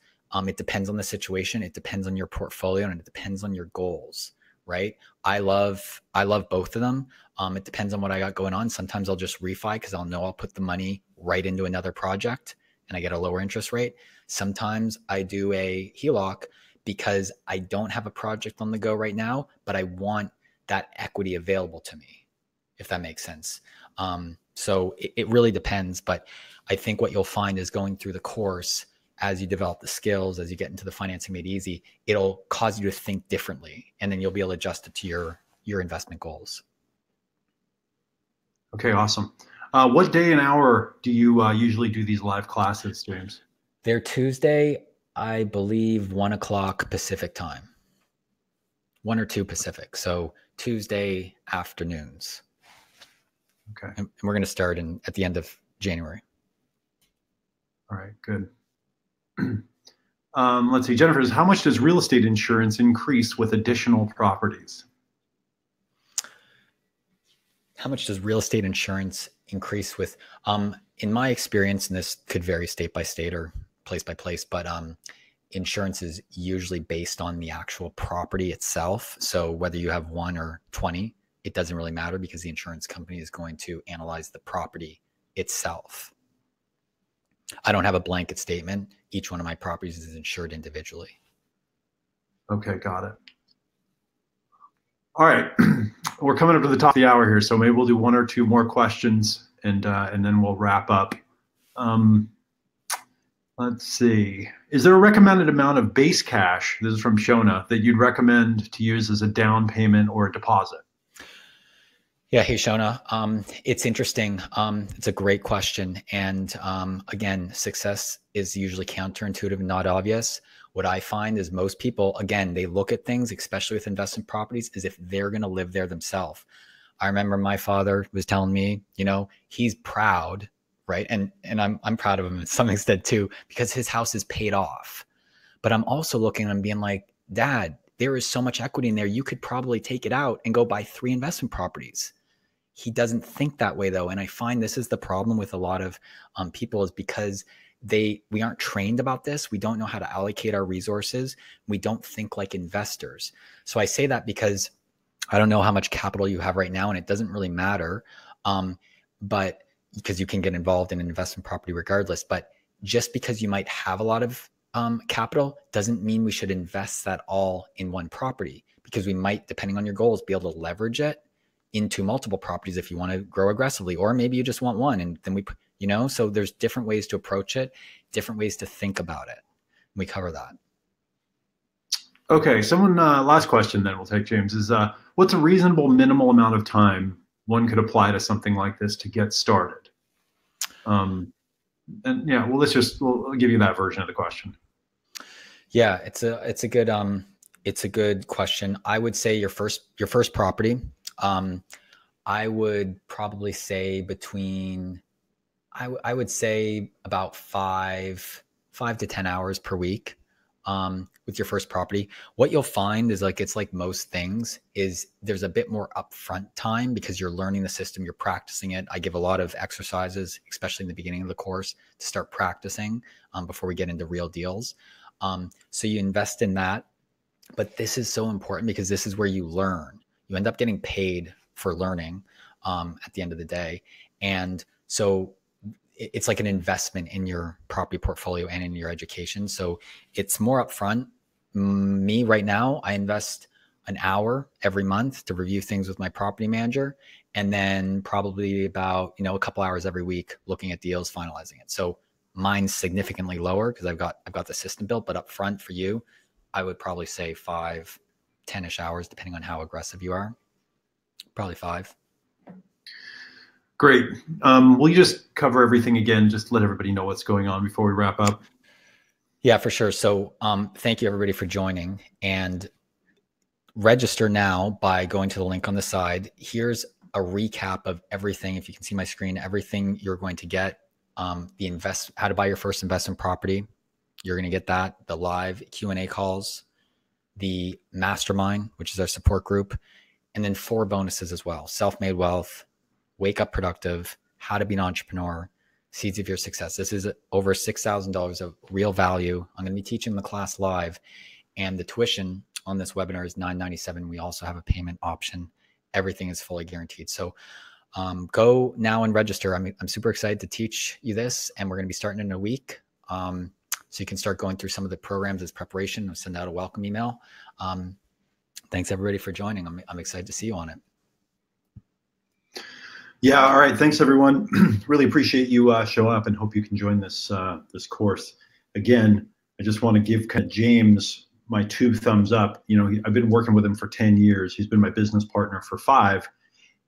It depends on the situation, it depends on your portfolio, and it depends on your goals. Right? I love both of them. It depends on what I got going on. Sometimes I'll just refi because I'll know I'll put the money right into another project and I get a lower interest rate. Sometimes I do a HELOC because I don't have a project on the go right now, but I want that equity available to me, if that makes sense. So it really depends. But I think what you'll find is going through the course, as you develop the skills, as you get into the Financing Made Easy, it'll cause you to think differently, and then you'll be able to adjust it to your investment goals. Okay, awesome. What day and hour do you usually do these live classes, James? They're Tuesday, I believe 1 o'clock Pacific time, 1 or 2 Pacific. So Tuesday afternoons. Okay. And we're going to start at the end of January. All right, good. Let's see, Jennifer, how much does real estate insurance increase with additional properties? How much does real estate insurance increase with, in my experience, and this could vary state by state or place by place, but insurance is usually based on the actual property itself. So whether you have 1 or 20, it doesn't really matter because the insurance company is going to analyze the property itself. I don't have a blanket statement. Each one of my properties is insured individually. Okay, got it. All right, we're coming up to the top of the hour here, so maybe we'll do 1 or 2 more questions, and then we'll wrap up. Let's see. Is there a recommended amount of base cash, this is from Shona, that you'd recommend to use as a down payment or a deposit? Yeah, hey Shona. It's interesting. It's a great question. And again, success is usually counterintuitive and not obvious. What I find is most people, again, they look at things, especially with investment properties, as if they're going to live there themselves. I remember my father was telling me, you know, he's proud, right? And I'm proud of him to some extent too, because his house is paid off. But I'm also looking and I'm being like, Dad, there is so much equity in there. You could probably take it out and go buy 3 investment properties. He doesn't think that way though. And I find this is the problem with a lot of people is because we aren't trained about this. We don't know how to allocate our resources. We don't think like investors. So I say that because I don't know how much capital you have right now, and it doesn't really matter. But because you can get involved in an investment property regardless, but just because you might have a lot of capital doesn't mean we should invest that all in one property, because we might, depending on your goals, be able to leverage it into multiple properties if you want to grow aggressively, or maybe you just want one. And then so there's different ways to approach it, different ways to think about it. We cover that. Okay. Last question then we'll take, James, is what's a reasonable minimal amount of time one could apply to something like this to get started? And yeah, well, we'll give you that version of the question. Yeah, it's a good question. I would say your first property, I would probably say I would say about 5 to 10 hours per week with your first property. What you'll find is it's like most things is there's a bit more upfront time because you're learning the system, you're practicing it. I give a lot of exercises, especially in the beginning of the course, to start practicing before we get into real deals. So you invest in that. But this is so important because this is where you learn. You end up getting paid for learning at the end of the day. And so it's like an investment in your property portfolio and in your education. So it's more upfront. Me right now, I invest an hour every month to review things with my property manager, and then probably about a couple hours every week looking at deals, finalizing it. So mine's significantly lower because I've got the system built. But upfront for you, I would probably say 5, 10-ish hours, depending on how aggressive you are. Probably 5. Great. Will you just cover everything again? Just let everybody know what's going on before we wrap up. Yeah, for sure. So thank you everybody for joining. And register now by going to the link on the side. Here's a recap of everything. If you can see my screen, everything you're going to get, how to buy your first investment property. You're going to get that, the live Q&A calls, the mastermind, which is our support group, and then 4 bonuses as well. Self-made wealth, wake up productive, how to be an entrepreneur, seeds of your success. This is over $6,000 of real value. I'm going to be teaching the class live, and the tuition on this webinar is $997. We also have a payment option. Everything is fully guaranteed. So go now and register. I'm super excited to teach you this, and we're going to be starting in a week. So you can start going through some of the programs as preparation. I'll send out a welcome email. Thanks everybody for joining. I'm excited to see you on it. Yeah. All right. Thanks everyone. Really appreciate you showing up, and hope you can join this this course. Again, I just want to give James my 2 thumbs up. You know, I've been working with him for 10 years. He's been my business partner for 5,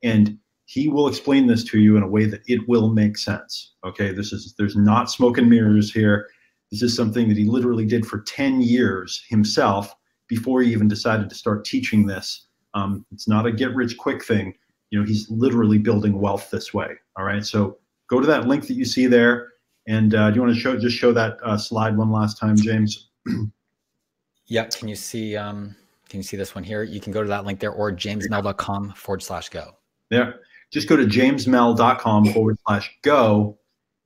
and he will explain this to you in a way that it will make sense. Okay. There's not smoke and mirrors here. This is something that he literally did for 10 years himself before he even decided to start teaching this. It's not a get rich quick thing. You know, he's literally building wealth this way. All right. So go to that link that you see there. And do you want to just show that slide one last time, James? Yeah. Can you see this one here? You can go to that link there, or jamesmel.com/go. Yeah. Just go to jamesmel.com/go.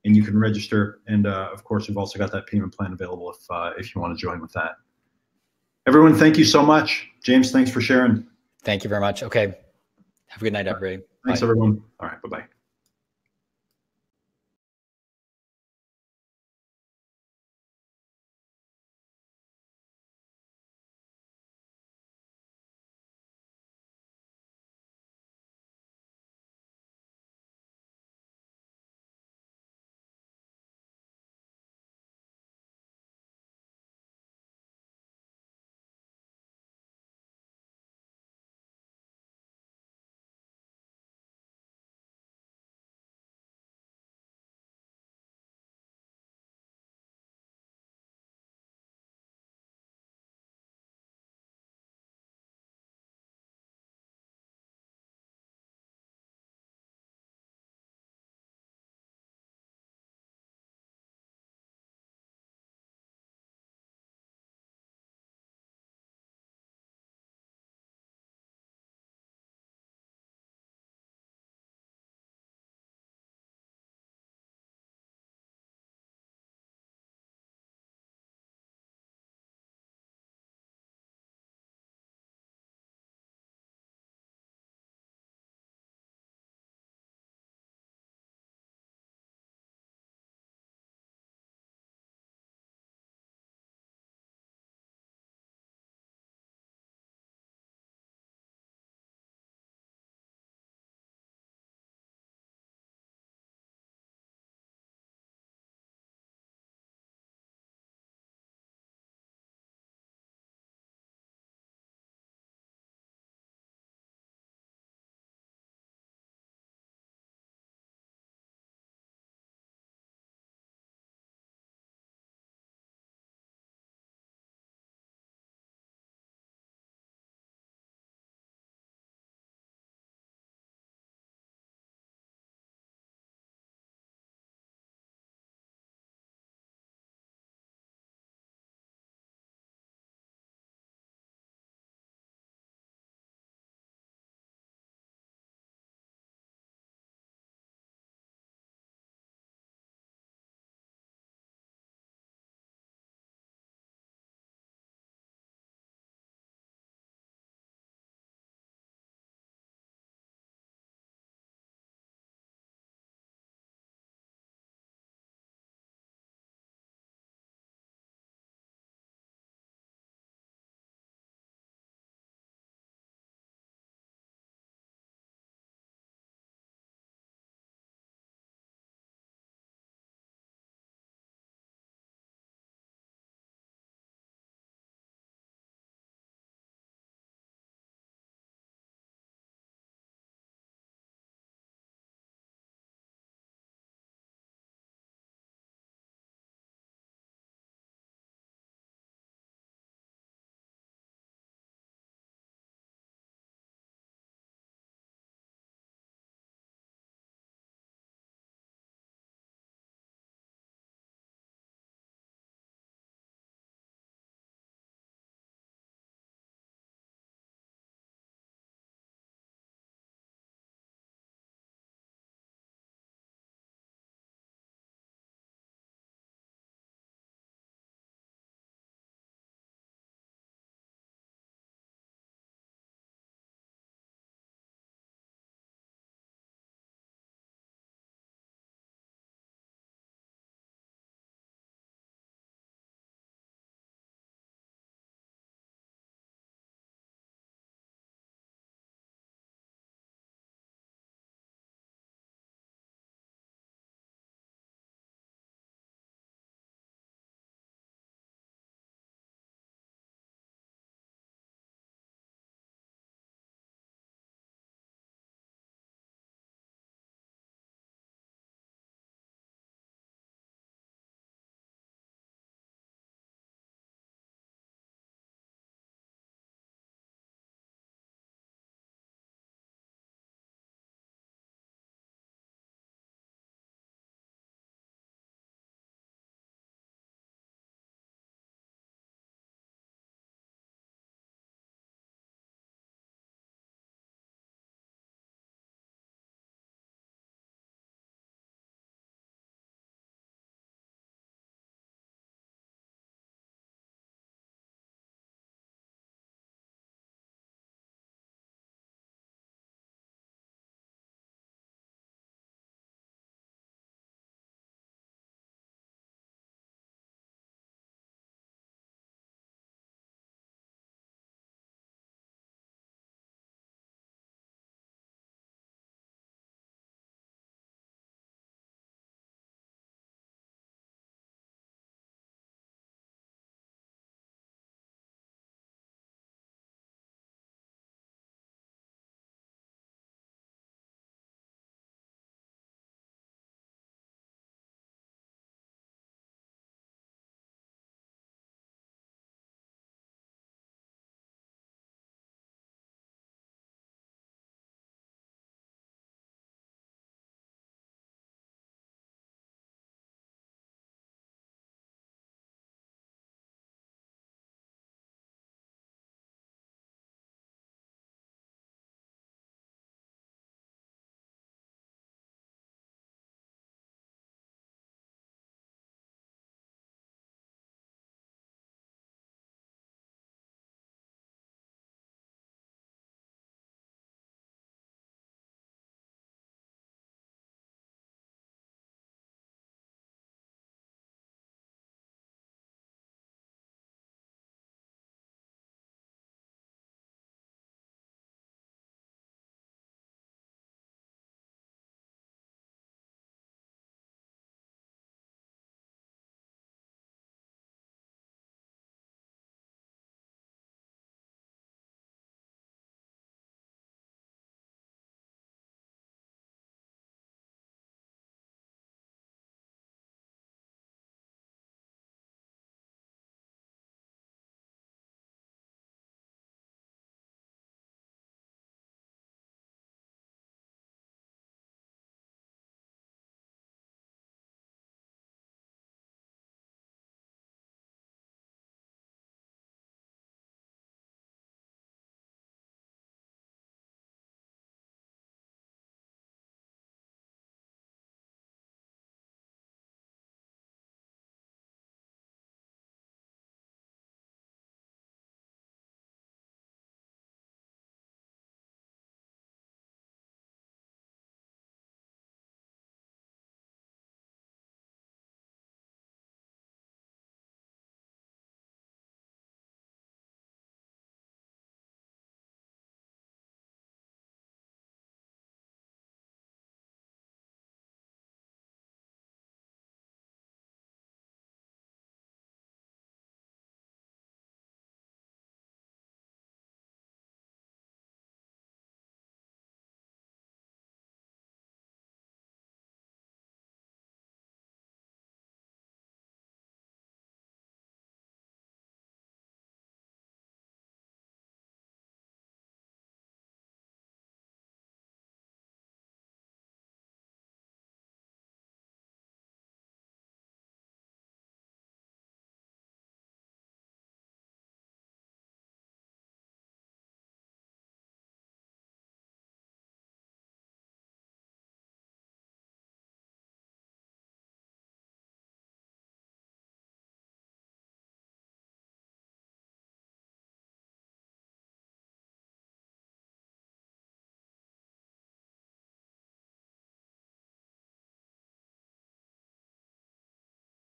And you can register. And of course, we've also got that payment plan available if you want to join with that. Everyone, thank you so much. James, thanks for sharing. Thank you very much. Okay. Have a good night, everybody. Thanks, Bye. everyone. All right. Bye-bye.